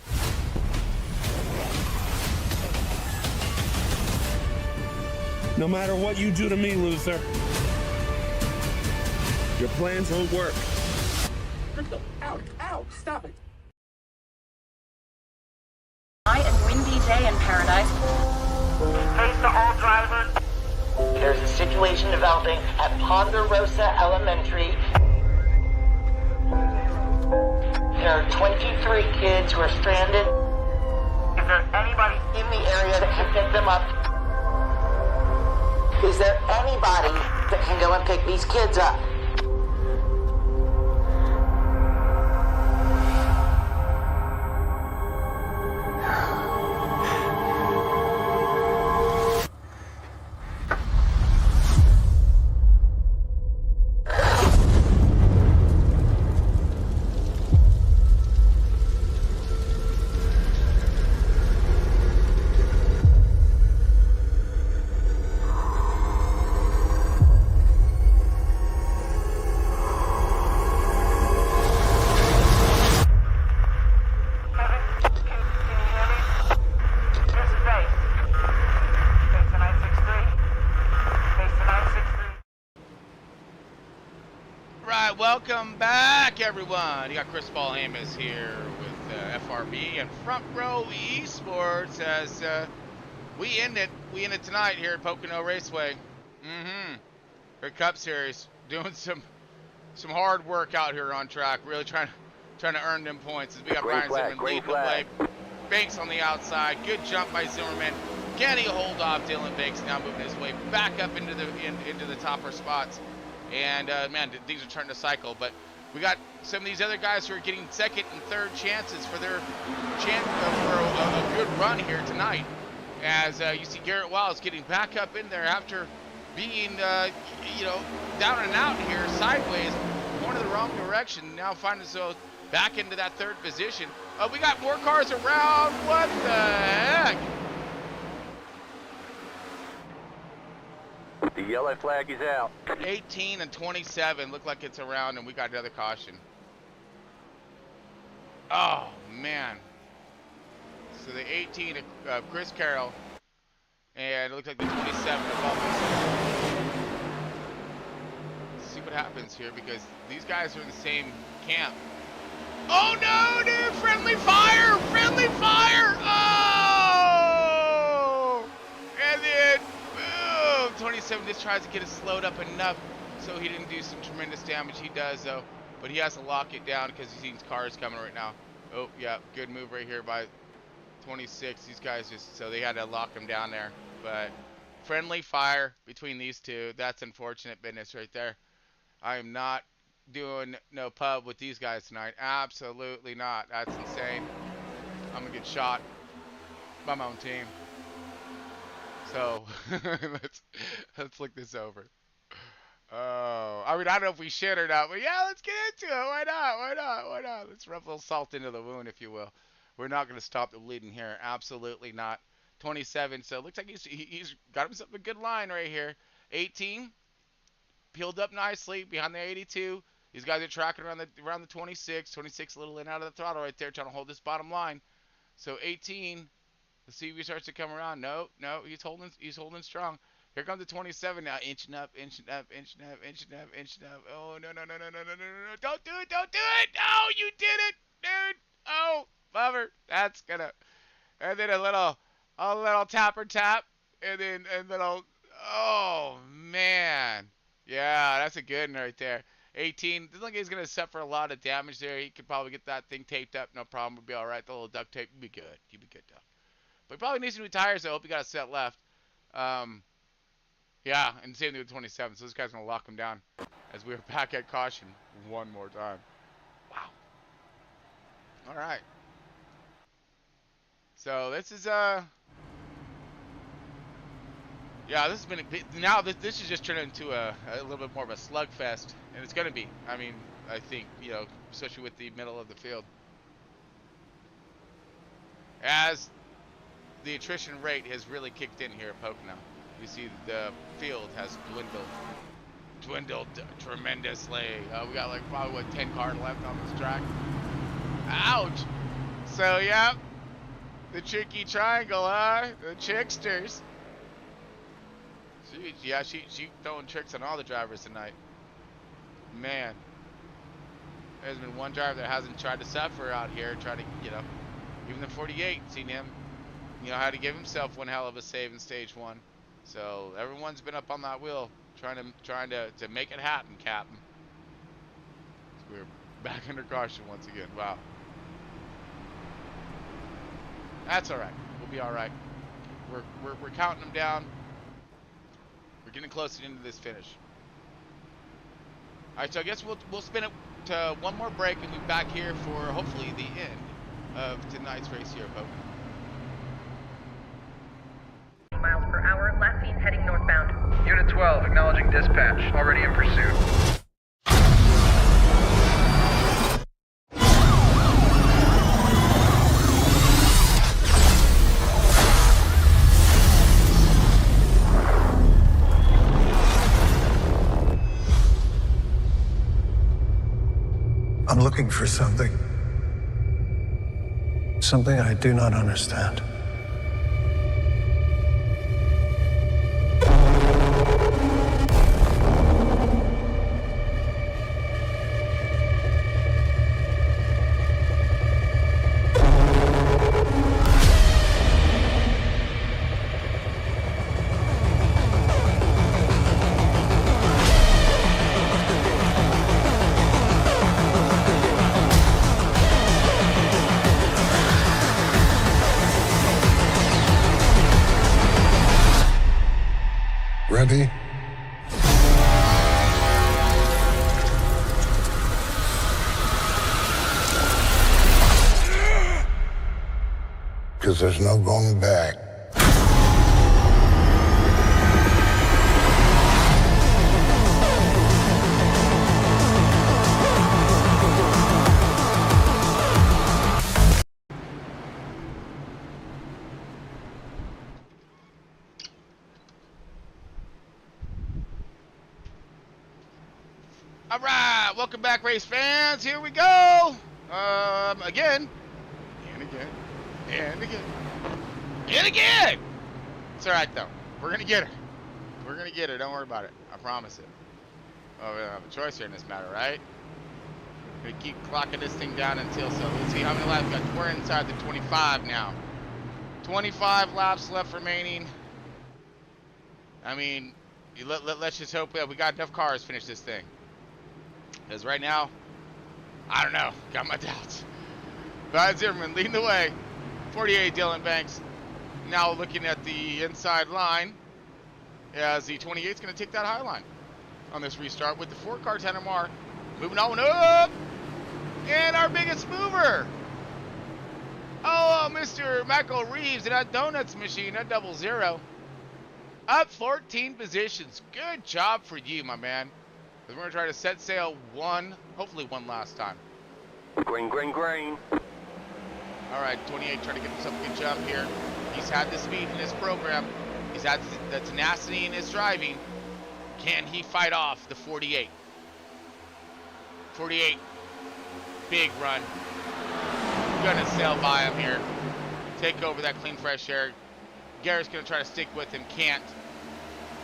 No matter what you do to me, loser, your plans won't work. Ow, ow, stop it. I am windy day in paradise. Face to all drivers. There's a situation developing at Ponderosa Elementary. There are 23 kids who are stranded. Is there anybody in the area that can pick them up? Is there anybody that can go and pick these kids up? Welcome back, everyone. You got Chris Paul Amos here with FRB and Front Row Esports as we end it tonight here at Pocono Raceway. For Cup Series, doing some hard work out here on track, really trying to earn them points. As we got Brian Zimmerman leading the way, Banks on the outside, good jump by Zimmerman. Can he hold off Dylan Banks? Now moving his way back up into the topper spots. And man, things are starting to cycle, but we got some of these other guys who are getting second and third chances for their chance for a good run here tonight. As you see Garrett Wiles getting back up in there after being down and out here, sideways, going in the wrong direction. Now finding himself back into that third position. We got more cars around. What the heck? The yellow flag is out. 18 and 27 look like it's around, and we got another caution. Oh man. So the 18 of Chris Carroll, and it looks like the 27 of Bubbles. Let's see what happens here, because these guys are in the same camp. Oh no, dude! Friendly fire! Friendly fire! Oh! And then 27 just tries to get it slowed up enough so he didn't do some tremendous damage. He does though, but he has to lock it down because he sees cars coming right now. Oh yeah, good move right here by 26. These guys so they had to lock him down there. But friendly fire between these two. That's unfortunate business right there. I am not doing no pub with these guys tonight. Absolutely not. That's insane. I'm gonna get shot by my own team. So let's look this over. Oh, I mean, I don't know if we should or not, but yeah, let's get into it. Why not? Why not? Why not? Let's rub a little salt into the wound, if you will. We're not going to stop the bleeding here. Absolutely not. 27. So it looks like he's got himself a good line right here. 18 peeled up nicely behind the 82. These guys are tracking around the 26. 26 a little in out of the throttle right there, trying to hold this bottom line. So 18. Let's see if he starts to come around. No, he's holding strong. Here comes the 27 now, inching up, inching up, inching up, inching up, inching up. Oh, no. Don't do it. Don't do it. No, you did it, dude. Oh, bummer. That's gonna. And then a little tapper tap. And then oh, man. Yeah, that's a good one right there. 18. Doesn't look like he's going to suffer a lot of damage there. He could probably get that thing taped up. No problem. We'll be all right. The little duct tape will be good. You'll be good, Doug. But he probably needs some new tires. I hope he got a set left. Yeah, and same thing with 27. So this guy's going to lock him down as we are back at caution one more time. Wow. All right. So this is yeah, this has been now this is just turned into a little bit more of a slugfest, and it's gonna be. I mean, I think, you know, especially with the middle of the field, as the attrition rate has really kicked in here at Pocono. You see the field has dwindled tremendously. We got like probably what 10 cars left on this track. Ouch. So yeah, the tricky triangle, huh? The tricksters. She throwing tricks on all the drivers tonight. Man, there's been one driver that hasn't tried to suffer out here, try to, you know, even the 48, seen him, you know, how to give himself one hell of a save in stage 1. So everyone's been up on that wheel, trying to make it happen, Captain. So we're back under caution once again. Wow. That's all right. We'll be all right. We're counting them down. We're getting closer into this finish. All right, so I guess we'll spin it to one more break and be back here for hopefully the end of tonight's race here, folks. Miles per hour, last seen heading northbound. Unit 12, acknowledging dispatch. Already in pursuit. I'm looking for something. Something I do not understand. Ready? Because there's no going back. All right, welcome back, race fans. Here we go. Again, and again, and again, and again. It's all right though. We're gonna get her. We're gonna get her. Don't worry about it. I promise it. Oh, we don't have a choice here in this matter, right? We keep clocking this thing down until so. Let's see how many laps we got. We're inside the 25 now. 25 laps left remaining. I mean, let's just hope that we got enough cars to finish this thing. Because right now, I don't know. Got my doubts. But Zimmerman leading the way. 48 Dylan Banks. Now looking at the inside line. As the 28 is going to take that high line on this restart with the 4-car Tenor moving on up. And our biggest mover. Oh, Mr. Michael Reeves in that donuts machine, that 00. Up 14 positions. Good job for you, my man. We're going to try to set sail hopefully one last time. Green. All right, 28 trying to get himself a good jump here. He's had the speed in his program. He's had the tenacity in his driving. Can he fight off the 48? 48, big run. Gonna sail by him here. Take over that clean, fresh air. Garrett's gonna try to stick with him, can't.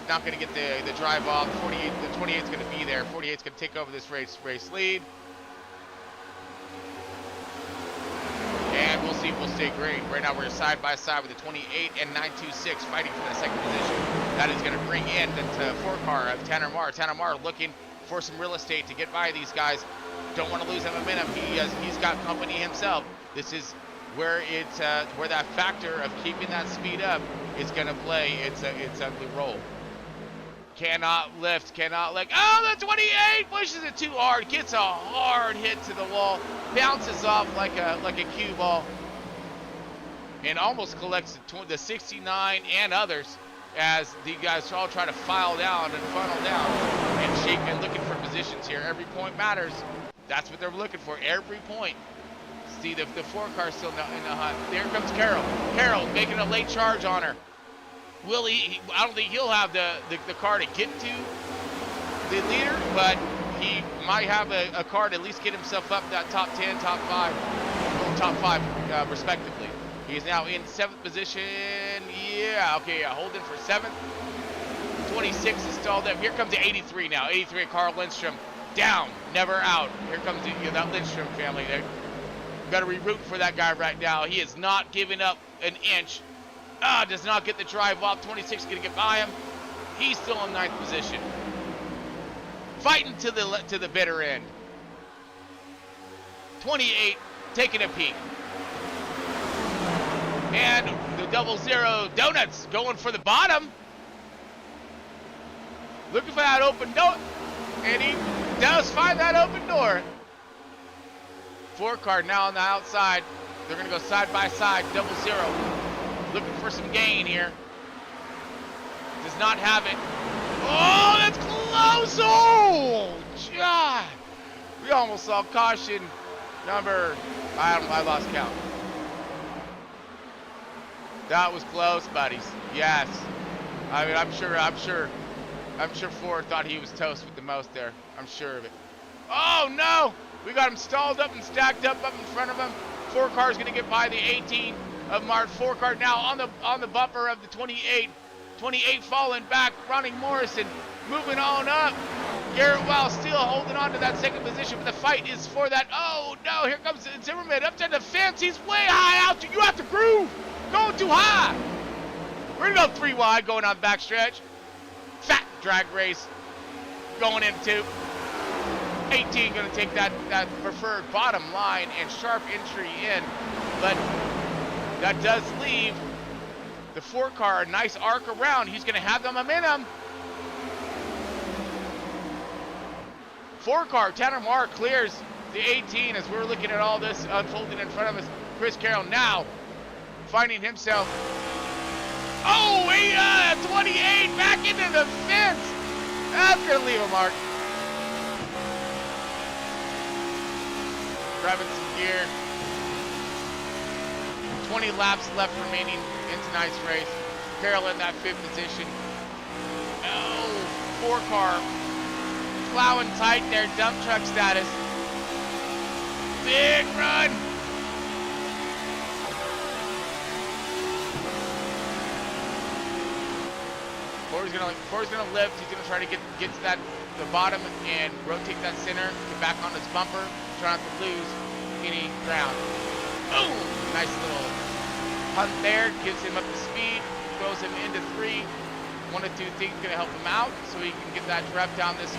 not going to get the drive off. The 28's going to be there. 48's going to take over this race lead. And we'll see if we'll stay green. Right now we're side by side with the 28 and 926 fighting for that second position. That is going to bring in the 4 car of Tanner Marr. Tanner Marr looking for some real estate to get by these guys. Don't want to lose that momentum. He's got company himself. This is where it's where that factor of keeping that speed up is going to play its ugly role. Cannot lift, cannot let. Oh, the 28 pushes it too hard, gets a hard hit to the wall, bounces off like a cue ball, and almost collects the 69 and others as the guys all try to file down and funnel down and shape and looking for positions here. Every point matters. That's what they're looking for. Every point. See the 4 car still in the hunt. There comes Carroll. Carroll making a late charge on her. Will he? I don't think he'll have the car to get to the leader, but he might have a car to at least get himself up that top 10, top 5, or top 5 respectively. He's now in 7th position. Yeah, okay, holding for 7th. 26 is stalled up. Here comes the 83 now. 83, Carl Lindstrom. Down, never out. Here comes that Lindstrom family. They better be rooting for that guy right now. He is not giving up an inch. Does not get the drive off. 26 gonna get by him. He's still in 9th position. Fighting to the bitter end. 28 taking a peek. And the 00 Donuts going for the bottom. Looking for that open door. And he does find that open door. 4 car now on the outside. They're gonna go side by side. 00. Looking for some gain here. Does not have it. Oh, that's close. Oh, God. We almost saw caution number, I lost count. That was close, buddies. Yes. I mean, I'm sure Ford thought he was toast with the most there. I'm sure of it. Oh, no. We got him stalled up and stacked up in front of him. 4 cars going to get by the 18 of Mart. 4 car now on the bumper of the 28. 28 falling back. Ronnie Morrison moving on up. Garrett Wells still holding on to that 2nd position, but the fight is for that. Oh, no. Here comes Zimmerman up to the fence. He's way high out. You have to groove. Going too high. We're going to go 3 wide going on the backstretch. Fat drag race going into 18, going to take that preferred bottom line and sharp entry in, but that does leave the 4 car a nice arc around. He's going to have the momentum. 4 car Tanner Marr clears the 18 as we're looking at all this unfolding in front of us. Chris Carroll now finding himself. Oh, 28 back into the fence. That's going to leave a mark. Grabbing some gear. 20 laps left remaining in tonight's race. Carroll in that 5th position. Oh, 4 car plowing tight there, dump truck status. Big run. Ford's gonna lift. He's gonna try to get to the bottom and rotate that center, get back on his bumper, try not to lose any ground. Boom! Nice little hunt there, gives him up to speed, throws him into 3. 1 of 2 things gonna help him out so he can get that rep down this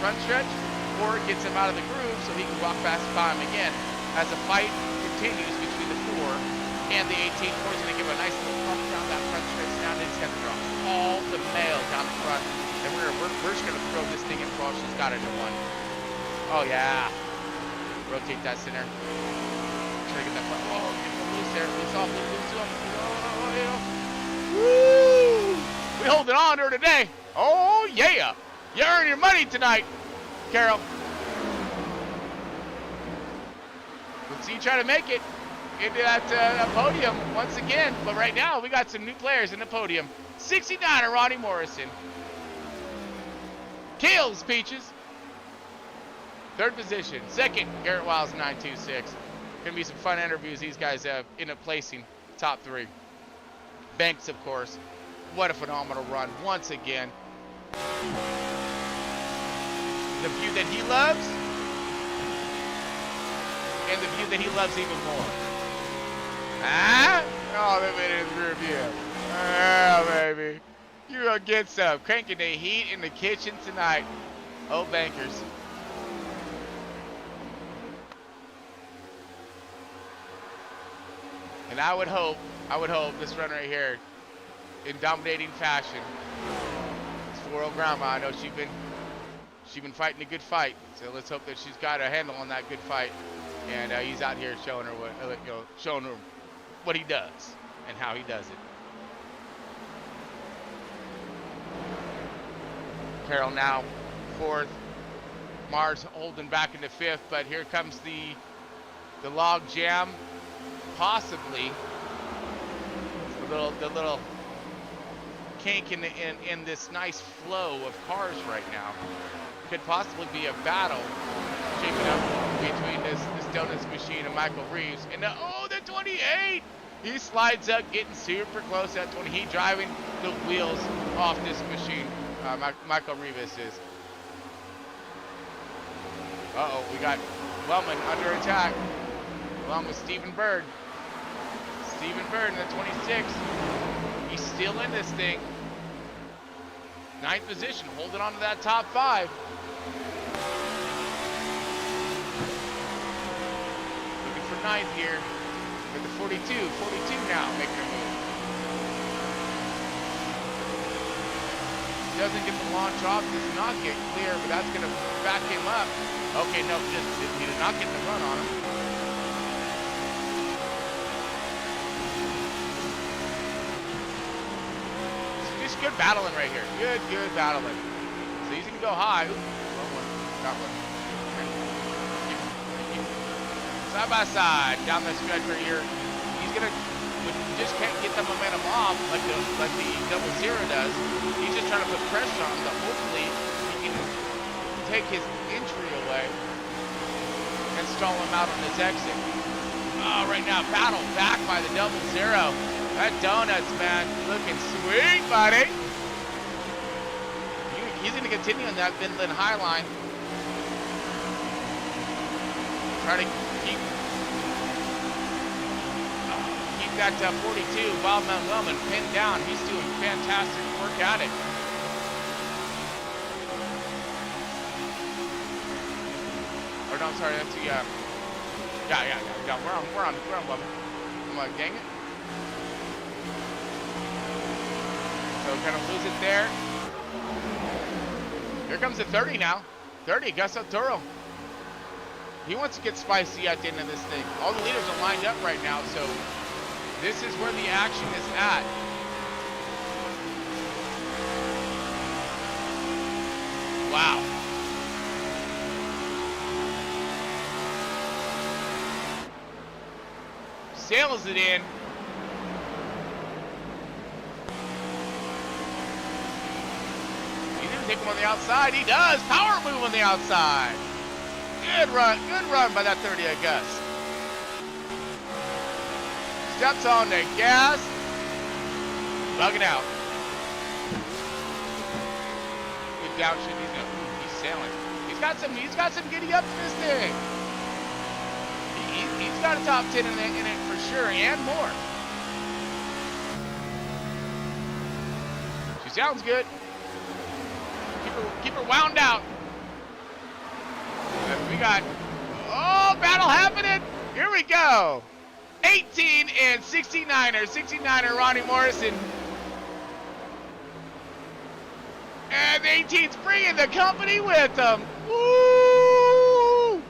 front stretch, or it gets him out of the groove so he can walk fast by him again. As the fight continues between the 4 and the 18, Ford's gonna give a nice little bump down that front stretch. Now he's gonna draw all the mail down the front, and we're just gonna throw this thing in cross. She's got it in 1. Oh yeah. Rotate that center. Try to get that front. Oh, get him loose there. Loose off. Oh, yeah. Woo! We holding on to her today. Oh yeah. You earn your money tonight, Carroll. Let's see you try to make it into that podium once again. But right now, we got some new players in the podium. 69er Ronnie Morrison. Kills Peaches. 3rd position. 2nd, Garrett Wiles, 926. Gonna be some fun interviews. These guys end up placing top 3. Banks, of course, What a phenomenal run once again. The view that he loves, and the view that he loves even more. Ah? Oh, they made it in the rear view. Oh, baby. You're going to get some. Cranking the heat in the kitchen tonight. Oh, bankers. And I would hope this run right here, in dominating fashion, it's 4-0 grandma. I know she's been fighting a good fight. So let's hope that she's got a handle on that good fight. And he's out here showing her what he does and how he does it. Carroll now 4th. Mars holding back into 5th, but here comes the log jam, possibly the little kink in this nice flow of cars right now. Could possibly be a battle shaping up between this Donuts machine and Michael Reeves. And the 28! He slides up, getting super close at 20. He driving the wheels off this machine. Michael Reeves is. Uh-oh, we got Wellman under attack, along with Stephen Bird. Stephen Bird in the 26. He's still in this thing. 9th position, holding on to that top 5. Looking for 9th here with the 42. 42 now making a move. Doesn't get the launch off, does not get clear, but that's going to back him up. Okay, no, he did not get the run on him. Just good battling right here. Good battling. So he's going to go high. Ooh, got one. Side by side down the stretch right here. He's going to just can't get the momentum off like the 00 does. He's just trying to put pressure on him that hopefully he can take his entry away and stall him out on his exit. Oh, right now, battle back by the 00. That Donuts, man, looking sweet, buddy. He's going to continue on that Vinland High line. Try to keep that 42, Wildman Wellman pinned down. He's doing fantastic work at it. Or no, I'm sorry, that's the yeah. We're on Wellman. I'm like, dang it. So kind of lose it there. Here comes the 30 now. 30, Gus Arturo. He wants to get spicy at the end of this thing. All the leaders are lined up right now, so this is where the action is at. Wow. Sails it in. He didn't take him on the outside. He does. Power move on the outside. Good run by that 30 of Gus. Steps on the gas. Bugging out. Good downshift. He's sailing. He's got some giddy up to this thing. He's got a top 10 in it for sure, and more. She sounds good. Keep her wound out. And we got battle happening. Here we go. 18 and 69er. 69er Ronnie Morrison. And the 18's bringing the company with them. Woo!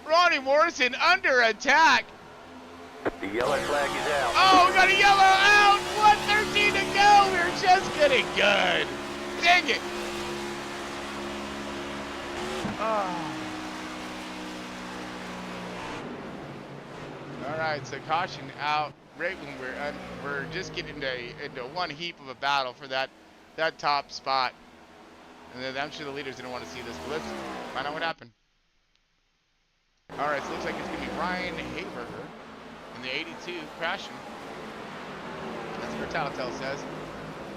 Ronnie Morrison under attack. The yellow flag is out. Oh, we got a yellow out. 1:13 to go. We're just getting good. Dang it. Oh. All right, so caution out right when we're just getting into one heap of a battle for that top spot. And then I'm sure the leaders didn't want to see this, but let's find out what happened. All right, so it looks like it's going to be Ryan Hayberger in the 82 crashing. That's Or Telltale says.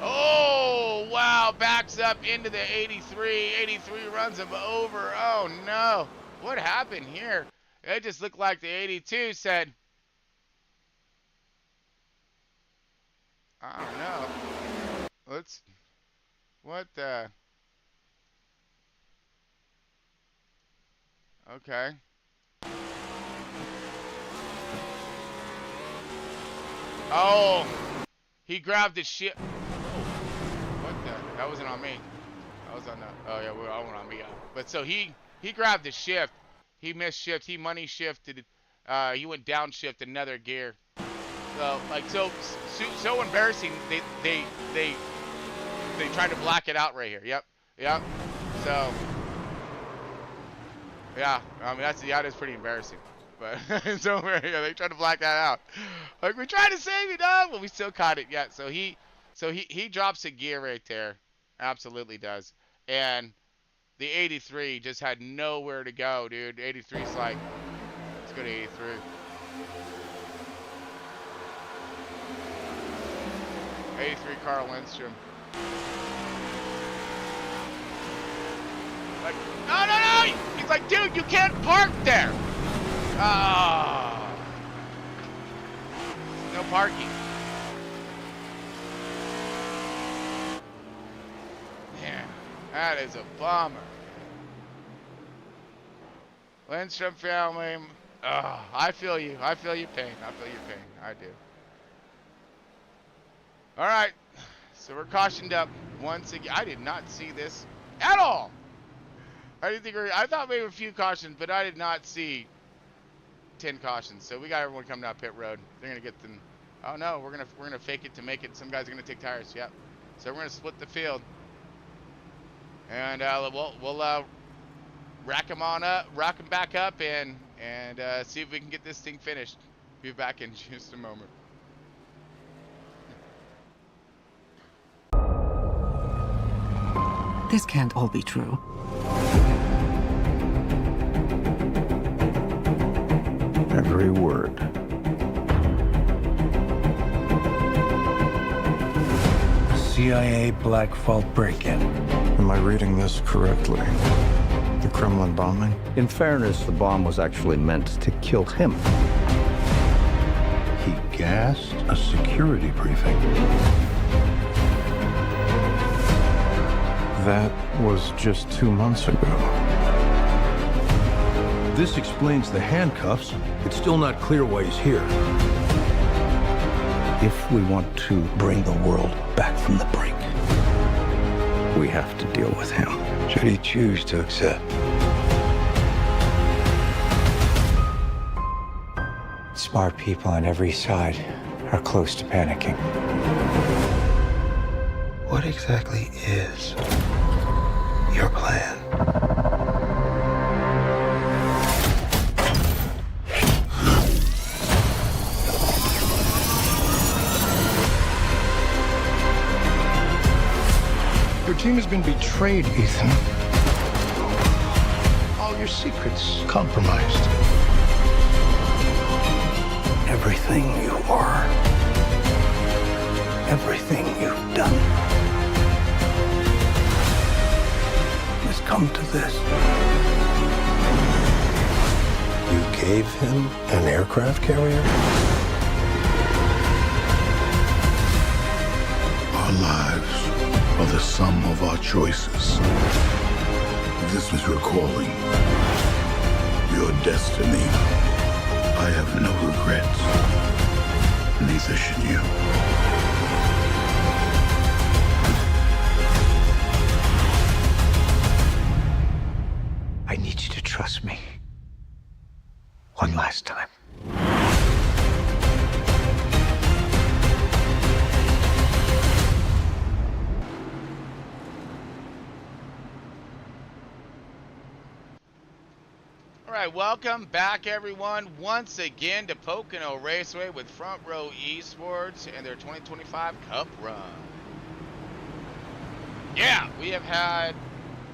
Oh, wow. Backs up into the 83. 83 runs him over. Oh, no. What happened here? It just looked like the 82 said, I don't know. What the? Okay. Oh, he grabbed his shit. What the? That wasn't on me. That was on the. Oh yeah, that went on me. But so he grabbed the shift. He missed shift. He money shifted. He went downshift another gear. So like so embarrassing. They tried to black it out right here. Yep. So yeah, I mean that is pretty embarrassing. But so yeah, they tried to black that out. Like we tried to save it up, but we still caught it. Yeah. So he drops a gear right there. Absolutely does. And the 83 just had nowhere to go, dude. 83's like, let's go to 83. Carl Lindstrom. Like, no! He's like, dude, you can't park there. Ah, no parking. Man, that is a bummer. Lindstrom family. I feel you. I feel your pain. I do. All right. So we're cautioned up once again. I did not see this at all. I thought maybe a few cautions, but I did not see 10 cautions. So we got everyone coming down pit road. They're gonna get them. Oh no, we're gonna fake it to make it. Some guys are gonna take tires. Yep. So we're gonna split the field, and we'll rack them back up, and see if we can get this thing finished. Be back in just a moment. This can't all be true. Every word. CIA Black Vault break-in. Am I reading this correctly? The Kremlin bombing? In fairness, the bomb was actually meant to kill him. He gassed a security briefing. That was just 2 months ago. This explains the handcuffs. It's still not clear why he's here. If we want to bring the world back from the brink, we have to deal with him. Should he choose to accept? Smart people on every side are close to panicking. What exactly is your plan? Your team has been betrayed, Ethan. All your secrets compromised. Everything you are, everything you've done, has come to this. You gave him an aircraft carrier? Our lives are the sum of our choices. This is your calling, your destiny. I have no regrets. Neither should you. I need you to trust me. One last time. All right, welcome back, everyone, once again to Pocono Raceway with Front Row Esports and their 2025 Cup Run. Yeah, we have had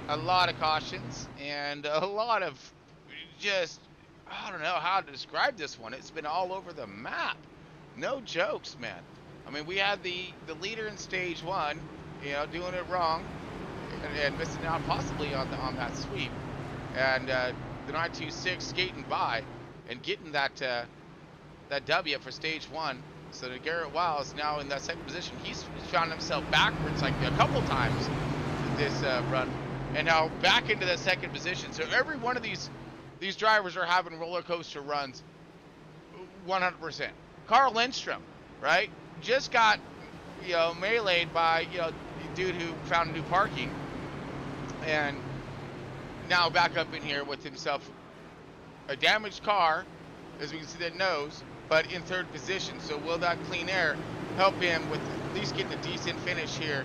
a lot of cautions and a lot of just, I don't know how to describe this one. It's been all over the map. No jokes, man. I mean, we had the leader in stage 1, you know, doing it wrong and missing out possibly on that sweep, and the 926 skating by and getting that W for stage 1. So the Garrett Wiles now in that second position. He's found himself backwards like a couple times this run, and now back into that second position. So every one of these drivers are having roller coaster runs, 100%. Carl Lindstrom, right, just got, you know, meleeed by, you know, the dude who found new parking, and now back up in here with himself a damaged car, as we can see that nose, but in third position. So will that clean air help him with at least getting a decent finish here,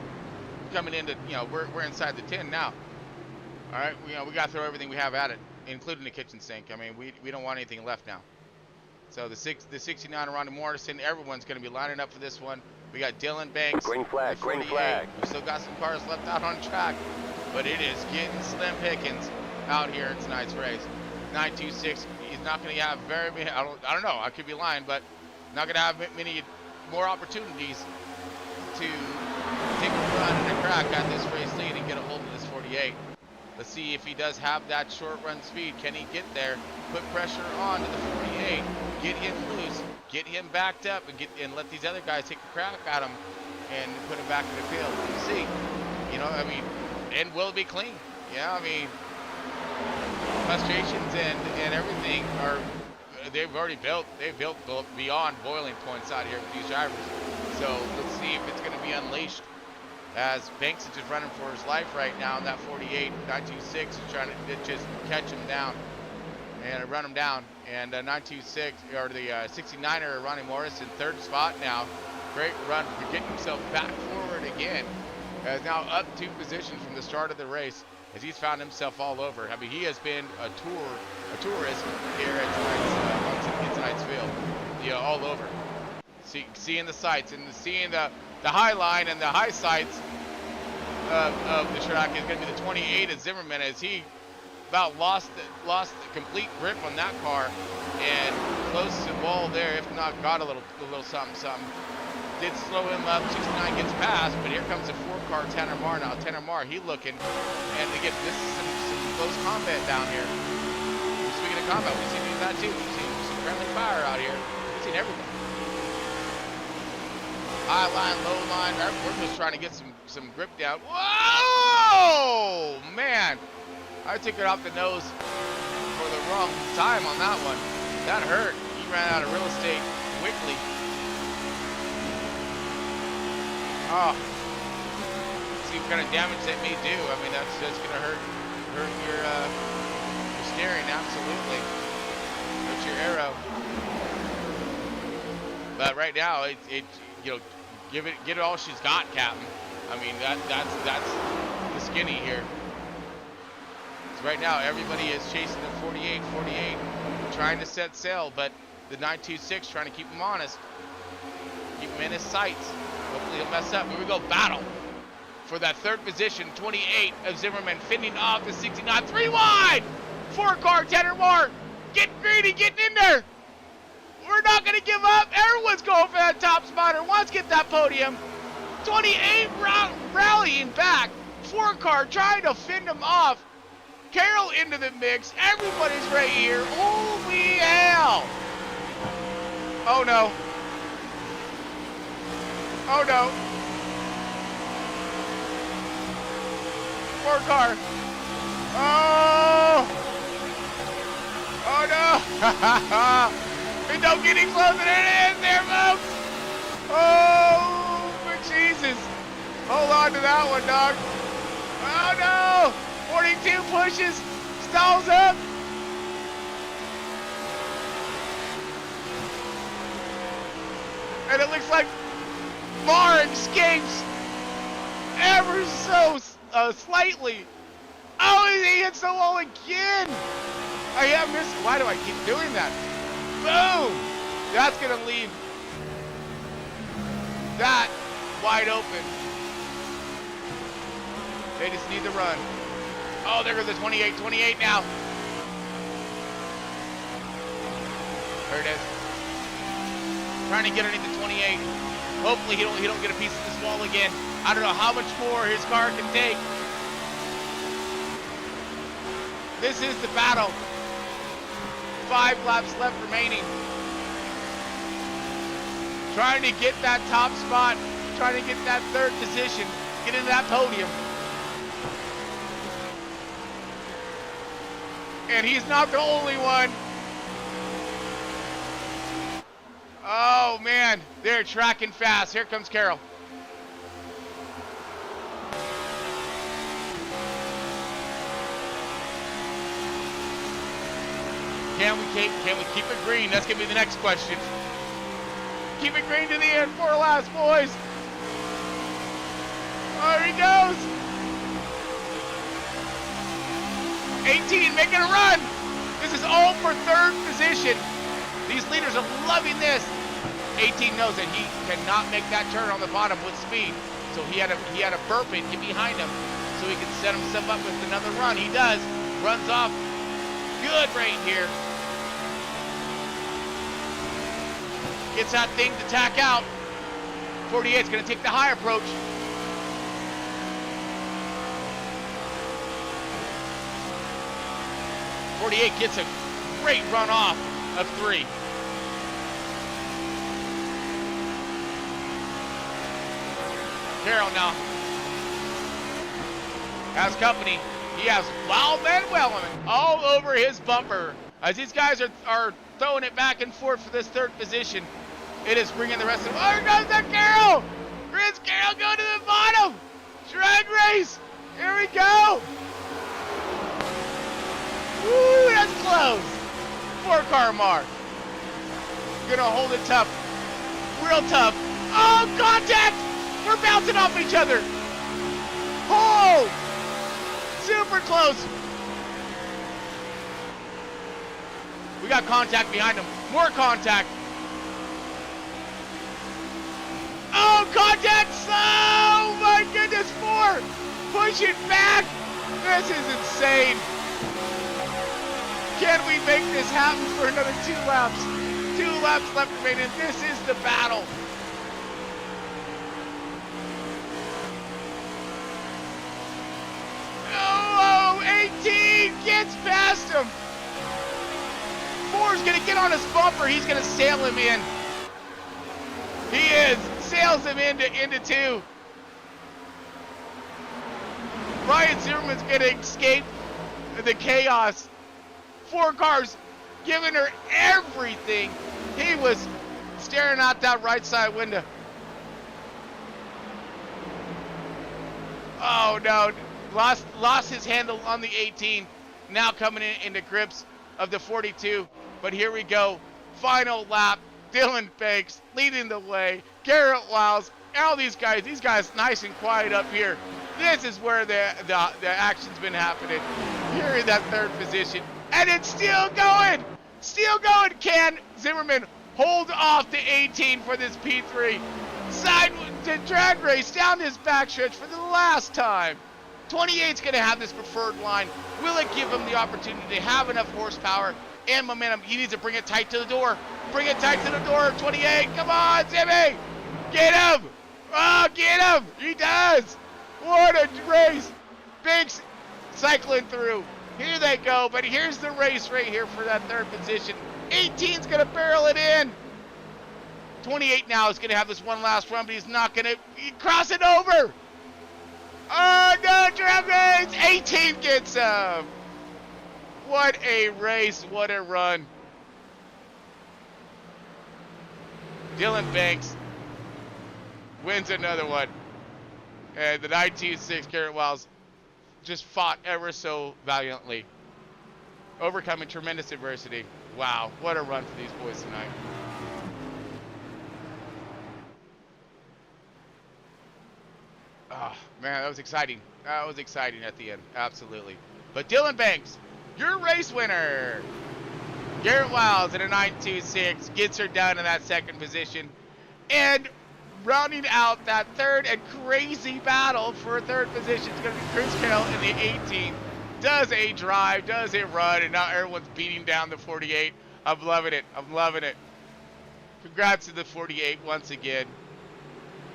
coming into, you know, we're inside the 10 now. All right, you know, we got to throw everything we have at it, including the kitchen sink. I mean, we don't want anything left now. So the 69 Ronnie Morrison, everyone's going to be lining up for this one. We got Dylan Banks. Green flag, green flag. We still got some cars left out on track, but it is getting slim pickings out here in tonight's race. 926, he's not going to have very many, I don't know, I could be lying, but not going to have many more opportunities to take a run and a crack at this race lead and get a hold of this 48. Let's see if he does have that short run speed. Can he get there, put pressure on to the 48, get him loose, get him backed up, and let these other guys take a crack at him and put him back in the field. We'll see. You know, I mean, and will it be clean? Yeah, I mean, frustrations and everything are, they've built beyond boiling points out here with these drivers. So let's see if it's going to be unleashed, as Banks is just running for his life right now, and that 48, 926 is trying to just catch him down and run him down. And 926, or the 69er Ronnie Morris in third spot now. Great run for getting himself back forward again. Is now up 2 positions from the start of the race, as he's found himself all over. I mean, he has been a tourist here at tonight's field, you know, all over. Seeing the sights and seeing the high line and the high sights of the track is going to be the 28 of Zimmerman, as he about lost the complete grip on that car and close to the wall there, if not got a little something. Did slow him up. 69 gets past, but here comes a 4-car Tanner Marr now. Tanner Marr, he looking, and again, this is some close combat down here. Speaking of combat, we've seen that too. We've seen some friendly fire out here. We've seen everything. High line, low line. We're just trying to get some grip down. Whoa, man! I took it off the nose for the wrong time on that one. That hurt. He ran out of real estate quickly. Oh, see what kind of damage that may do. I mean, that's gonna hurt your steering, absolutely. Hurt your aero. But right now, it you know, give it all she's got, Captain. I mean, that's the skinny here. So right now, everybody is chasing the 48, trying to set sail, but the 926 trying to keep him honest, keep him in his sights. Hopefully he'll mess up. Here we go, battle for that third position. 28 of Zimmerman fending off the 69. 3 wide! 4-car Tanner Marr. Get greedy, getting in there. We're not going to give up. Everyone's going for that top spot or wants to get that podium. 28 rallying back. 4-car trying to fend him off. Carroll into the mix. Everybody's right here. Holy hell. Oh no. Oh no. 4-car. Oh. Oh no. And don't get any closer than it is there, folks. Oh, for Jesus. Hold on to that one, dog. Oh no. 42 pushes. Stalls up. And it looks like Marr escapes ever so slightly. Oh, he hits the wall again. I have missed. Why do I keep doing that? Boom! That's going to leave that wide open. They just need the run. Oh, there goes the 28 now. There it is. trying to get underneath the 28. Hopefully he don't get a piece of this wall again. I don't know how much more his car can take. This is the battle. 5 laps left remaining. Trying to get that top spot, trying to get that 3rd position, get into that podium. And he's not the only one. Oh man, they're tracking fast. Here comes Carroll. Can we keep it green? That's gonna be the next question. Keep it green to the end. 4 laps, boys. Oh, here he goes. 18 making a run. This is all for 3rd position. These leaders are loving this. 18 knows that he cannot make that turn on the bottom with speed, so he had to burp it, get behind him, so he can set himself up with another run. He does. Runs off. Good right here. Gets that thing to tack out. 48's going to take the high approach. .48 gets a great run off of 3. Carroll now has company. He has Wildman Wellman all over his bumper. As these guys are throwing it back and forth for this 3rd position, it is bringing the rest of them. Oh, here goes that Carroll! Chris Carroll going to the bottom! Drag race! Here we go! Woo, that's close. 4-car mark. Gonna hold it tough. Real tough. Oh, contact! We're bouncing off each other. Oh! Super close. We got contact behind him. More contact. Oh, contact! Oh, my goodness, 4! Push it back! This is insane. Can we make this happen for another 2 laps? 2 laps left remaining. This is the battle. Oh, 18 gets past him. 4's gonna get on his bumper. He's gonna sail him in. He is. Sails him into 2. Ryan Zimmerman's gonna escape the chaos. 4 cars giving her everything. He was staring out that right side window. Oh no, lost his handle on the 18. Now coming into grips of the 42. But here we go. Final lap. Dylan Banks leading the way. Garrett Wiles. All these guys nice and quiet up here. This is where the action's been happening. Here in that 3rd position. And it's still going. Still going. Can Zimmerman hold off the 18 for this P3? Side to drag race down this backstretch for the last time. 28's going to have this preferred line. Will it give him the opportunity to have enough horsepower and momentum? He needs to bring it tight to the door. Bring it tight to the door. 28. Come on, Zimmy. Get him. Oh, get him. He does. What a race. Banks cycling through. Here they go, but here's the race right here for that 3rd position. 18's going to barrel it in. 28 now is going to have this one last run, but he's not going to cross it over. Oh, no, drag race. 18 gets him. What a race. What a run. Dylan Banks wins another one. And the 19-6 Garrett Wiles just fought ever so valiantly, overcoming tremendous adversity. Wow, what a run for these boys tonight. Oh, man, that was exciting. That was exciting at the end, absolutely. But Dylan Banks, your race winner. Garrett Wiles in a 9.26 gets her done in that 2nd position. And rounding out that 3rd and crazy battle for a 3rd position is going to be Chris Carroll in the 18. Does a drive, does a run, and now everyone's beating down the 48. I'm loving it. I'm loving it. Congrats to the 48 once again.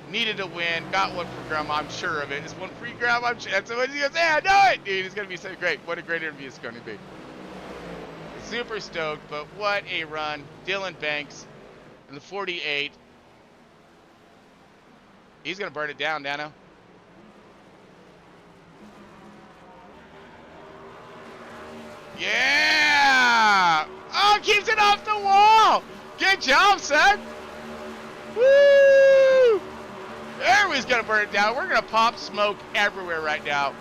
Needed a win. Got one for Grandma. I'm sure of it. It's one for you, Grandma. I'm sure. That's what he's going to say. I know it. Dude, it's going to be so great. What a great interview it's going to be. Super stoked, but what a run. Dylan Banks in the 48. He's going to burn it down, Dano. Yeah! Oh, keeps it off the wall! Good job, son! Woo! There, he's gonna burn it down. We're gonna pop smoke everywhere right now.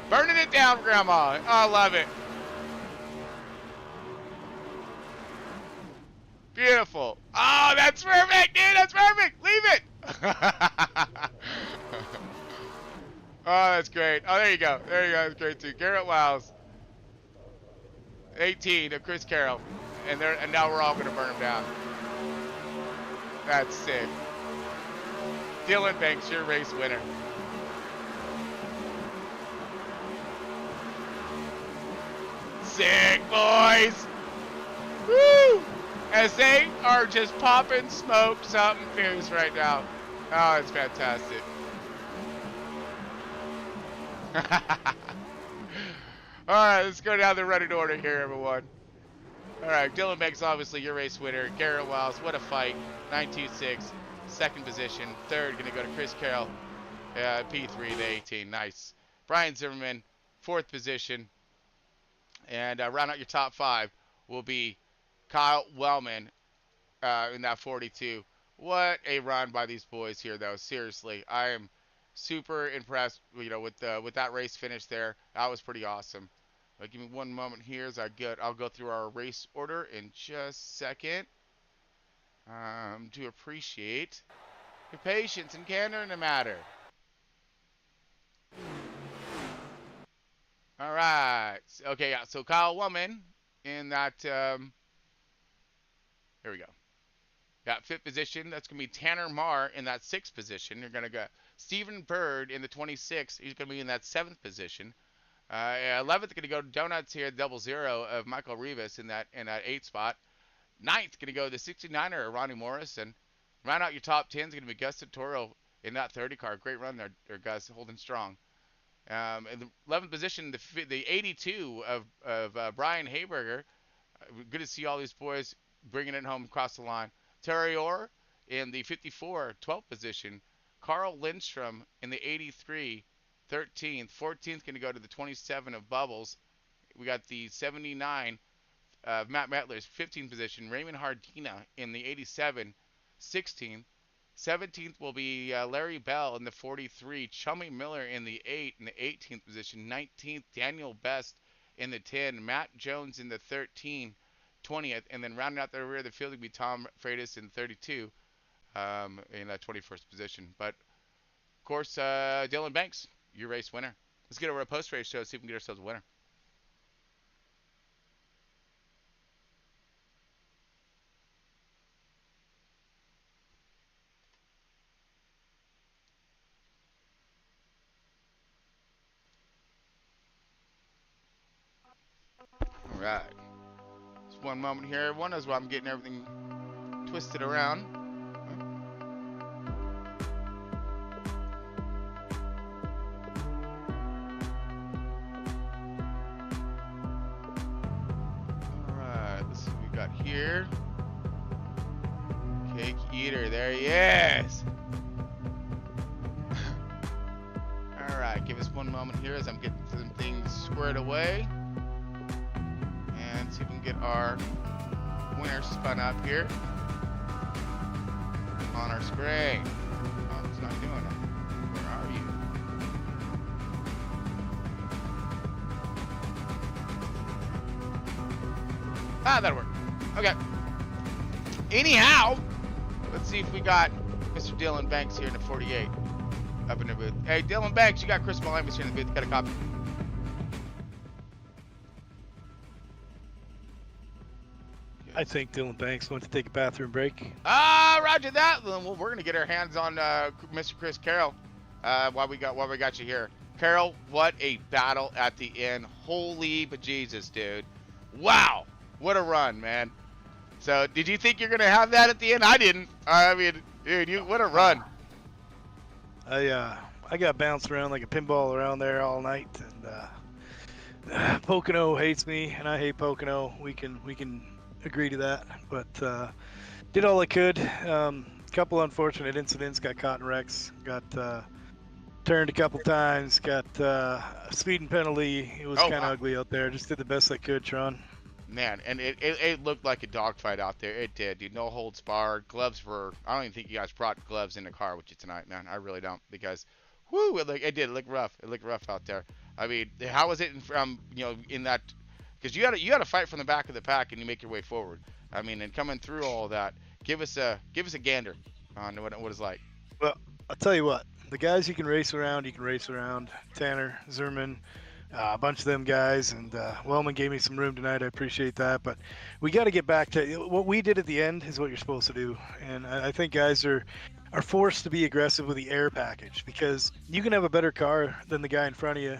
Burning it down, Grandma. Oh, I love it. Beautiful. Oh, that's perfect, dude. That's perfect. Leave it. Oh, that's great. Oh, there you go. There you go. That's great, too. Garrett Wiles. 18 of Chris Carroll. And now we're all going to burn him down. That's sick. Dylan Banks, your race winner. Sick, boys. Woo! As they are just popping smoke, something fierce right now. Oh, it's fantastic. All right, let's go down the running order here, everyone. All right, Dylan Banks, obviously your race winner. Garrett Wiles, what a fight. 926, second position. Third, going to go to Chris Carroll. P3, the 18, nice. Brian Zimmerman, fourth position. And round out your top 5 will be Kyle Wellman in that 42. What a run by these boys here, though. Seriously, I am super impressed. You know, with that race finish there, that was pretty awesome. Give me one moment here as I'll go through our race order in just a second. To appreciate your patience and candor in the matter. All right. Okay, yeah. So Kyle Wellman in that. Here we go. Got 5th position. That's going to be Tanner Marr in that 6th position. You're going to go Stephen Bird in the 26th. He's going to be in that 7th position. 11th going to go to Donuts here, 00 of Michael Rivas in that 8th spot. 9th going to go the 69er of Ronnie Morris. And round out your top 10 is going to be Gus Toro in that 30 car. Great run there, Gus, holding strong. In the 11th position, the 82 of Brian Hayberger. Good to see all these boys bringing it home across the line. Terry Orr in the 54, 12th position. Carl Lindstrom in the 83, 13th. 14th going to go to the 27 of Bubbles. We got the 79 of Matt Mettler's 15th position. Raymond Hardina in the 87, 16th. 17th will be Larry Bell in the 43. Chummy Miller in the 8 in the 18th position. 19th, Daniel Best in the 10. Matt Jones in the 13, 20th. And then rounding out the rear of the field will be Tom Freitas in 32 in that 21st position. But, of course, Dylan Banks, your race winner. Let's get over a post-race show, see if we can get ourselves a winner. All right. Just one moment here, everyone, as I'm getting everything twisted around. All right, let's see what we got here. Cake Eater, there he is. All right, give us one moment here as I'm getting some things squared away. And see if we can get our winner spun up here on our screen. Oh, it's not doing it. Where are you? Ah, that'll work. Okay. Anyhow, let's see if we got Mr. Dylan Banks here in the 48 up in the booth. Hey, Dylan Banks, you got Chris Malamas here in the booth. Got a copy. I think Dylan Banks went to take a bathroom break. Roger that. Well, we're gonna get our hands on Mr. Chris Carroll while we got you here. Carroll, what a battle at the end! Holy bejesus, dude! Wow, what a run, man! So did you think you're going to have that at the end? I didn't. I mean, dude, what a run. I got bounced around like a pinball around there all night, and Pocono hates me, and I hate Pocono. We can agree to that, but did all I could. Couple unfortunate incidents, got caught in wrecks, got turned a couple times, got a speeding penalty. It was kind of ugly out there. Just did the best I could, Tron. Man, and it looked like a dogfight out there. It did, dude. No holds barred. Gloves were. I don't even think you guys brought gloves in the car with you tonight, man. I really don't, because, whoo, it did look rough. It looked rough out there. I mean, how was it in that? Because you had to fight from the back of the pack and you make your way forward. I mean, and coming through all that, give us a gander on what it's like. Well, I'll tell you what. The guys you can race around. Tanner, Zerman. A bunch of them guys, and Wellman gave me some room tonight. I appreciate that, but we got to get back to what we did at the end is what you're supposed to do, and I think guys are forced to be aggressive with the air package, because you can have a better car than the guy in front of you,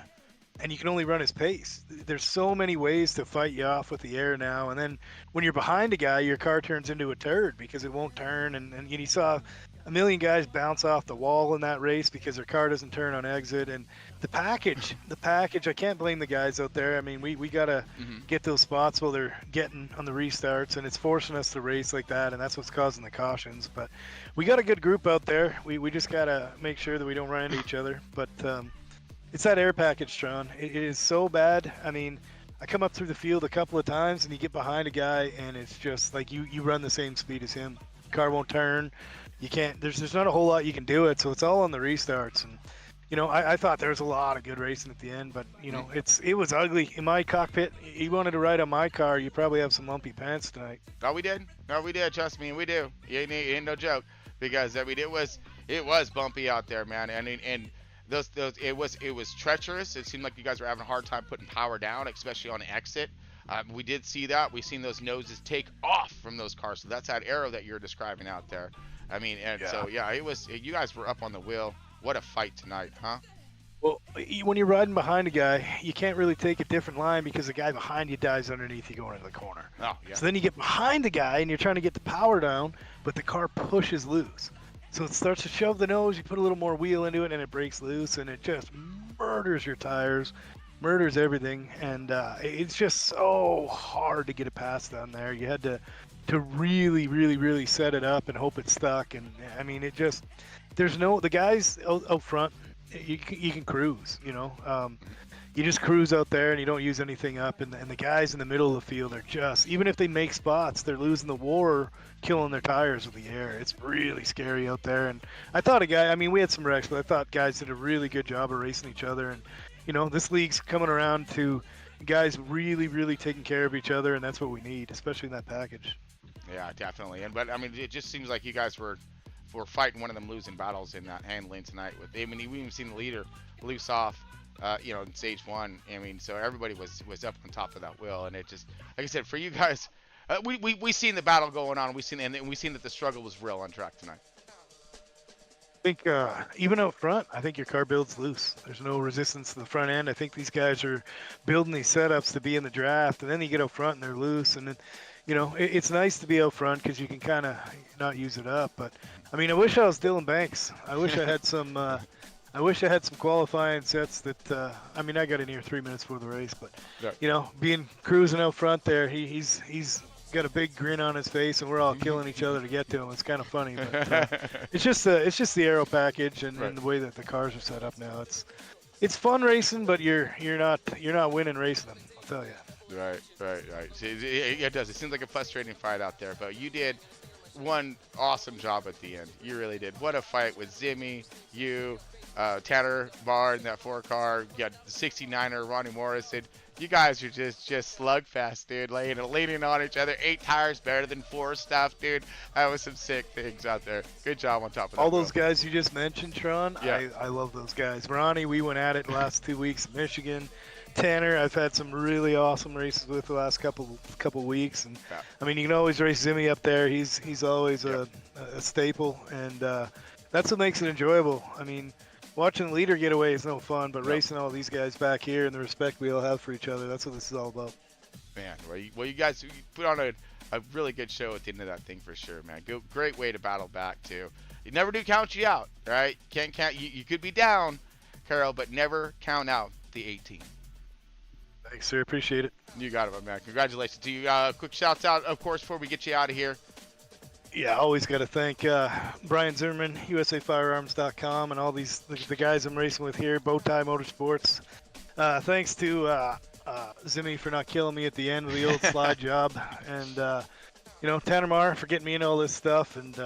and you can only run his pace. There's so many ways to fight you off with the air now, and then when you're behind a guy, your car turns into a turd because it won't turn, and you saw a million guys bounce off the wall in that race because their car doesn't turn on exit. And the package, I can't blame the guys out there. I mean, we got to get those spots while they're getting on the restarts, and it's forcing us to race like that, and that's what's causing the cautions. But we got a good group out there. We just got to make sure that we don't run into each other. But it's that air package, Tron. It is so bad. I mean, I come up through the field a couple of times, and you get behind a guy, and it's just like you run the same speed as him. Car won't turn. You can't. There's not a whole lot you can do it. So it's all on the restarts. And I thought there was a lot of good racing at the end, but it was ugly in my cockpit. You wanted to ride on my car, you probably have some lumpy pants tonight. No, we did. Trust me, we do. It ain't no joke, because I mean it was bumpy out there, man. And those it was treacherous. It seemed like you guys were having a hard time putting power down, especially on exit. We did see that. We've seen those noses take off from those cars. So that's that arrow that you're describing out there. I mean, so it was. You guys were up on the wheel. What a fight tonight, huh? Well, when you're riding behind a guy, you can't really take a different line because the guy behind you dives underneath you going into the corner. Oh, yeah. So then you get behind the guy and you're trying to get the power down, but the car pushes loose. So it starts to shove the nose. You put a little more wheel into it and it breaks loose, and it just murders your tires. Murders everything, and it's just so hard to get it past down there. You had to really set it up and hope it stuck. And I mean, the guys out front, you can cruise, you just cruise out there and you don't use anything up. And the guys in the middle of the field are just, even if they make spots, they're losing the war, killing their tires with the air. It's really scary out there. And I thought we had some wrecks, but I thought guys did a really good job of racing each other. And this league's coming around to guys really taking care of each other, and that's what we need, especially in that package. Yeah, definitely. But I mean, it just seems like you guys were fighting one of them losing battles in that handling tonight. We even seen the leader loose off, in stage one. I mean, so everybody was up on top of that wheel, and it just, like I said, for you guys, we seen the battle going on. We seen that the struggle was real on track tonight. I think even out front, I think your car builds loose. There's no resistance to the front end. I think these guys are building these setups to be in the draft, and then you get out front and they're loose. And then, it's nice to be out front because you can kind of not use it up. But I mean, I wish I was Dylan Banks. I wish I had some. I wish I had some qualifying sets that. I got in here 3 minutes before the race, but being cruising out front there, he's got a big grin on his face, and we're all killing each other to get to him. It's kind of funny, but it's just the aero package and the way that the cars are set up now. It's fun racing, but you're not winning racing them, I'll tell you. Right. It does. It seems like a frustrating fight out there, but you did one awesome job at the end. You really did. What a fight with Zimmy, you, Tanner Barr in that 4-car. You got the 69er, Ronnie Morrison. You guys are just slugfest, dude. Leaning on each other. 8 tires better than 4 stuff, dude. That was some sick things out there. Good job on top of that. All those guys you just mentioned, Tron, yeah. I love those guys. Ronnie, we went at it the last 2 weeks in Michigan. Tanner, I've had some really awesome races with the last couple weeks, and I mean, you can always race Zimmy up there. He's always a staple, and that's what makes it enjoyable. I mean, watching the leader get away is no fun, but racing all these guys back here and the respect we all have for each other, that's what this is all about. Man, well, you guys put on a really good show at the end of that thing for sure, man. Great way to battle back too. You never do count you out, right? Can't count. You could be down, Carol, but never count out the 18. Thanks, sir. Appreciate it. You got it, my man. Congratulations to you. Quick shouts out, of course, before we get you out of here. Yeah, always got to thank Brian Zimmerman, USAFirearms.com, and all the guys I'm racing with here, Bowtie Motorsports. Thanks to Zimmy for not killing me at the end with the old slide job, and Tanner Marr for getting me into all this stuff, and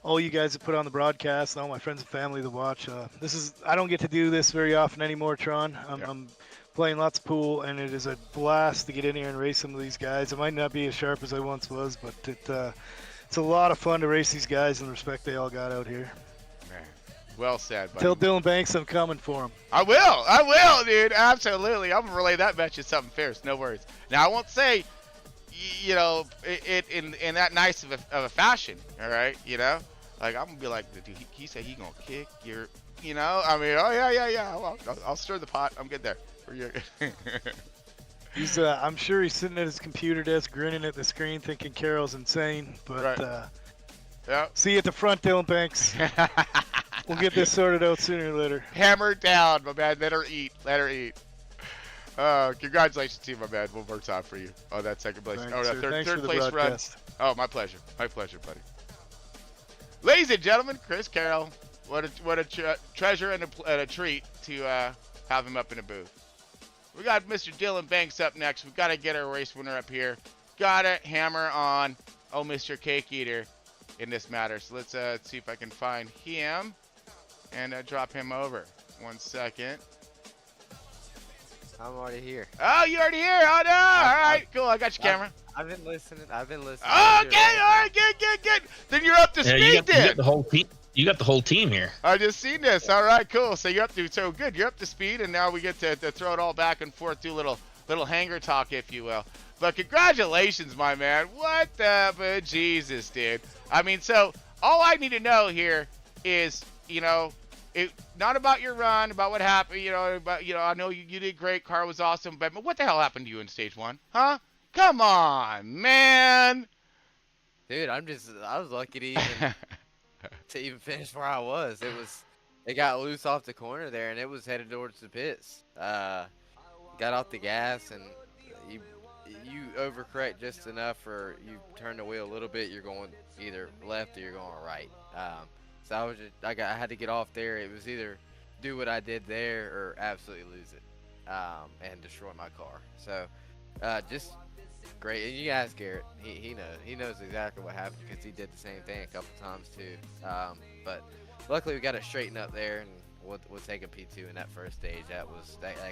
all you guys that put on the broadcast, and all my friends and family that watch. I don't get to do this very often anymore, Tron. I'm playing lots of pool, and it is a blast to get in here and race some of these guys. I might not be as sharp as I once was, but it's a lot of fun to race these guys and the respect they all got out here. Man, well said, buddy. Tell Dylan Banks I'm coming for him. I will, dude. Absolutely. I'm going to relay that message something fierce. No worries. Now, I won't say, it in that nice of a fashion, all right? Like, I'm going to be like, dude, he said he going to kick your, I mean, oh, yeah. I'll stir the pot. I'm good there. I'm sure he's sitting at his computer desk grinning at the screen thinking Carol's insane, but see you at the front, Dylan Banks. We'll get this sorted out sooner or later. Hammer down, my man. Let her eat. Congratulations to you, my man. One more time for you. Oh, that second place. Thanks, third place run. Oh, my pleasure, buddy. Ladies and gentlemen, Chris Carroll. What a treasure and a treat to have him up in a booth. We got Mr. Dylan Banks up next. We've got to get our race winner up here. Got to hammer on, Mr. Cake Eater in this matter. So let's see if I can find him and drop him over. 1 second. I'm already here. Oh, you already here? Oh, no. All right, cool. I got your camera. I've been listening. Oh, okay. All right, good. Then you're up to speed then. You got the whole team. You got the whole team here. I just seen this. All right, cool. So you're up to speed, and now we get to throw it all back and forth, do a little hanger talk, if you will. But congratulations, my man. What the bejesus, dude. I mean, so all I need to know here is, not about your run, about what happened, I know you did great. Car was awesome, but what the hell happened to you in stage 1? Huh? Come on, man. Dude, I was lucky to even finish where I was. It got loose off the corner there, and it was headed towards the pits. Got off the gas, and you overcorrect just enough, or you turn the wheel a little bit, you're going either left or you're going right. So I had to get off there. It was either do what I did there or absolutely lose it and destroy my car. So just great. And you ask Garrett, he knows exactly what happened because he did the same thing a couple times too. But luckily we got it straightened up there, and we'll take a P2 in that first stage. That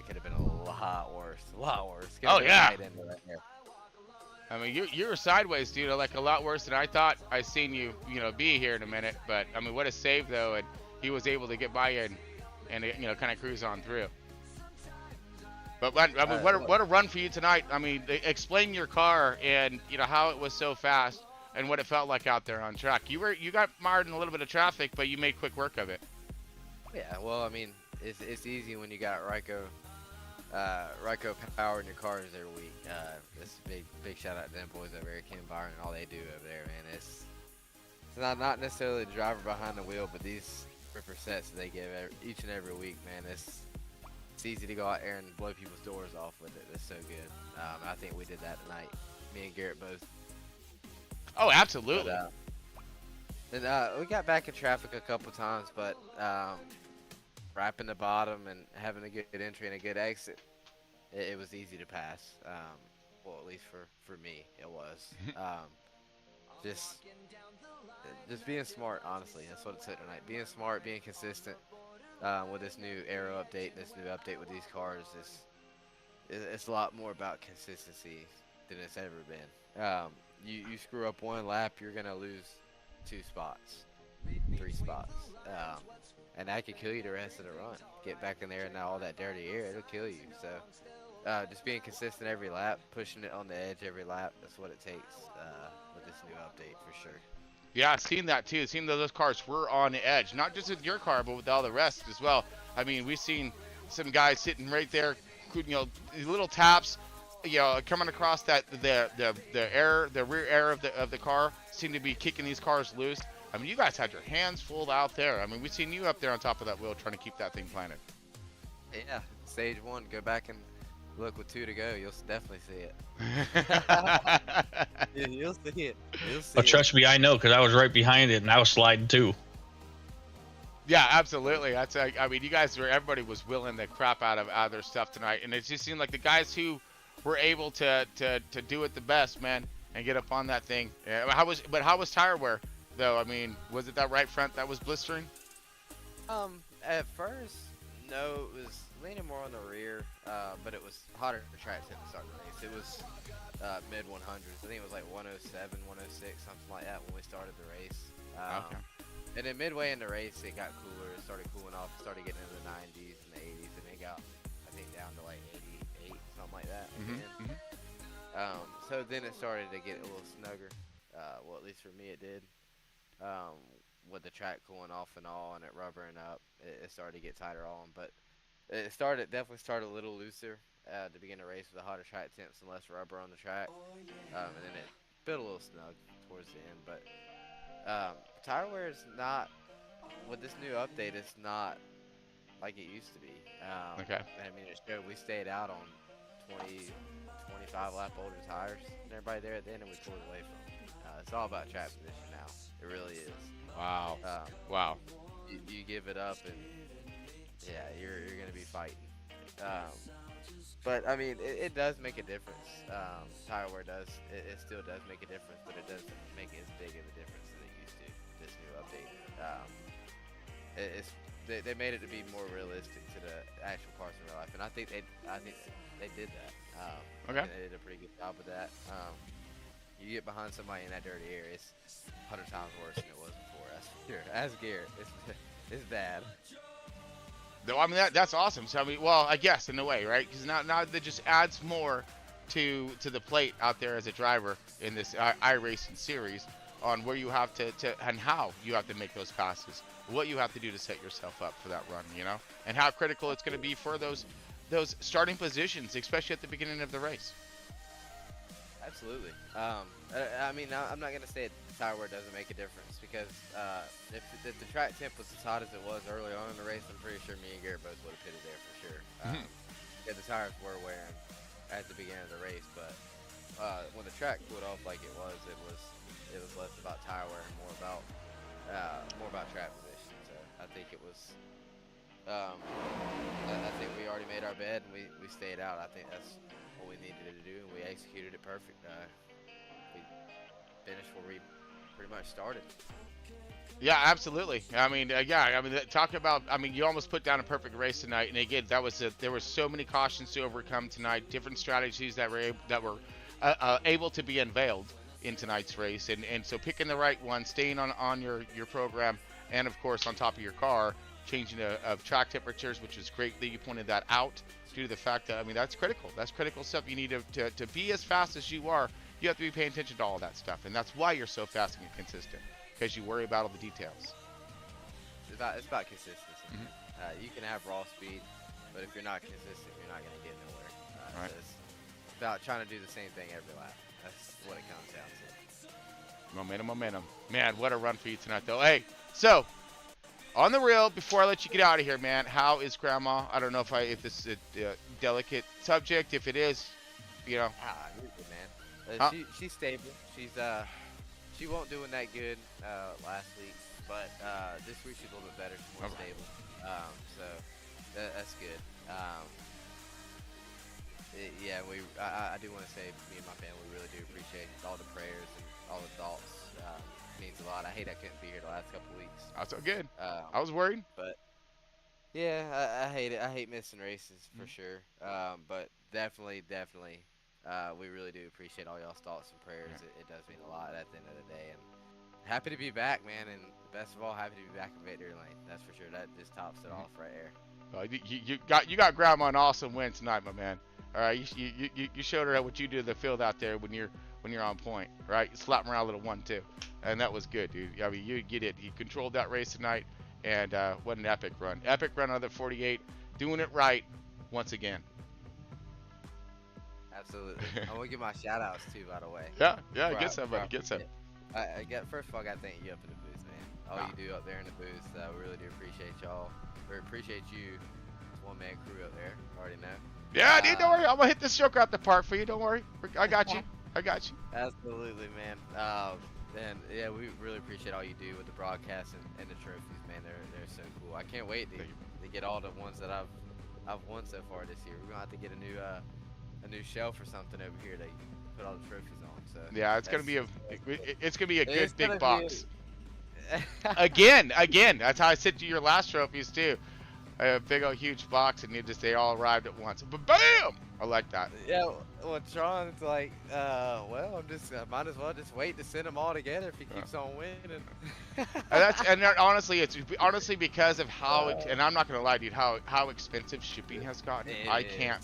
could have been a lot worse. Oh yeah. I mean, you were sideways, dude. Like a lot worse than I thought. I seen you, be here in a minute. But I mean, what a save though, and he was able to get by you and kind of cruise on through. But I mean, what a run for you tonight. I mean, explain your car and how it was so fast and what it felt like out there on track. You got mired in a little bit of traffic, but you made quick work of it. Yeah, well, I mean, it's easy when you got Ryko power in your cars every week. This big shout out to them boys over here, Ken Byron, and all they do over there, man. It's not necessarily the driver behind the wheel, but these ripper sets that they give each and every week, man. It's easy to go out there and blow people's doors off with it. It's so good. I think we did that tonight. Me and Garrett both. Oh, absolutely. And we got back in traffic a couple times, but wrapping the bottom and having a good entry and a good exit, it was easy to pass. Well, at least for me, it was. Just being smart, honestly. That's what it said tonight. Being smart, being consistent with this new aero update, this new update with these cars, it's a lot more about consistency than it's ever been. You screw up one lap, you're going to lose 2 spots, 3 spots. And that could kill you the rest of the run. Get back in there and now all that dirty air, it'll kill you. So just being consistent every lap, pushing it on the edge every lap, that's what it takes with this new update for sure. Yeah, I've seen that too. Seen those cars were on the edge, not just with your car, but with all the rest as well. I mean, we've seen some guys sitting right there, little taps, coming across that the rear air of the car seemed to be kicking these cars loose. I mean, you guys had your hands full out there. I mean, we've seen you up there on top of that wheel trying to keep that thing planted. Yeah, stage 1. Go back and look with 2 to go. You'll definitely see it. Yeah, you'll see it. You'll see Well, trust me, I know, because I was right behind it and I was sliding too. Yeah, absolutely. I mean, everybody was willing the crap out of their stuff tonight, and it just seemed like the guys who were able to do it the best, man, and get up on that thing. How was tire wear though? I mean, was it that right front that was blistering? At first, no, it was leaning more on the rear, but it was hotter track than the start of the race. It was mid 100s. I think it was like 107, 106, something like that when we started the race. Okay. And then midway in the race, it got cooler. It started cooling off. It started getting into the 90s and the 80s, and it got, I think, down to like 88, something like that. So then it started to get a little snugger. Well, at least for me, it did. With the track cooling off and all, and it rubbering up, it started to get tighter on. But it definitely started a little looser to begin the race with the hotter track temps and less rubber on the track. And then it built a little snug towards the end. But tire wear is not, with this new update, it's not like it used to be. Okay. I mean, it showed we stayed out on 20, 25 lap older tires and everybody there at the end, and we pulled away from them. It's all about track position now. It really is. Wow. Wow. You give it up, and yeah, you're gonna be fighting. But I mean, it does make a difference. Tire wear does. It still does make a difference, but it doesn't make as big of a difference as it used to. This new update. They made it to be more realistic to the actual cars in real life, and I think they did that. Okay. And they did a pretty good job with that. You get behind somebody in that dirty air, it's 100 times worse than it was before. That's for sure. As Garrett, it's bad. No, I mean that's awesome. So I mean, well, I guess in a way, right? Because now that just adds more to the plate out there as a driver in this iRacing series on where you have to and how you have to make those passes, what you have to do to set yourself up for that run, and how critical it's going to be for those starting positions, especially at the beginning of the race. Absolutely. I mean, I'm not gonna say tire wear doesn't make a difference, because if the track temp was as hot as it was early on in the race, I'm pretty sure me and Garrett both would have pitted there for sure. Yeah, the tires were wearing at the beginning of the race, but when the track cooled off like it was less about tire wear and more about track position. So I think it was. I think we already made our bed and we stayed out. I think that's what we needed to do, and we executed it perfect. We finished where we pretty much started. Yeah, absolutely. I mean, talk about. I mean, you almost put down a perfect race tonight, and again, there were so many cautions to overcome tonight. Different strategies that were able to be unveiled in tonight's race, and so picking the right one, staying on your program, and of course on top of your car, changing of track temperatures, which is great that you pointed that out. Due to the fact that, I mean, that's critical. That's critical stuff. You need to be as fast as you are. You have to be paying attention to all that stuff, and that's why you're so fast and consistent, because you worry about all the details. It's about consistency. You can have raw speed, but if you're not consistent, you're not going to get nowhere. Right. So it's about trying to do the same thing every lap. That's what it comes down to. Momentum. Man, what a run for you tonight, though. Hey, so on the real, before I let you get out of here, man, how is Grandma? I don't know if this is a delicate subject. If it is, you're good, man. She's stable. She won't doing that good last week, but this week she's a little bit better. She's more stable. So that's good. I do want to say, me and my family really do appreciate all the prayers and all the thoughts. It means a lot. I hate I couldn't be here the last couple weeks. That's so good. I was worried. But yeah, I hate it. I hate missing races for sure. But definitely, we really do appreciate all y'all's thoughts and prayers. It does mean a lot at the end of the day. And happy to be back, man. And best of all, happy to be back in victory lane. That's for sure. That just tops it off right here. You got Grandma an awesome win tonight, my man. All right, you showed her what you do to the field out there when you're on point, right? You slap them around a little 1-2, and that was good, dude. I mean, you controlled that race tonight, and what an epic run out of the 48, doing it right once again. Absolutely. I want to give my shout outs too, by the way. Yeah, get some, buddy. Get some. First of all, I got to thank you up in the booth, man. All you do up there in the booth, we really do appreciate y'all. We appreciate you. It's one-man crew up there. Already know. Yeah, dude, don't worry. I'm gonna hit this joker out the park for you. Don't worry. I got you. I got you. Absolutely, man. And yeah, we really appreciate all you do with the broadcast and the trophies, man. They're so cool. I can't wait to get all the ones that I've won so far this year. We're gonna have to get a new shelf or something over here that you put all the trophies on. So yeah, it's gonna be a good big box. Again, that's how I said to your last trophies too. A big old huge box, and they all arrived at once. But bam! I like that. Yeah, well, Tron's like, well, I might as well just wait to send them all together if he keeps on winning. Honestly, it's because of how, and I'm not gonna lie, dude, how expensive shipping has gotten. I can't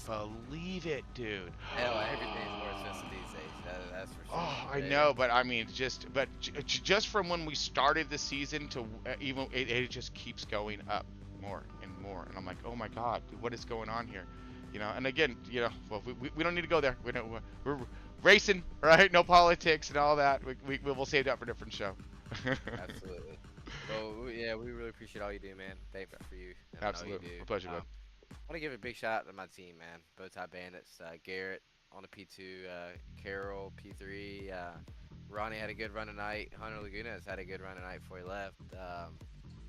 believe it, dude. Hell, everything's more expensive these days. That's for sure. Oh, I know, but I mean, just from when we started the season to even it just keeps going up more and more, and I'm like, oh my God, dude, what is going on here? You know, and again, you know, well, we don't need to go there. We're racing, right? No politics and all that. We'll save that for a different show. Absolutely. Well, yeah, we really appreciate all you do, man. Thank you for you. Absolutely. A pleasure, man. I want to give a big shout out to my team, man. Bowtie Bandits, Garrett on the P2, Carol P3, Ronnie had a good run tonight. Hunter Laguna has had a good run tonight before he left.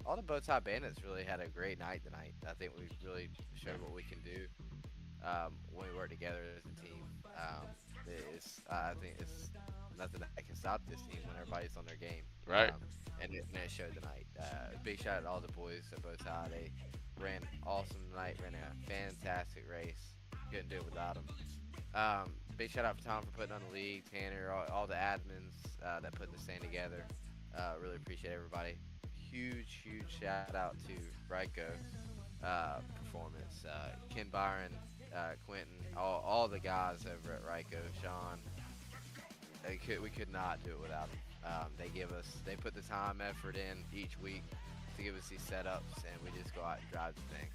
All the Bowtie Bandits really had a great night tonight. I think we really showed what we can do when we work together as a team. I think it's nothing that can stop this team when everybody's on their game. Right. And it showed tonight. Big shout out to all the boys at Bowtie. They ran awesome tonight. Ran a fantastic race. Couldn't do it without them. Big shout out for Tom for putting on the league. Tanner, all the admins that put this thing together. Really appreciate everybody. Huge shout out to Ryko Performance, Ken Byron, Quentin, all the guys over at Ryko, Sean. We could not do it without them. They put the time, effort in each week to give us these setups, and we just go out and drive the thing.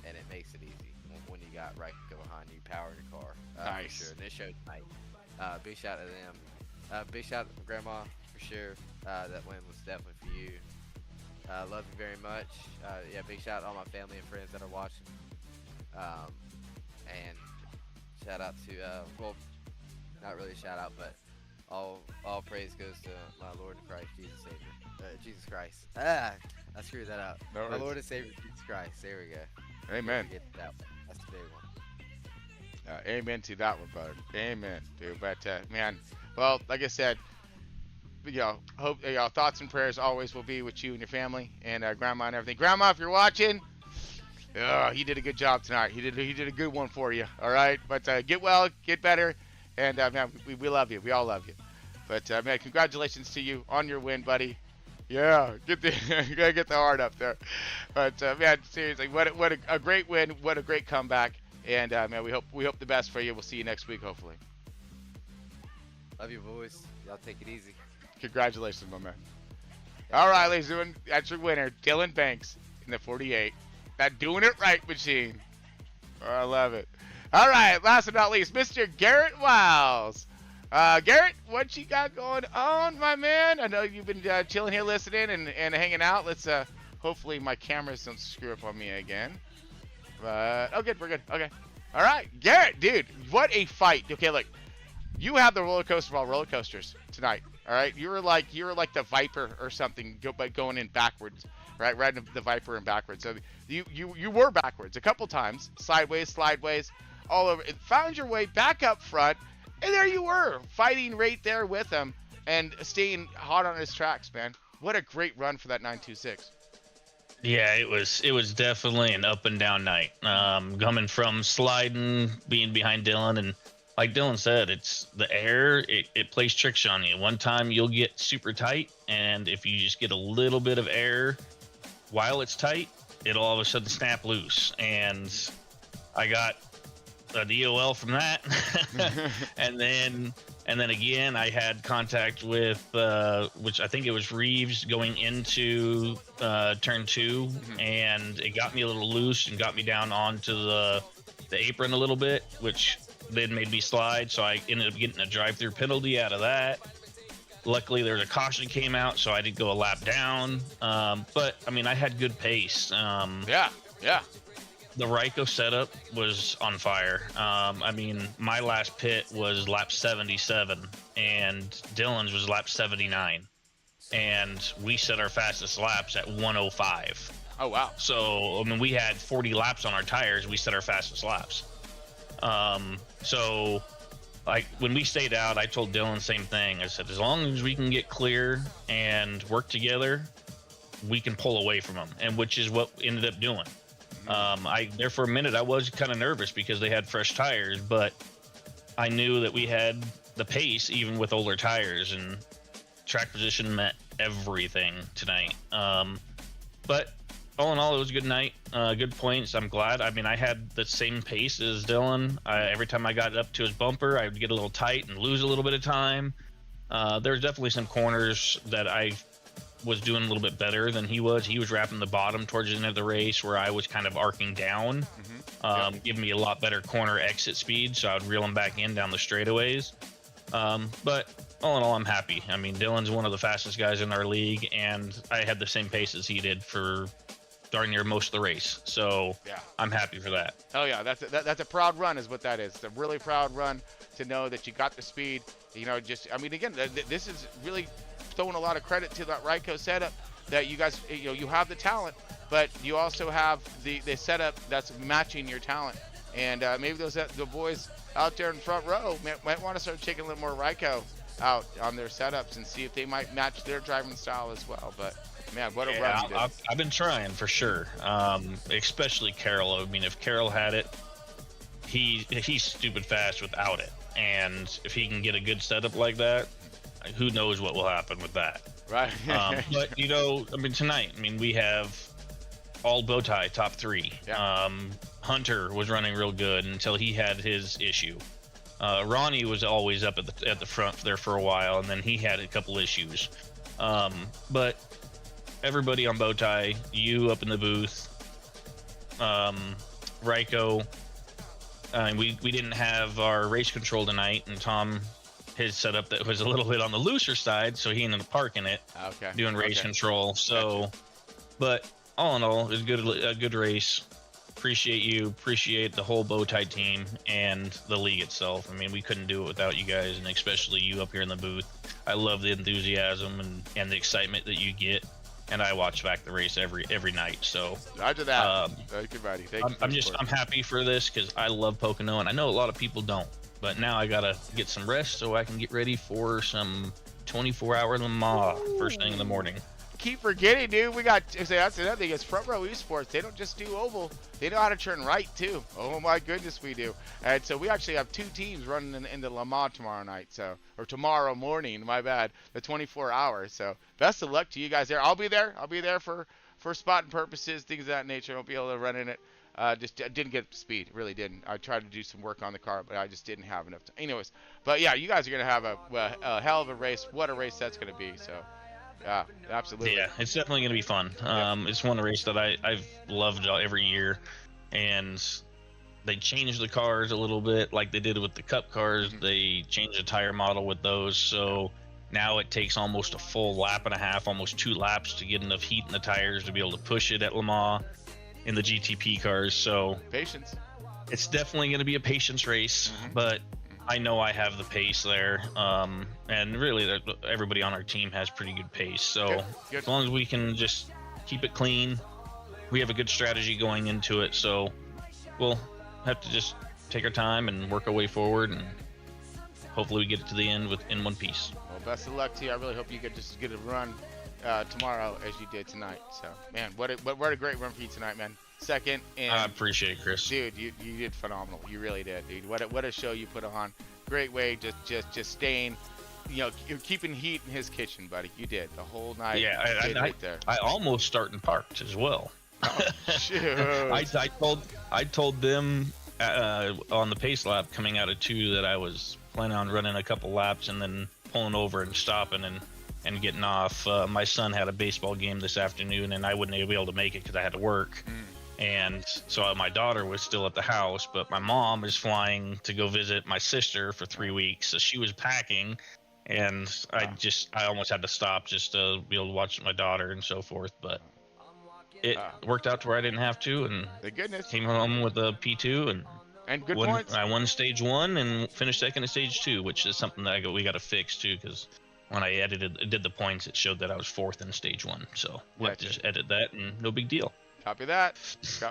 And it makes it easy when you got Ryko behind you, powering your car. Nice. For sure. And this show tonight. Big shout out to them. Big shout out to Grandma for sure. That win was definitely for you. Love you very much. Yeah, big shout out to all my family and friends that are watching. And shout out to, well, not really a shout out, but all praise goes to my Lord and Christ, Jesus Savior. Jesus Christ. I screwed that up. No my worries. Lord and Savior, Jesus Christ. There we go. Amen. Get that one. That's the big one. Amen to that one, brother. Amen, dude. But man, well, like I said, you know, hope thoughts and prayers always will be with you and your family and Grandma and everything. Grandma, if you're watching, he did a good job tonight. He did a good one for you. All right, but get well, get better, and man, we love you. We all love you. But man, congratulations to you on your win, buddy. Yeah, you gotta get the heart up there. But man, seriously, what a great win. What a great comeback. And man, we hope the best for you. We'll see you next week, hopefully. Love you, boys. Y'all take it easy. Congratulations, my man. All right, ladies and gentlemen, that's your winner, Dylan Banks in the 48. That doing it right machine. Oh, I love it. All right, last but not least, Mr. Garrett Wiles. Garrett, what you got going on, my man? I know you've been chilling here, listening and hanging out. Let's hopefully my cameras don't screw up on me again. But oh, good, we're good. Okay. All right, Garrett, dude, what a fight. Okay, look, you have the roller coaster of all roller coasters tonight. All right, you were like the Viper or something, but going in backwards, right? Riding the Viper and backwards. So you were backwards a couple times, sideways, slideways, all over. It found your way back up front, and there you were, fighting right there with him and staying hot on his tracks, man. What a great run for that 926. Yeah, it was definitely an up and down night. Coming from sliding, being behind Dylan, and like Dylan said, it's the air, it plays tricks on you. One time you'll get super tight, and if you just get a little bit of air while it's tight, it'll all of a sudden snap loose. And I got a DOL from that. and then again, I had contact with, which I think it was Reeves going into turn 2, and it got me a little loose and got me down onto the apron a little bit, which they'd made me slide, so I ended up getting a drive-through penalty out of that. Luckily, there was a caution came out, so I did go a lap down. But I mean, I had good pace. Yeah. The Ryko setup was on fire. I mean, my last pit was lap 77, and Dylan's was lap 79, and we set our fastest laps at 105. Oh wow! So I mean, we had 40 laps on our tires. We set our fastest laps. So, like when we stayed out, I told Dylan same thing. I said, as long as we can get clear and work together, we can pull away from them, and which is what we ended up doing. There for a minute, I was kind of nervous because they had fresh tires, but I knew that we had the pace even with older tires, and track position meant everything tonight. But all in all, it was a good night, good points. I'm glad. I mean, I had the same pace as Dylan. Every time I got up to his bumper, I would get a little tight and lose a little bit of time. There's definitely some corners that I was doing a little bit better than he was. He was wrapping the bottom towards the end of the race, where I was kind of arcing down, giving me a lot better corner exit speed, so I would reel him back in down the straightaways. But all in all, I'm happy. I mean, Dylan's one of the fastest guys in our league, and I had the same pace as he did for darn near most of the race. So yeah, I'm happy for that. Oh yeah, that's a proud run is what that is. It's a really proud run to know that you got the speed. You know, just, I mean, again, this is really throwing a lot of credit to that Ryko setup, that you guys, you know, you have the talent, but you also have the setup that's matching your talent. And maybe the boys out there in front row might want to start taking a little more Ryko out on their setups and see if they might match their driving style as well. But man, what a run you did. I've been trying for sure, especially Carroll. I mean, if Carroll had it, he's stupid fast without it, and if he can get a good setup like that, who knows what will happen with that. Right. But you know, I mean, tonight, I mean, we have all bow tie top 3. Yeah. Hunter was running real good until he had his issue. Ronnie was always up at the front there for a while, and then he had a couple issues. But everybody on bow tie, you up in the booth, Ryko, we didn't have our race control tonight, and Tom, his setup that was a little bit on the looser side, so he ended up parking it, doing race control. So, but all in all, it was a good race. Appreciate the whole bow tie team and the league itself. I mean, we couldn't do it without you guys, and especially you up here in the booth. I love the enthusiasm and the excitement that you get, and I watch back the race every night. So Roger that. Thank you, buddy. I'm happy for this because I love Pocono, and I know a lot of people don't. But now I gotta get some rest so I can get ready for some 24-hour Le Mans first thing in the morning. Keep forgetting, dude. We got, that's another thing. It's Front Row Esports. They don't just do oval. They know how to turn right too. Oh my goodness, we do. And so we actually have 2 teams running in the Le Mans tomorrow night. Or tomorrow morning. My bad. The 24 hours. So best of luck to you guys there. I'll be there. I'll be there for spotting purposes, things of that nature. I won't be able to run in it. Just didn't get speed, really didn't. I tried to do some work on the car, but I just didn't have enough time. Anyways, but yeah, you guys are gonna have a hell of a race. What a race that's gonna be. So, yeah, absolutely. Yeah, it's definitely gonna be fun. It's one race that I've loved every year, and they changed the cars a little bit, like they did with the Cup cars. They changed the tire model with those, so now it takes almost a full lap and a half, almost 2 laps to get enough heat in the tires to be able to push it at Le Mans in the GTP cars. So patience. It's definitely going to be a patience race, but I know I have the pace there, and really everybody on our team has pretty good pace. So good. As long as we can just keep it clean, we have a good strategy going into it. So we'll have to just take our time and work our way forward, and hopefully we get it to the end in one piece. Well, best of luck to you. I really hope you just get a run tomorrow as you did tonight. So, man, what a great run for you tonight, man. Second, and I appreciate it, Chris. Dude, you did phenomenal. You really did, dude. What a show you put on. Great way, just staying, you're keeping heat in his kitchen, buddy. You did the whole night. Yeah, right there. I almost started parked as well. Oh, shoot. I told them on the pace lap coming out of 2 that I was planning on running a couple laps and then pulling over and stopping and getting off. My son had a baseball game this afternoon, and I wouldn't be able to make it because I had to work. And so my daughter was still at the house, but my mom is flying to go visit my sister for 3 weeks. So she was packing, and I almost had to stop just to be able to watch my daughter and so forth. But it worked out to where I didn't have to, and thank goodness. Came home with a P2 and good points. I won stage 1 and finished second in stage 2, which is something that we got to fix too, because when I did the points, it showed that I was 4th in stage 1. So we'll have to just edit that, and no big deal. Copy that.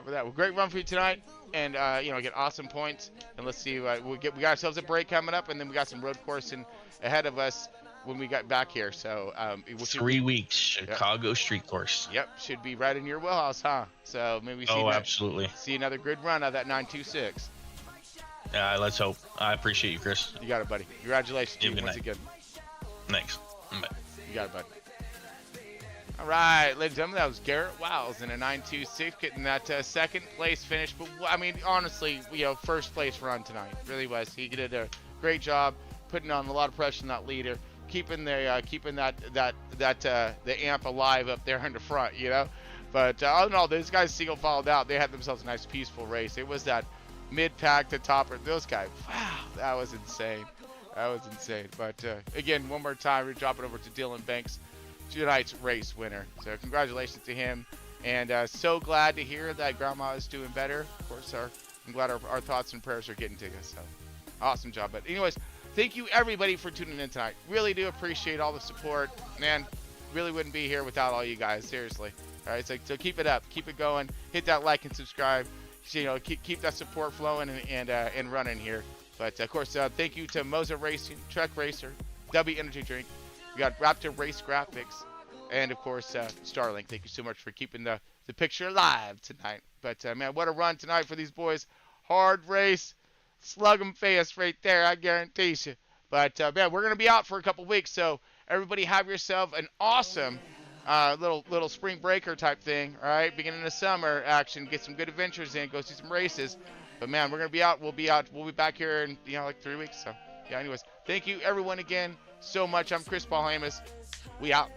Well, great run for you tonight, and get awesome points. And let's see, we got ourselves a break coming up, and then we got some road coursing ahead of us when we got back here. So 3 weeks, Chicago street course. Yep, should be right in your wheelhouse, huh? So maybe we absolutely see another good run out of that 926. Let's hope. I appreciate you, Chris. You got it, buddy. Congratulations to you once again. Thanks. Bye. You got it, buddy. All right, ladies and gentlemen, that was Garrett Wiles in a 926, getting that second place finish. But I mean, honestly, first place run tonight really was. He did a great job putting on a lot of pressure on that leader, keeping the amp alive up there in the front, But all in all, those guys single filed out. They had themselves a nice, peaceful race. It was that mid-pack to topper. Those guys, wow, that was insane. But again, one more time, we're dropping over to Dylan Banks, tonight's race winner. So congratulations to him, and so glad to hear that Grandma is doing better. Of course, I'm glad our thoughts and prayers are getting to you. So awesome job. But anyways, thank you everybody for tuning in tonight. Really do appreciate all the support, man. Really wouldn't be here without all you guys. Seriously. All right, so keep it up, keep it going. Hit that like and subscribe. Keep that support flowing and running here. But of course, thank you to Moza Racing, Trek Racer, W Energy Drink. We got Raptor Race Graphics, and of course Starlink. Thank you so much for keeping the picture alive tonight. But man, what a run tonight for these boys. Hard race, slug 'em fast right there, I guarantee you. But man, we're gonna be out for a couple weeks, so everybody have yourself an awesome little spring breaker type thing. All right, beginning of summer action, get some good adventures in, go see some races. But man, we're gonna be out. We'll be back here in like 3 weeks. So yeah. Anyways, thank you everyone again so much. I'm Chris Paul Hamus. We out.